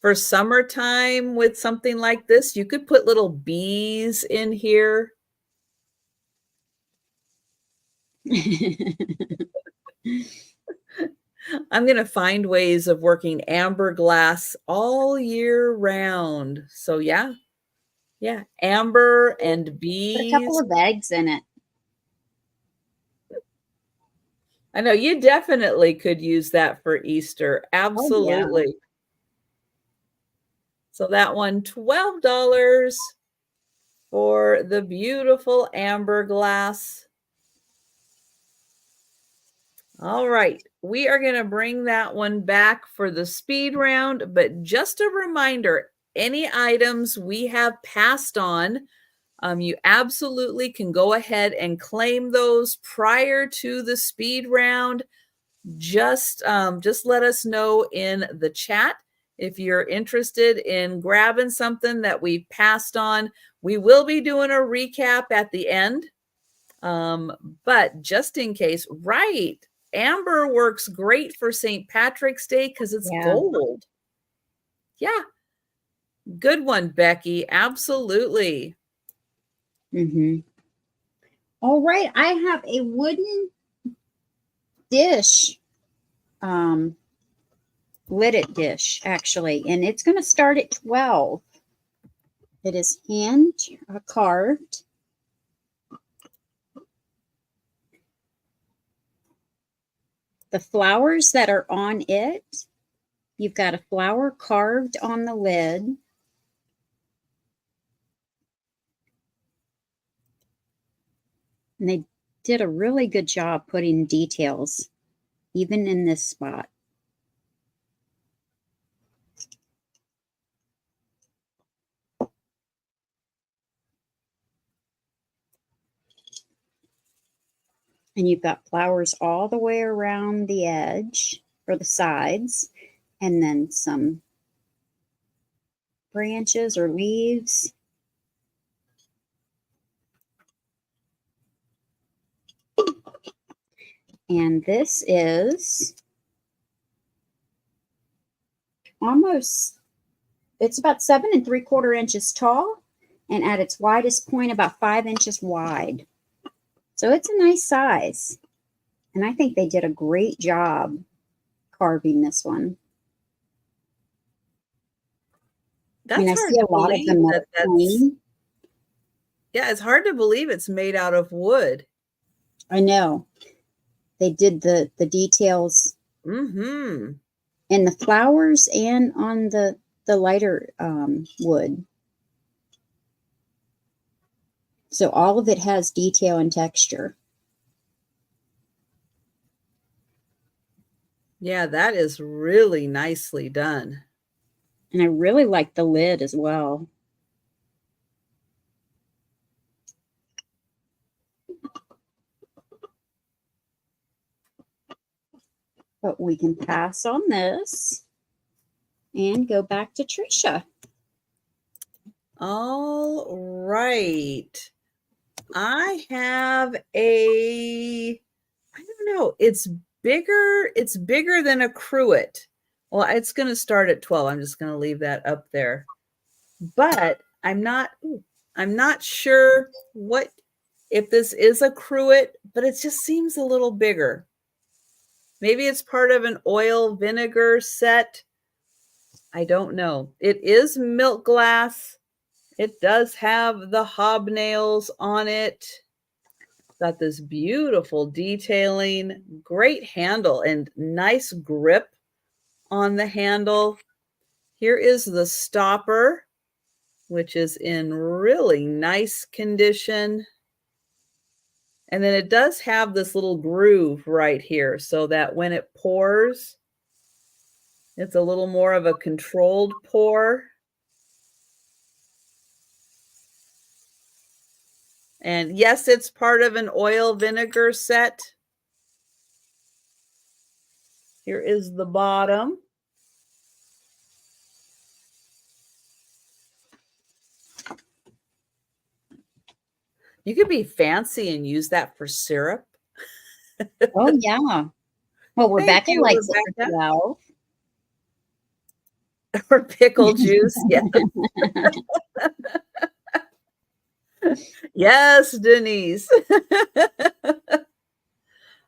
For summertime with something like this, you could put little bees in here. I'm going to find ways of working amber glass all year round. So yeah, amber and bees. Put a couple of eggs in it. I know you definitely could use that for Easter. Absolutely. Oh, yeah. So that one, $12 for the beautiful amber glass. All right, we are going to bring that one back for the speed round, but just a reminder, any items we have passed on, you absolutely can go ahead and claim those prior to the speed round. Just let us know in the chat if you're interested in grabbing something that we passed on. We will be doing a recap at the end. But just in case, right, amber works great for St. Patrick's Day because it's gold. Yeah. Good one, Becky. Absolutely. All right. I have a wooden dish, lidded dish, actually, and it's going to start at 12. It is hand carved. The flowers that are on it, you've got a flower carved on the lid. And they did a really good job putting details, even in this spot. And you've got flowers all the way around the edge or the sides, and then some branches or leaves. And this is almost, it's about 7 3/4 inches tall, and at its widest point, about 5 inches wide. So it's a nice size. And I think they did a great job carving this one. That's I see a lot of them that are plain. Yeah, it's hard to believe it's made out of wood. I know. They did the details in the flowers and on the lighter wood. So all of it has detail and texture. Yeah, that is really nicely done. And I really like the lid as well. But we can pass on this and go back to Trisha. All right. I have a, I don't know, it's bigger than a cruet. Well, it's going to start at 12. I'm just going to leave that up there. But I'm not sure what, if this is a cruet, but it just seems a little bigger. Maybe it's part of an oil vinegar set. I don't know. It is milk glass. It does have the hobnails on it. Got this beautiful detailing, great handle, and nice grip on the handle. Here is the stopper, which is in really nice condition. And then it does have this little groove right here so that when it pours, it's a little more of a controlled pour. And yes, it's part of an oil vinegar set. Here is the bottom. You could be fancy and use that for syrup. Oh, yeah. Well, Thank Rebecca you, likes it for Rebecca. 12. Or pickle juice. Yes. Yes, Denise.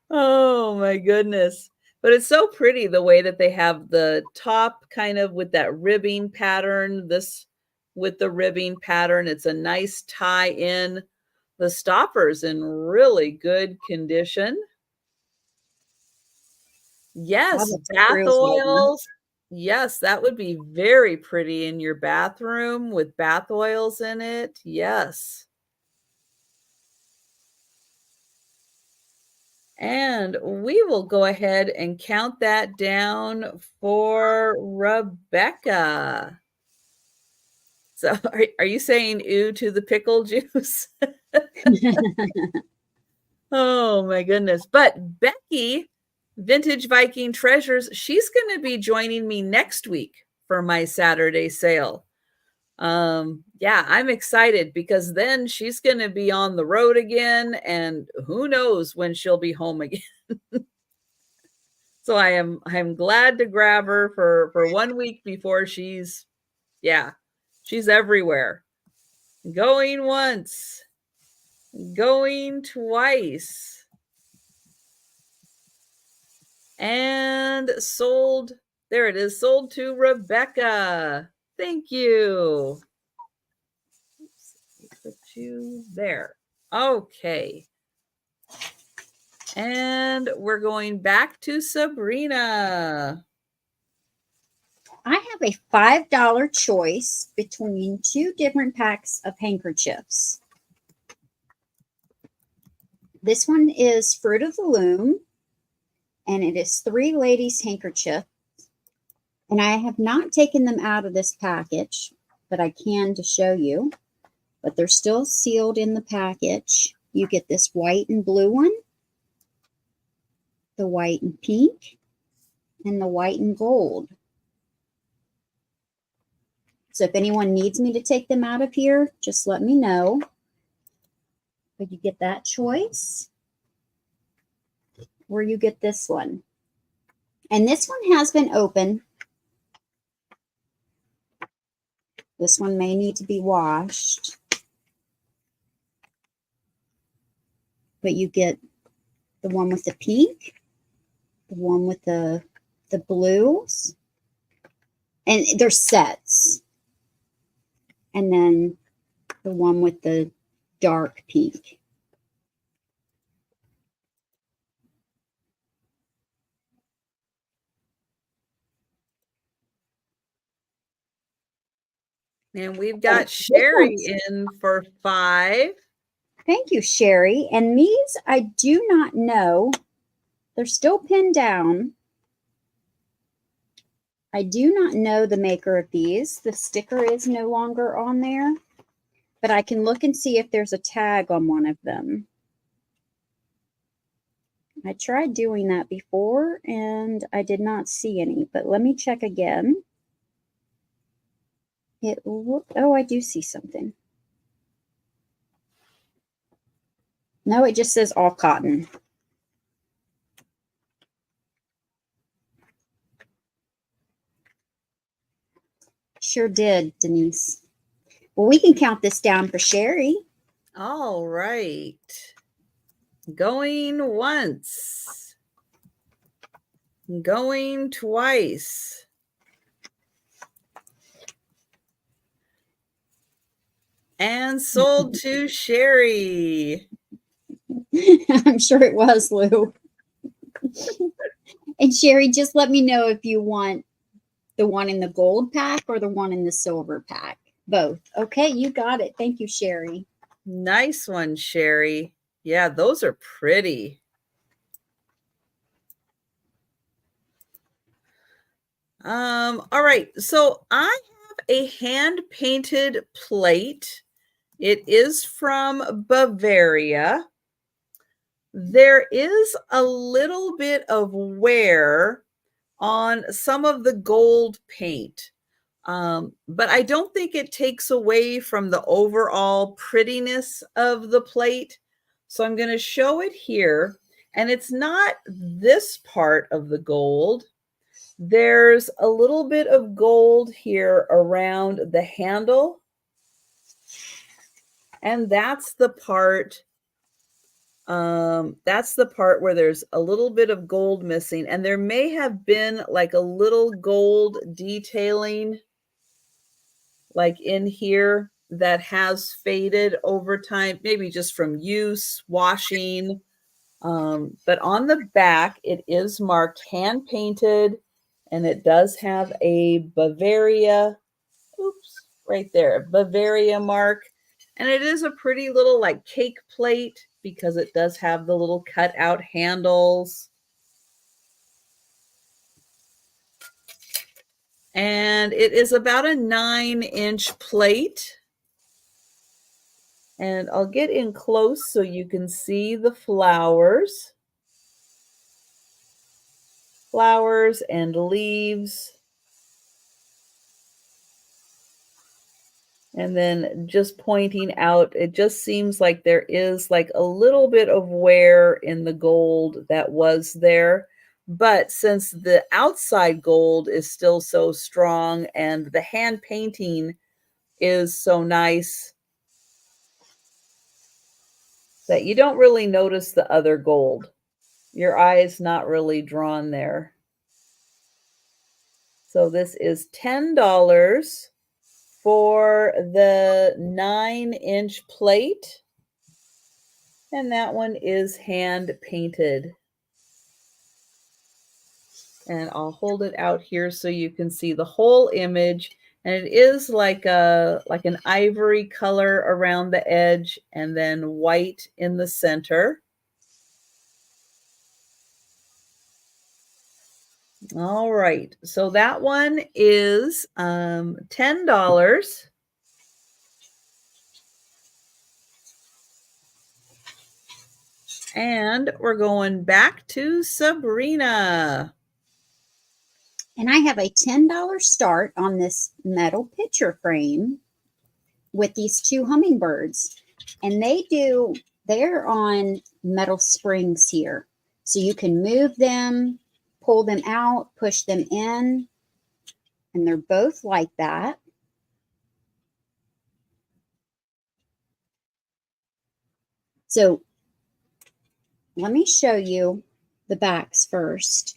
Oh my goodness. But it's so pretty the way that they have the top kind of with that ribbing pattern, this with the ribbing pattern. It's a nice tie in. The stopper's in really good condition. Wow, Yes, that's bath cruise weather. oils. Yes, that would be very pretty in your bathroom with bath oils in it. Yes. And we will go ahead and count that down for Rebecca. So are you saying ew to the pickle juice? Oh my goodness. But Becky, Vintage Viking Treasures, she's going to be joining me next week for my Saturday sale. Yeah, I'm excited because then she's going to be on the road again and who knows when she'll be home again. So I'm glad to grab her for 1 week before she's everywhere. Going once, going twice, and sold. There it is, sold to Rebecca. Thank you. Oops, put you there. Okay. And we're going back to Sabrina. I have a $5 choice between 2 different packs of handkerchiefs. This one is Fruit of the Loom, and it is 3 ladies' handkerchiefs. And I have not taken them out of this package, but I can to show you. But they're still sealed in the package. You get this white and blue one, the white and pink, and the white and gold. So if anyone needs me to take them out of here, just let me know. But you get that choice, or you get this one. And this one has been open. This one may need to be washed. But you get the one with the pink, the one with the blues, and they're sets. And then the one with the dark pink. And we've got Sherry in for 5. Thank you, Sherry. And these, I do not know. They're still pinned down. I do not know the maker of these. The sticker is no longer on there. But I can look and see if there's a tag on one of them. I tried doing that before, and I did not see any. But let me check again. Oh, I do see something. No, it just says all cotton. Sure did, Denise. Well, we can count this down for Sherry. All right. Going once. Going twice. And sold to Sherry. I'm sure it was, Lou. And Sherry, just let me know if you want the one in the gold pack or the one in the silver pack. Both. Okay, you got it. Thank you, Sherry. Nice one, Sherry. Yeah, those are pretty. All right. So I have a hand-painted plate. It is from Bavaria. There is a little bit of wear on some of the gold paint. But I don't think it takes away from the overall prettiness of the plate. So I'm going to show it here. And it's not this part of the gold. There's a little bit of gold here around the handle. And that's the part where there's a little bit of gold missing. And there may have been like a little gold detailing like in here that has faded over time, maybe just from use, washing. But on the back, it is marked hand painted, and it does have a Bavaria, oops, right there, Bavaria mark. And it is a pretty little like cake plate because it does have the little cut out handles. And it is about a 9-inch plate. And I'll get in close so you can see the flowers. Flowers and leaves. And then just pointing out, it just seems like there is like a little bit of wear in the gold that was there. But since the outside gold is still so strong and the hand painting is so nice, that you don't really notice the other gold. Your eye is not really drawn there. So this is $10 for the 9-inch plate. And that one is hand painted. And I'll hold it out here so you can see the whole image. And it is like an ivory color around the edge and then white in the center. All right, so that one is $10. And we're going back to Sabrina. And I have a $10 start on this metal picture frame with these 2 hummingbirds. And they're on metal springs here. So you can move them, pull them out, push them in. And they're both like that. So let me show you the backs first.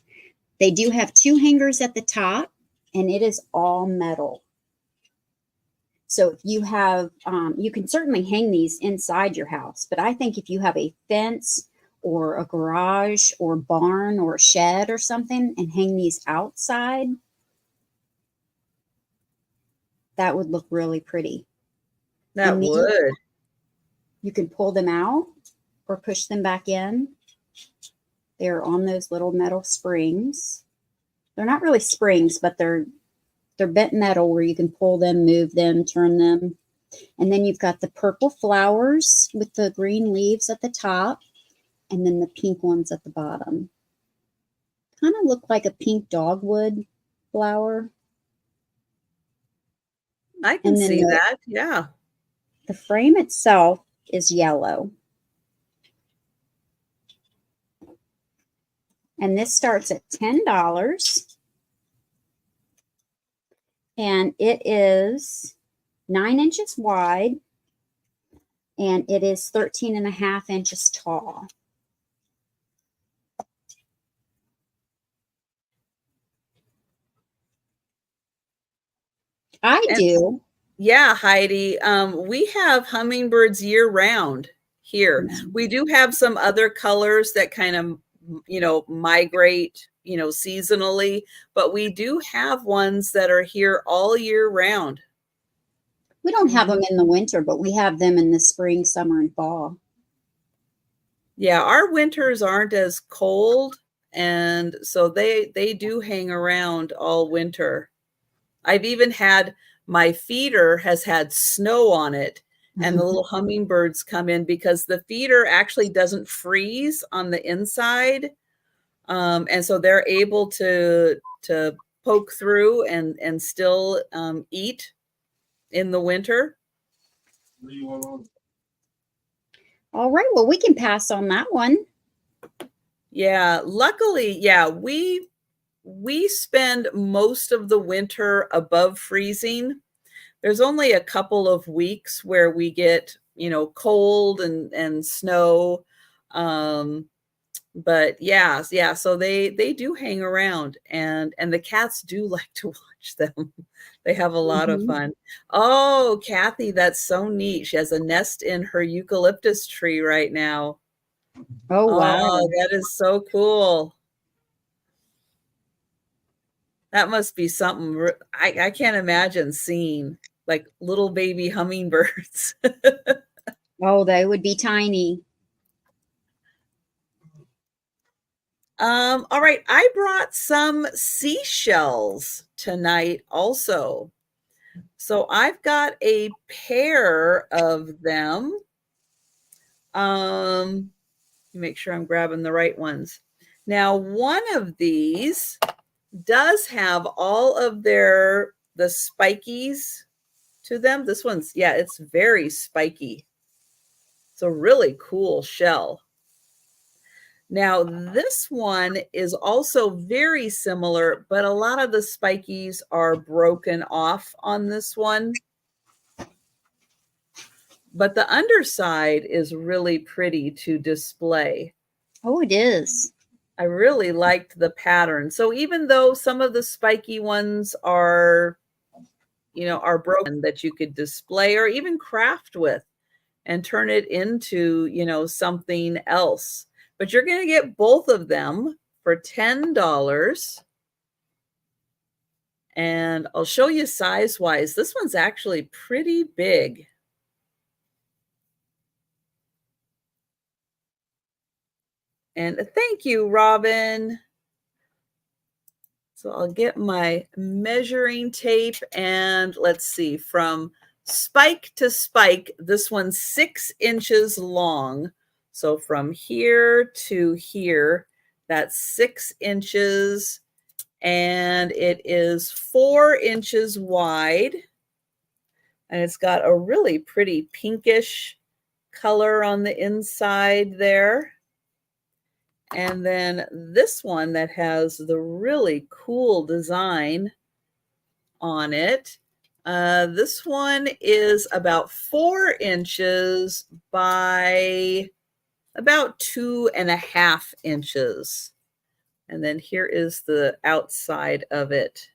They do have 2 hangers at the top, and it is all metal. So if you have, you can certainly hang these inside your house, but I think if you have a fence or a garage or barn or a shed or something and hang these outside, that would look really pretty. That would. You can pull them out or push them back in. They're on those little metal springs. They're not really springs, but they're bent metal where you can pull them, move them, turn them. And then you've got the purple flowers with the green leaves at the top, and then the pink ones at the bottom. Kind of look like a pink dogwood flower. I can see that, yeah. The frame itself is yellow. And this starts at $10. And it is 9 inches wide. And it is 13.5 inches tall. Do. Yeah, Heidi. We have hummingbirds year round here. We do have some other colors that kind of, migrate, seasonally, but we do have ones that are here all year round. We don't have them in the winter, but we have them in the spring, summer, and fall. Yeah, our winters aren't as cold, and so they do hang around all winter. I've even had, my feeder has had snow on it, and the little hummingbirds come in because the feeder actually doesn't freeze on the inside. And so they're able to poke through and still eat in the winter. All right. Well, we can pass on that one. Yeah, luckily, yeah, we spend most of the winter above freezing. There's only a couple of weeks where we get, cold and snow. But yeah, so they do hang around, and the cats do like to watch them. They have a lot of fun. Oh, Kathy, that's so neat. She has a nest in her eucalyptus tree right now. Oh, wow. Oh, that is so cool. That must be something I can't imagine seeing, like little baby hummingbirds. Oh, they would be tiny. All right, I brought some seashells tonight also. So I've got a pair of them. Make sure I'm grabbing the right ones. Now, one of these does have all of the spikies to them. This one's, yeah, it's very spiky. It's a really cool shell. Now, this one is also very similar, but a lot of the spikies are broken off on this one. But the underside is really pretty to display. Oh, it is. I really liked the pattern. So even though some of the spiky ones are broken, that you could display or even craft with and turn it into, something else. But you're going to get both of them for $10. And I'll show you size-wise. This one's actually pretty big. And thank you, Robin. So I'll get my measuring tape, and let's see, from spike to spike, this one's 6 inches long. So from here to here, that's 6 inches, and it is 4 inches wide. And it's got a really pretty pinkish color on the inside there. And then this one that has the really cool design on it. This one is about 4 inches by about 2.5 inches. And then here is the outside of it.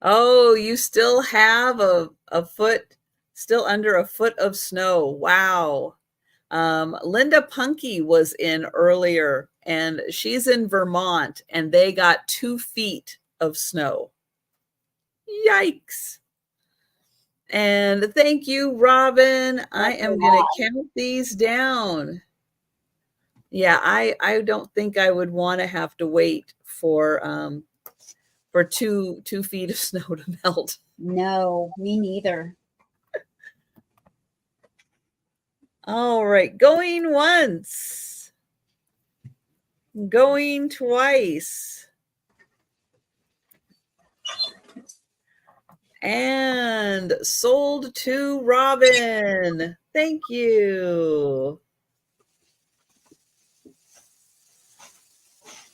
Oh, you still have a foot, still under a foot of snow. Wow. Linda Punky was in earlier, and she's in Vermont, and they got 2 feet of snow. Yikes. And thank you, Robin. I am going to count these down. Yeah, I don't think I would want to have to wait for 2 feet of snow to melt. No, me neither. All right, going once, going twice, and sold to Robin. Thank you.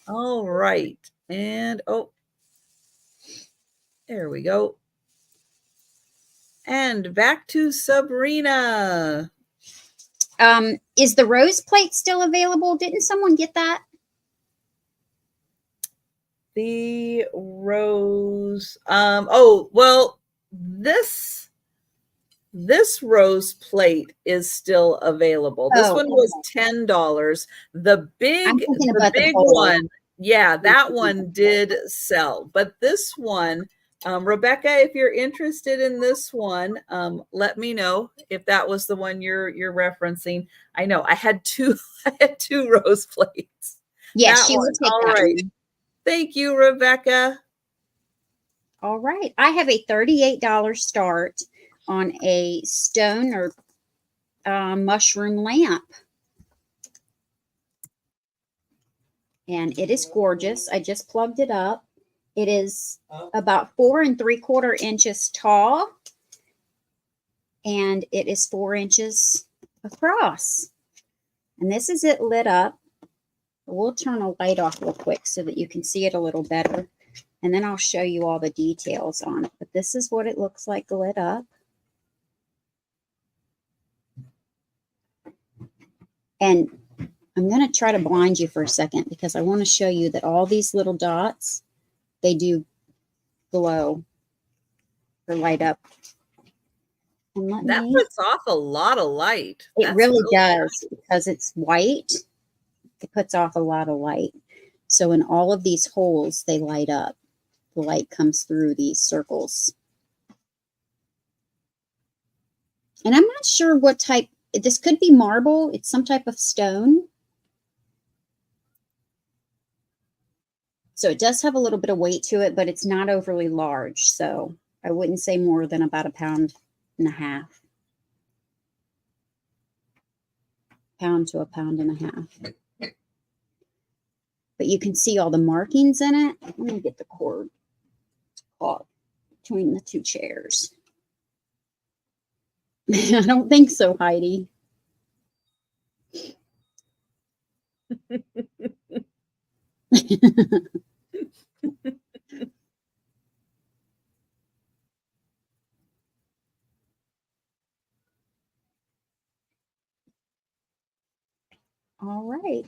All right, and oh, there we go. And back to Sabrina. Is the rose plate still available? Didn't someone get that? The rose. Oh, well, this rose plate is still available. This one was $10. The big one, yeah, that one did sell. But this one, Rebecca, if you're interested in this one, let me know if that was the one you're referencing. I know I had two rose plates. Yes, she will take that one. Thank you, Rebecca. All right. I have a $38 start on a stone or mushroom lamp. and it is gorgeous. I just plugged it up. It is about 4 3/4 inches tall, and it is 4 inches across. And this is it lit up. We'll turn a light off real quick so that you can see it a little better. And then I'll show you all the details on it. But this is what it looks like lit up. And I'm going to try to blind you for a second because I want to show you that all these little dots, they do glow or light up. And that puts off a lot of light. It really does because it's white. It puts off a lot of light. So in all of these holes, they light up. The light comes through these circles. And I'm not sure what type. This could be marble. It's some type of stone. So it does have a little bit of weight to it, but it's not overly large. So I wouldn't say more than about 1.5 pounds. Pound to 1.5 pounds. But you can see all the markings in it. Let me get the cord caught between the two chairs. I don't think so, Heidi. All right.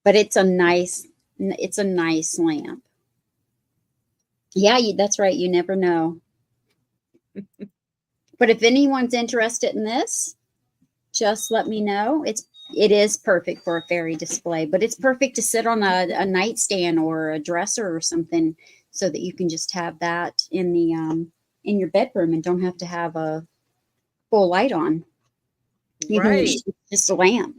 But it's a nice lamp. Yeah, that's right. You never know. But if anyone's interested in this, just let me know. It is perfect for a fairy display, but it's perfect to sit on a nightstand or a dresser or something so that you can just have that in the in your bedroom and don't have to have a full light on. You can just a lamp.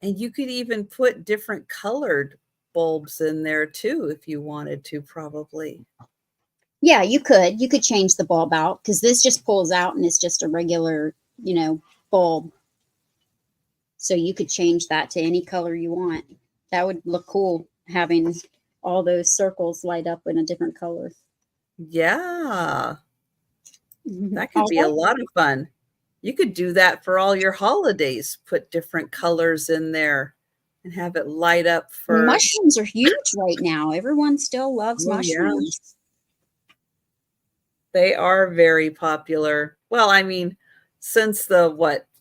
And you could even put different colored bulbs in there too if you wanted to, probably. Yeah, you could. You could change the bulb out because this just pulls out and it's just a regular, bulb. So you could change that to any color you want. That would look cool, having all those circles light up in a different color. Yeah. That could be a lot of fun. You could do that for all your holidays. Put different colors in there and have it light up for... Mushrooms are huge right now. Everyone still loves mushrooms. Yeah. They are very popular. Well, I mean, since the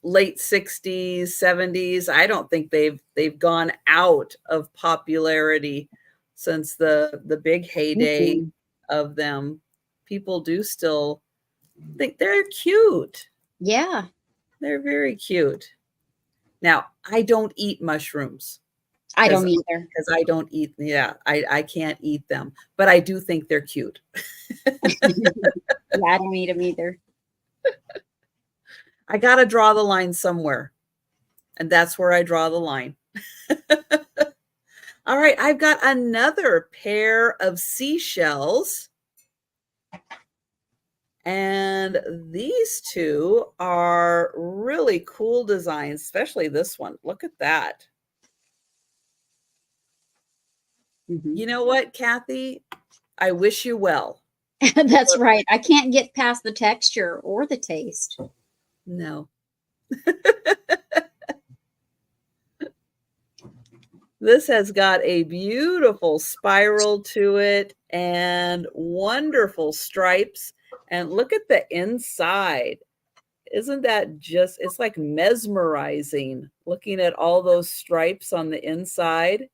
late 60s, 70s, I don't think they've gone out of popularity since the big heyday of them. People do still think they're cute. Yeah. They're very cute. Now, I don't eat mushrooms. I don't either. Because I don't eat, I can't eat them. But I do think they're cute. Yeah, I don't eat them either. I got to draw the line somewhere. And that's where I draw the line. All right, I've got another pair of seashells. And these two are really cool designs, especially this one. Look at that. You know what, Kathy? I wish you well. That's right. I can't get past the texture or the taste. No. This has got a beautiful spiral to it and wonderful stripes. And look at the inside. Isn't that just, it's like mesmerizing looking at all those stripes on the inside.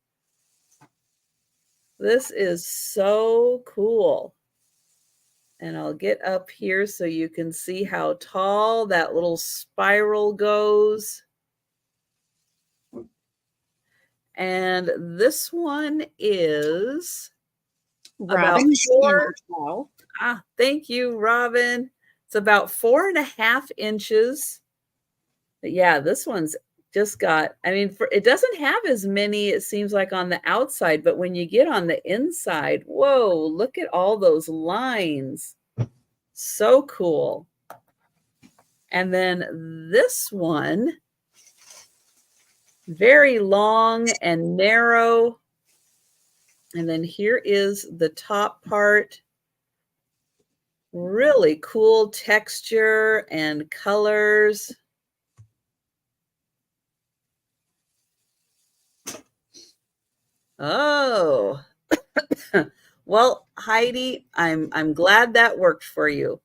This is so cool. And I'll get up here so you can see how tall that little spiral goes. And this one is Robin, about 4. Thank you, Robin. It's about 4.5 inches. But yeah, this one's just got, it doesn't have as many, it seems like, on the outside, but when you get on the inside, whoa, look at all those lines. So cool. And then this one Very long and narrow. And then here is the top part. Really cool texture and colors. Oh, well, Heidi, I'm glad that worked for you.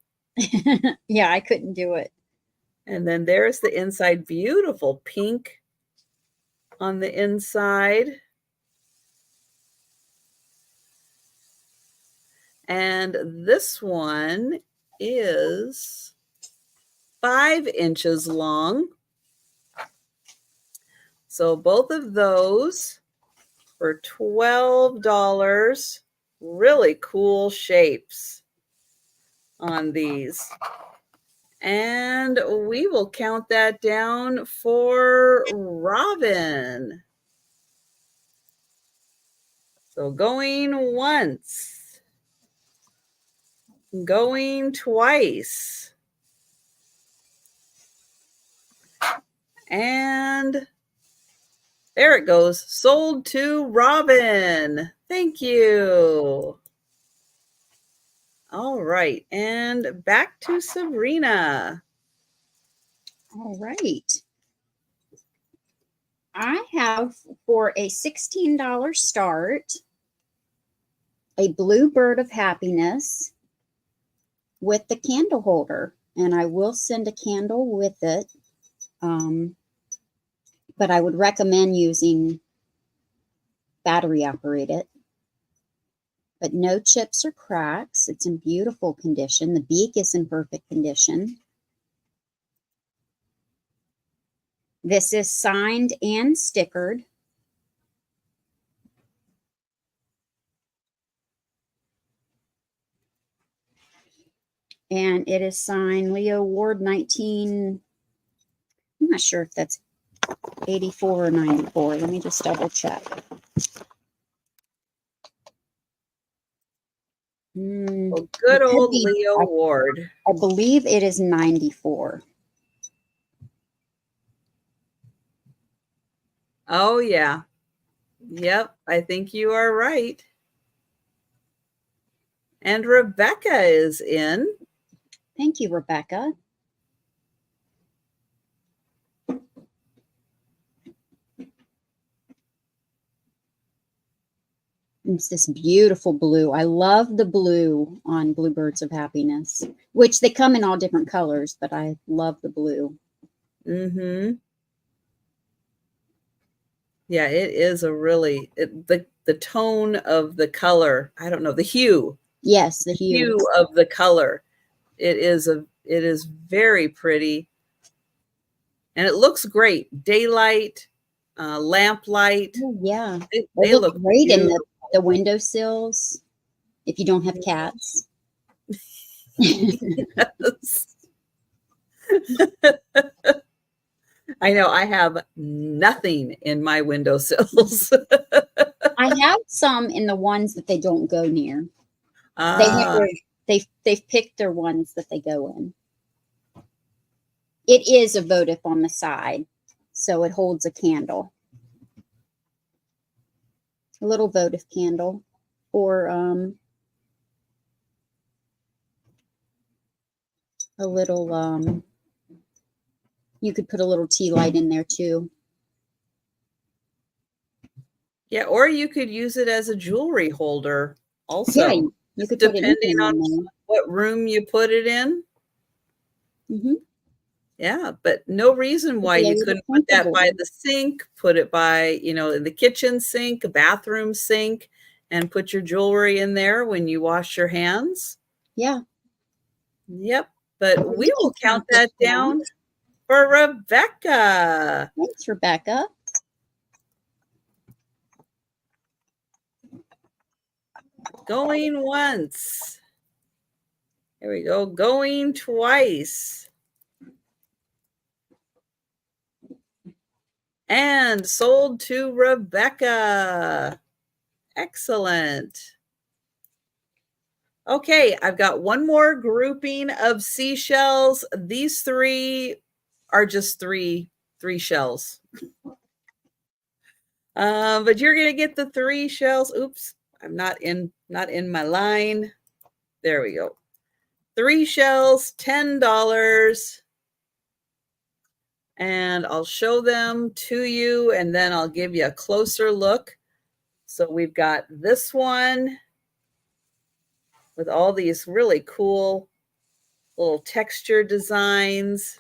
Yeah, I couldn't do it. And then there's the inside, beautiful pink on the inside. And this one is 5 inches long. So both of those for $12. Really cool shapes on these. And we will count that down for Robin. So going once, going twice, and there it goes. Sold to Robin. Thank you. All right. And back to Sabrina. All right. I have for a $16 start a blue bird of happiness with the candle holder. And I will send a candle with it. But I would recommend using battery operated. But no chips or cracks. It's in beautiful condition. The beak is in perfect condition. This is signed and stickered. And it is signed Leo Ward 19. I'm not sure if that's 84 or 94. Let me just double check. Well, good old Leo Ward. I believe it is 94. Oh, yeah. Yep, I think you are right. And Rebecca is in. Thank you, Rebecca. It's this beautiful blue. I love the blue on Bluebirds of Happiness, which they come in all different colors, but I love the blue. Mm-hmm. Yeah, it is a really, the tone of the color, I don't know, the hue. Yes, the hue of the color. It is very pretty. And it looks great. Daylight, lamplight. Oh, yeah. They look great beautiful. in the windowsills if you don't have cats. Yes. I know I have nothing in my windowsills. I have some in the ones that they don't go near. They've picked their ones that they go in. It is a votive on the side, so it holds a candle. A little votive candle, or a little you could put a little tea light in there too. Yeah, or you could use it as a jewelry holder also. Yeah, you could depending on what room you put it in. Mm-hmm. Yeah, but no reason why you couldn't put that by the sink, put it by, the kitchen sink, a bathroom sink, and put your jewelry in there when you wash your hands. Yeah. Yep. But we will count that down for Rebecca. Thanks, Rebecca. Going once. Here we go. Going twice. And sold to Rebecca. Excellent. Okay, I've got one more grouping of seashells. These 3 are just three shells. But you're gonna get the 3 shells. Oops, I'm not in my line. There we go. 3 shells, $10. And I'll show them to you, and then I'll give you a closer look. So we've got this one with all these really cool little texture designs.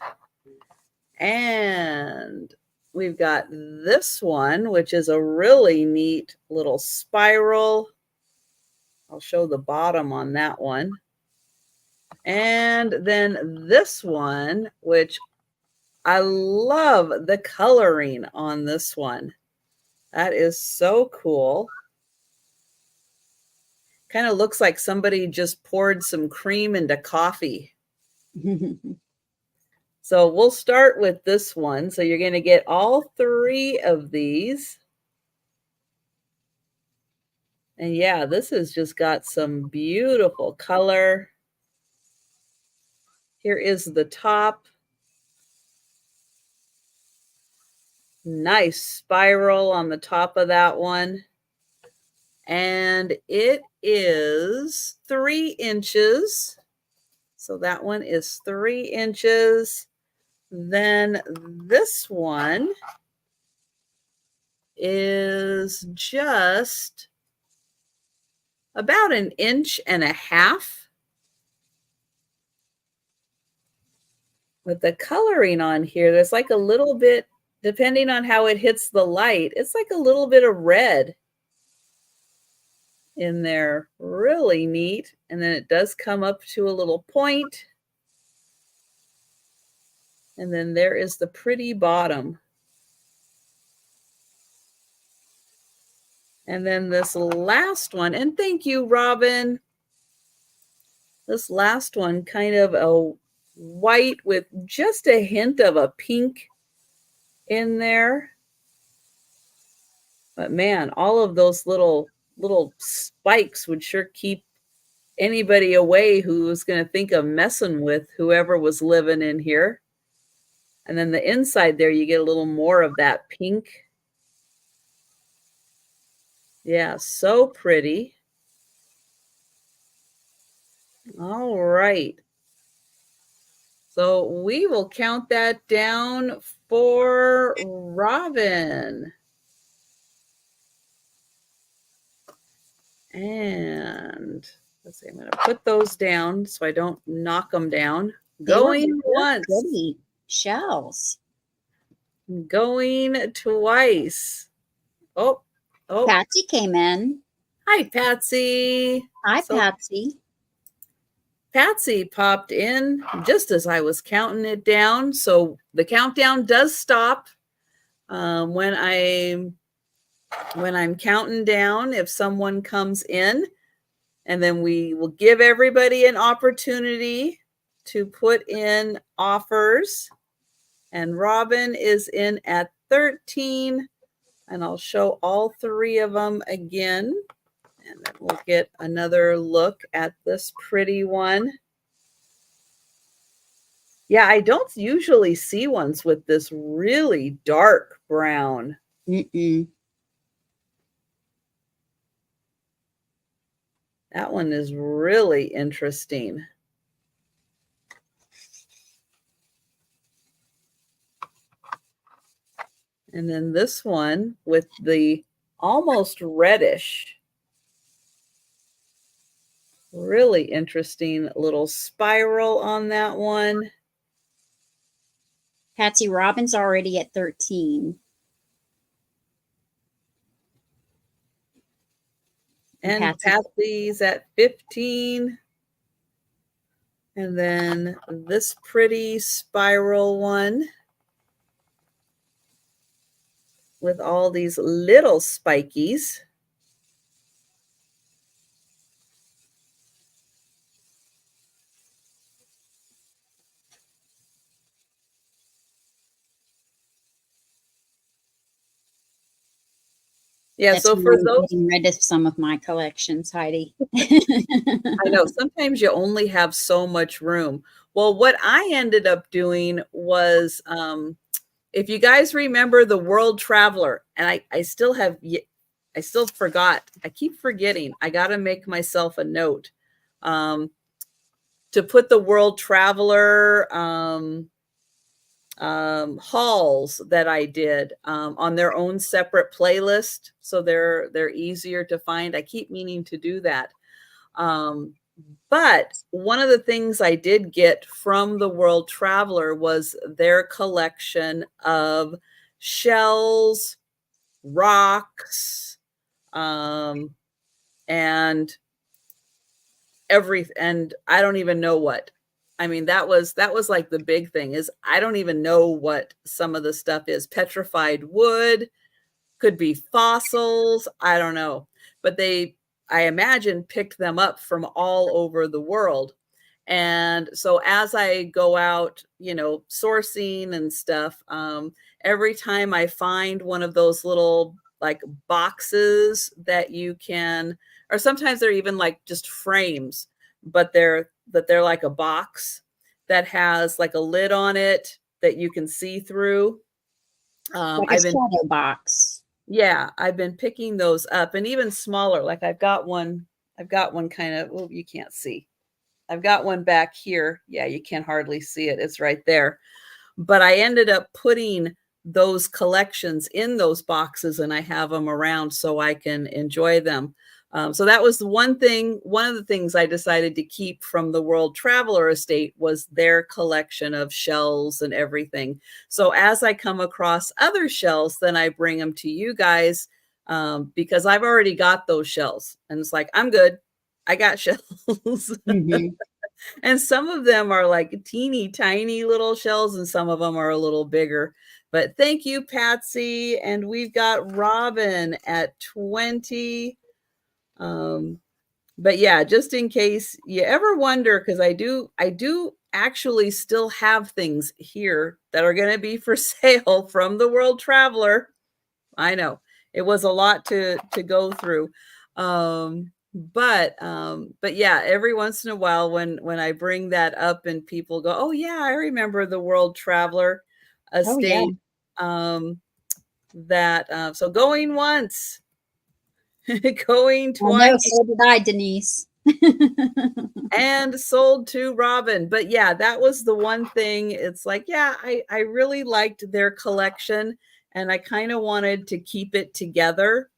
And we've got this one, which is a really neat little spiral. I'll show the bottom on that one. And then this one, which I love the coloring on this one. That is so cool. Kind of looks like somebody just poured some cream into coffee. So we'll start with this one. So you're going to get all 3 of these. And yeah, this has just got some beautiful color. Here is the top. Nice spiral on the top of that one. And it is 3 inches. So that one is 3 inches. Then this one is just about 1.5 inches. With the coloring on here, there's like a little bit, depending on how it hits the light, it's like a little bit of red in there. Really neat. And then it does come up to a little point. And then there is the pretty bottom. And then this last one, and thank you, Robin. This last one, kind of a white with just a hint of a pink in there. But man, all of those little spikes would sure keep anybody away who was going to think of messing with whoever was living in here. And then the inside there, you get a little more of that pink. Yeah, so pretty. All right. So we will count that down for Robin. And let's see, I'm going to put those down so I don't knock them down. Going once. Pretty shells. Going twice. Oh. Patsy came in. Hi, Patsy. Hi, Patsy. Patsy popped in just as I was counting it down. So the countdown does stop when I'm counting down if someone comes in, and then we will give everybody an opportunity to put in offers. And Robin is in at 13, and I'll show all 3 of them again. And then we'll get another look at this pretty one. Yeah, I don't usually see ones with this really dark brown. That one is really interesting. And then this one with the almost reddish. Really interesting little spiral on that one. Patsy, Robin's already at 13. And Patsy's at 15. And then this pretty spiral one with all these little spikies. Yeah, that's so for those, getting rid of some of my collections, Heidi. I know sometimes you only have so much room. Well, what I ended up doing was, if you guys remember the World Traveler and I still forgot. I keep forgetting. I got to make myself a note to put the World Traveler hauls that I did on their own separate playlist, so they're easier to find. I keep meaning to do that. But one of the things I did get from the World Traveler was their collection of shells, rocks, and everything. And I don't even know what. I mean, that was like the big thing is I don't even know what some of the stuff is. Petrified wood, could be fossils. I don't know. But I imagine, picked them up from all over the world. And so as I go out, sourcing and stuff, every time I find one of those little like boxes that you can, or sometimes they're even like just frames, but they're like a box that has like a lid on it that you can see through. Like a shadow box. Yeah, I've been picking those up, and even smaller. Like I've got one kind of, oh, you can't see. I've got one back here. Yeah, you can hardly see it. It's right there. But I ended up putting those collections in those boxes, and I have them around so I can enjoy them. So that was one of the things I decided to keep from the World Traveler Estate was their collection of shells and everything. So as I come across other shells, then I bring them to you guys because I've already got those shells. And it's like, I'm good. I got shells. Mm-hmm. And some of them are like teeny tiny little shells, and some of them are a little bigger. But thank you, Patsy. And we've got Robin at 20. But yeah, just in case you ever wonder, because I do actually still have things here that are going to be for sale from the World Traveler. I know it was a lot to go through. But yeah, every once in a while when I bring that up and people go, oh yeah, I remember the World Traveler Estate. Oh, yeah. So going once, going twice. No, so did I, Denise. And sold to Robin. But yeah, that was the one thing. It's like, yeah, I really liked their collection, and I kind of wanted to keep it together.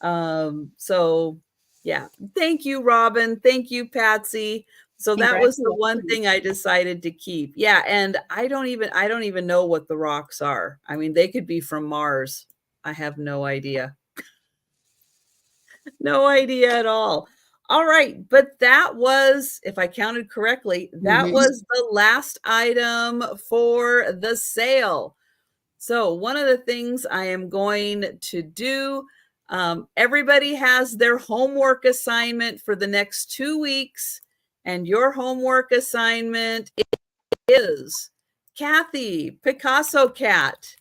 So yeah, thank you, Robin. Thank you, Patsy. So that was the one thing I decided to keep. Yeah, and I don't even know what the rocks are. I mean, they could be from Mars. I have no idea. No idea at all. All right, but that was, if I counted correctly, that was the last item for the sale. So one of the things I am going to do, everybody has their homework assignment for the next 2 weeks, and your homework assignment is Kathy, Picasso Cat.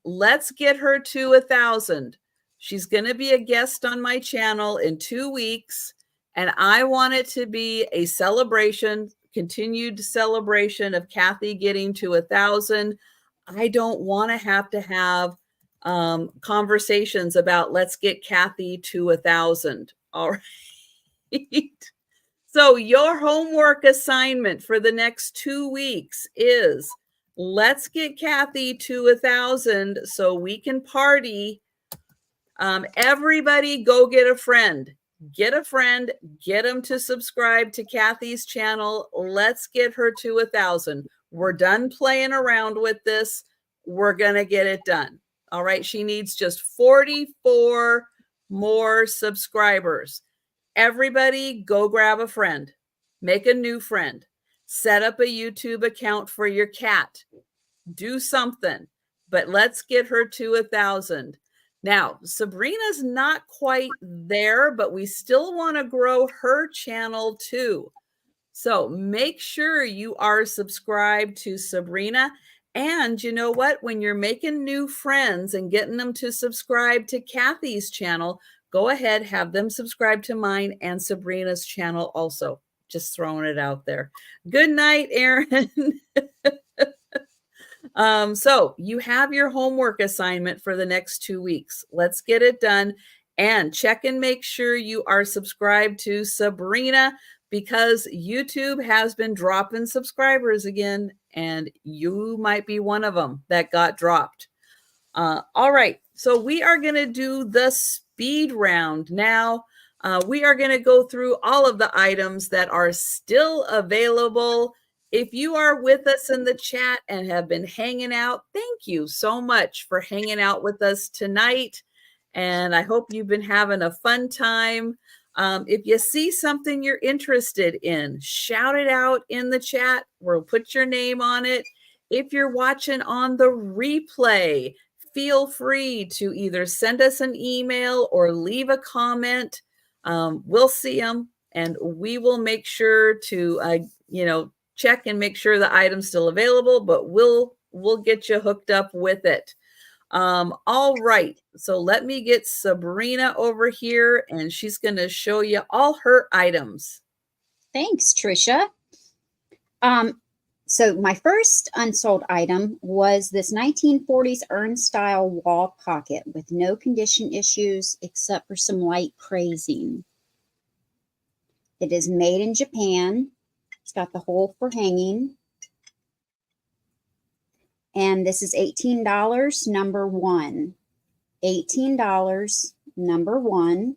Let's get her to 1,000. She's going to be a guest on my channel in 2 weeks, and I want it to be a celebration, continued celebration of Kathy getting to 1,000. I don't want to have conversations about let's get Kathy to 1,000. All right. So your homework assignment for the next 2 weeks is let's get Kathy to 1,000 so we can party. Everybody go get a friend. Get a friend, get them to subscribe to Kathy's channel. Let's get her to 1,000. We're done playing around with this. We're going to get it done. All right. She needs just 44 more subscribers. Everybody go grab a friend, make a new friend, set up a YouTube account for your cat, do something, but let's get her to 1,000. Now, Sabrina's not quite there, but we still want to grow her channel too. So make sure you are subscribed to Sabrina. And you know what? When you're making new friends and getting them to subscribe to Kathy's channel, go ahead, have them subscribe to mine and Sabrina's channel also. Just throwing it out there. Good night, Erin. So you have your homework assignment for the next 2 weeks. Let's get it done and check and make sure you are subscribed to Sabrina because YouTube has been dropping subscribers again, and you might be one of them that got dropped. All right, so we are going to do the speed round now. We are going to go through all of the items that are still available. If you are with us in the chat and have been hanging out, thank you so much for hanging out with us tonight. And I hope you've been having a fun time. If you see something you're interested in, shout it out in the chat. We'll put your name on it. If you're watching on the replay, feel free to either send us an email or leave a comment. We'll see them, and we will make sure to, check and make sure the item's still available, but we'll get you hooked up with it. All right, so let me get Sabrina over here, and she's going to show you all her items. Thanks, Trisha. So my first unsold item was this 1940s urn-style wall pocket with no condition issues except for some light crazing. It is made in Japan. It's got the hole for hanging. And this is $18, number 1. $18, number 1.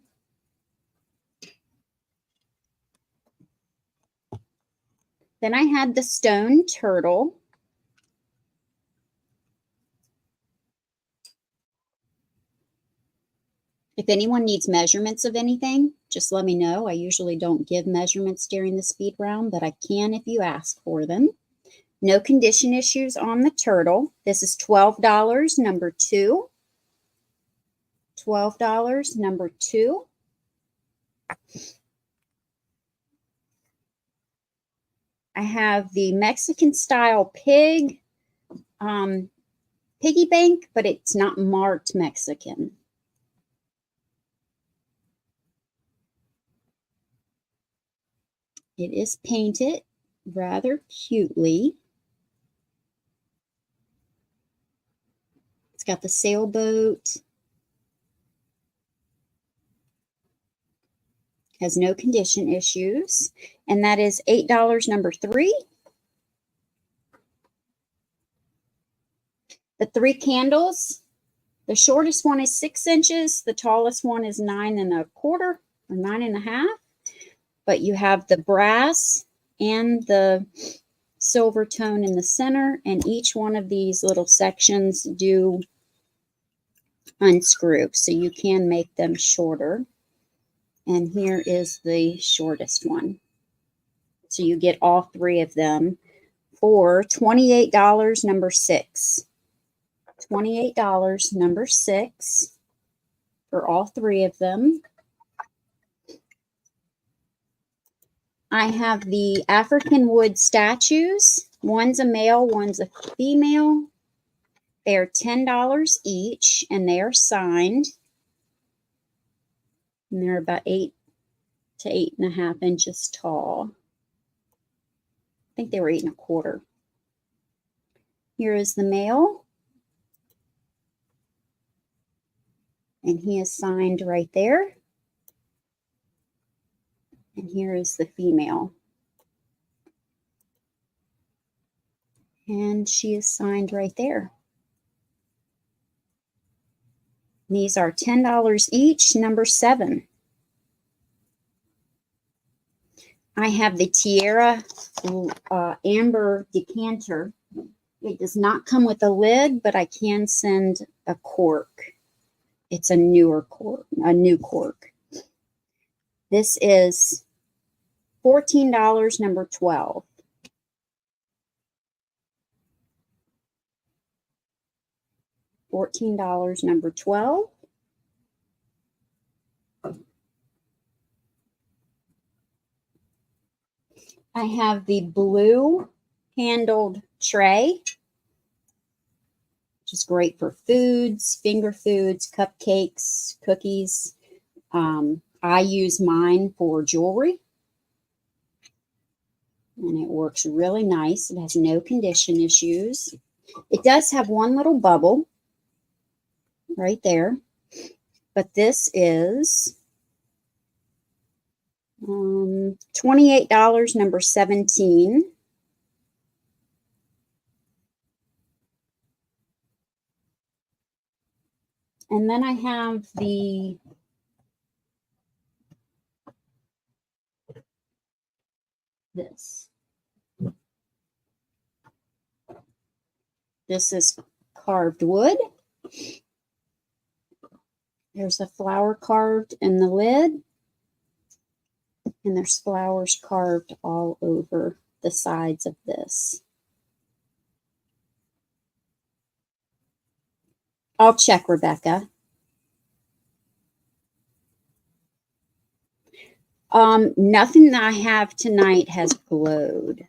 Then I had the stone turtle. If anyone needs measurements of anything, just let me know. I usually don't give measurements during the speed round, but I can if you ask for them. No condition issues on the turtle. This is $12, number 2. $12, number 2. I have the Mexican style piggy bank, but it's not marked Mexican. It is painted rather cutely. It's got the sailboat. Has no condition issues. And that is $8, number 3. The 3 candles, the shortest one is 6 inches. The tallest one is 9 1/4 or 9 1/2. But you have the brass and the silver tone in the center. And each one of these little sections do unscrew. So you can make them shorter. And here is the shortest one. So you get all 3 of them for $28, number 6. $28, number 6 for all 3 of them. I have the African wood statues. One's a male, one's a female. They're $10 each, and they are signed. And they're about 8 to 8 1/2 inches tall. I think they were 8 1/4. Here is the male. And he is signed right there. And here is the female. And she is signed right there. These are $10 each, number 7. I have the Tierra amber decanter. It does not come with a lid, but I can send a cork. It's a newer cork, a new cork. This is $14, number 12. $14, number 12. I have the blue handled tray, which is great for foods, finger foods, cupcakes, cookies. I use mine for jewelry, and it works really nice. It has no condition issues. It does have one little bubble right there, but this is $28, number 17. And then I have this. This is carved wood. There's a flower carved in the lid. And there's flowers carved all over the sides of this. I'll check, Rebecca. Nothing that I have tonight has glowed.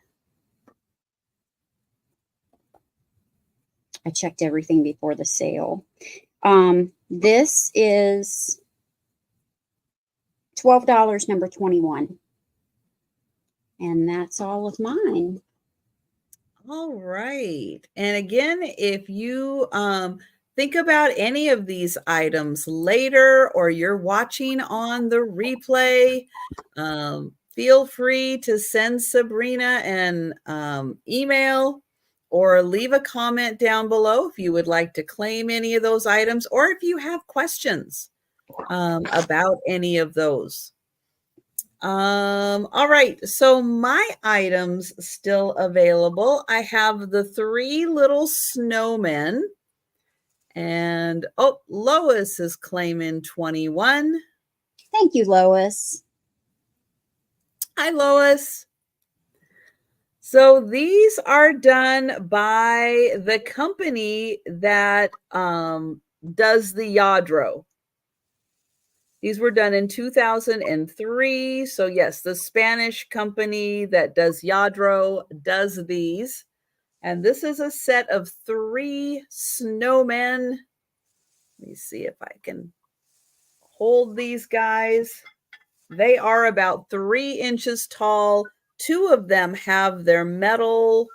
I checked everything before the sale. This is $12, number 21. And that's all of mine. All right. And again, if you think about any of these items later or you're watching on the replay, feel free to send Sabrina an email or leave a comment down below if you would like to claim any of those items or if you have questions about any of those. All right, so my items still available. I have the 3 little snowmen. And Lois is claiming 21. Thank you, Lois. Hi, Lois. So these are done by the company that does the Yadro. These were done in 2003. So yes, the Spanish company that does Yadro does these. And this is a set of 3 snowmen. Let me see if I can hold these guys. They are about 3 inches tall. 2 of them have their metal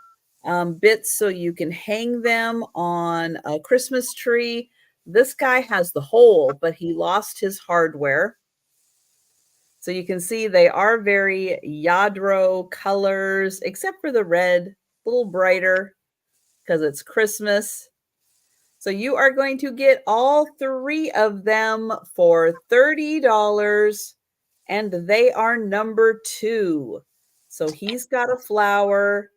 bits so you can hang them on a Christmas tree. This guy has the hole, but he lost his hardware. So you can see they are very Yadro colors, except for the red, a little brighter because it's Christmas. So you are going to get all 3 of them for $30, and they are number 2. So he's got a flower,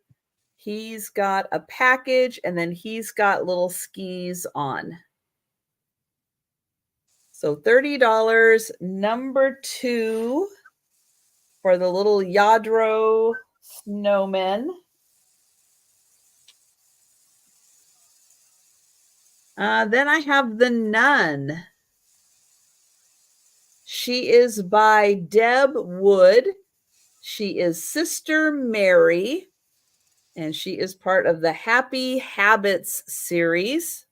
he's got a package, and then he's got little skis on. So $30, number 2 for the little Yadro snowmen. Then I have the Nun. She is by Deb Wood. She is Sister Mary, and she is part of the Happy Habits series.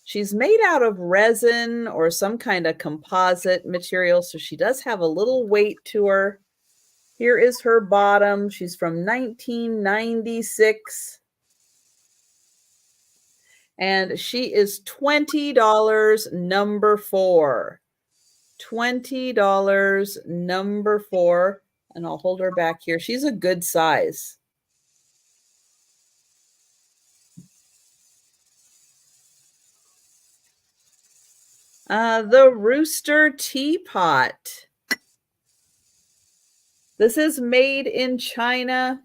She's made out of resin or some kind of composite material, so she does have a little weight to her. Here is her bottom. She's from 1996. And she is $20, number 4. $20, number 4. And I'll hold her back here. She's a good size. The Rooster Teapot. This is made in China.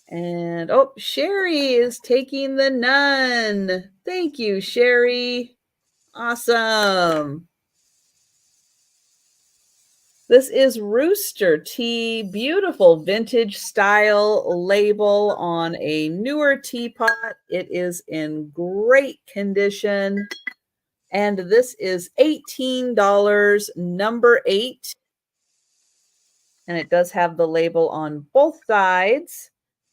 And Sherry is taking the Nun. Thank you, Sherry. Awesome. This is Rooster Tea, beautiful vintage style label on a newer teapot. It is in great condition. And this is $18, number 8. And it does have the label on both sides.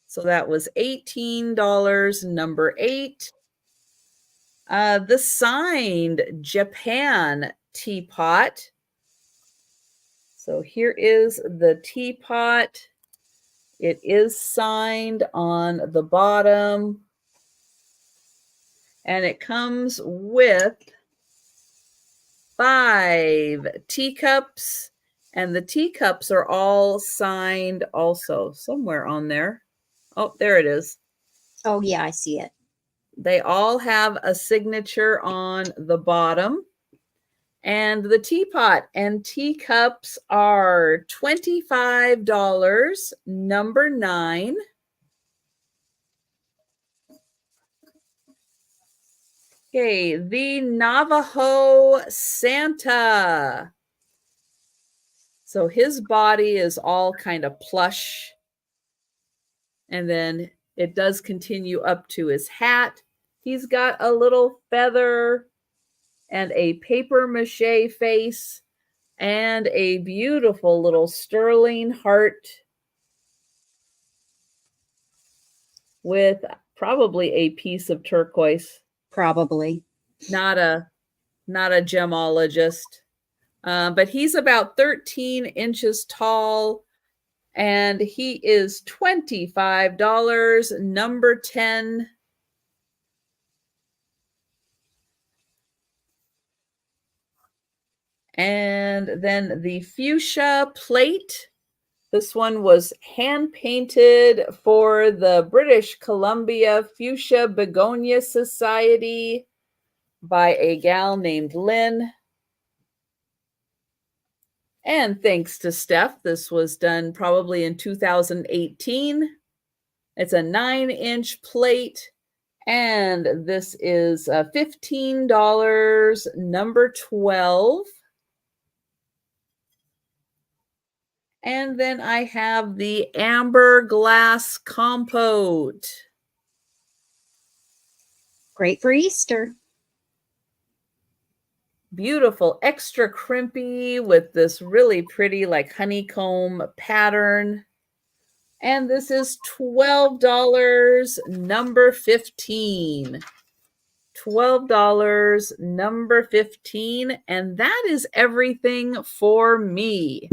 So that was $18, number 8. The signed Japan teapot. So here is the teapot. It is signed on the bottom. And it comes with 5 teacups. And the teacups are all signed also somewhere on there. Oh, there it is. Oh, yeah, I see it. They all have a signature on the bottom. And the teapot and teacups are $25, number 9. Okay, the Navajo Santa. So his body is all kind of plush. And then it does continue up to his hat. He's got a little feather and a paper mache face and a beautiful little sterling heart with probably a piece of turquoise. Probably. Not a gemologist. But he's about 13 inches tall, and he is $25, number 10. And then the fuchsia plate. This one was hand painted for the British Columbia Fuchsia Begonia Society by a gal named Lynn. And thanks to Steph, this was done probably in 2018. It's a 9-inch plate, and this is $15, number 12. And then I have the amber glass compote. Great for Easter. Beautiful, extra crimpy with this really pretty like honeycomb pattern. And this is $12, number 15. $12, number 15. And that is everything for me.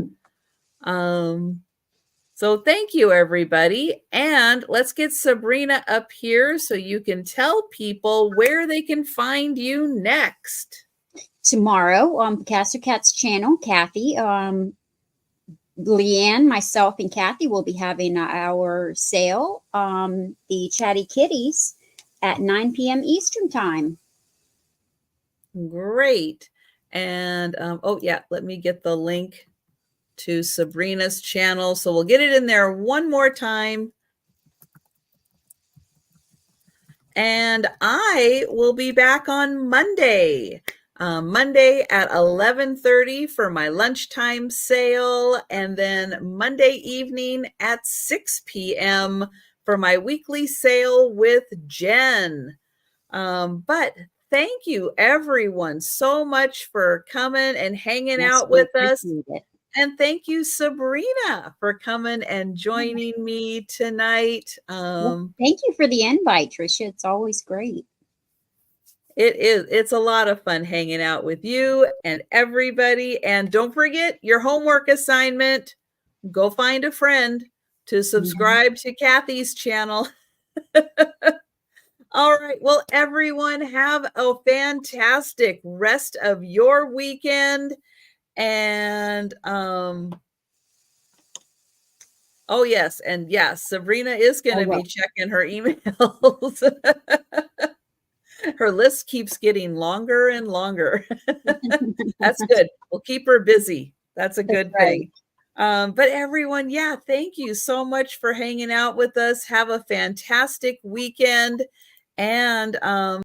So thank you, everybody. And let's get Sabrina up here so you can tell people where they can find you next. Tomorrow on Picasso Cat's channel, Kathy, Leanne, myself, and Kathy will be having our sale, the Chatty Kitties, at 9 p.m. Eastern time. Great. And oh yeah, let me get the link to Sabrina's channel. So we'll get it in there one more time. And I will be back on Monday. Monday at 11:30 for my lunchtime sale, and then Monday evening at 6 p.m. for my weekly sale with Jen. But thank you, everyone, so much for coming and hanging out with us. And thank you, Sabrina, for coming and joining me tonight. Well, thank you for the invite, Trisha. It's always great. It is. It's a lot of fun hanging out with you and everybody. And don't forget your homework assignment. Go find a friend to subscribe to Kathy's channel. All right. Well, everyone, have a fantastic rest of your weekend. And oh yes, and yes, Sabrina is going to be checking her emails. Her list keeps getting longer and longer. That's good. We'll keep her busy. That's a good thing. But everyone, yeah, thank you so much for hanging out with us. Have a fantastic weekend. And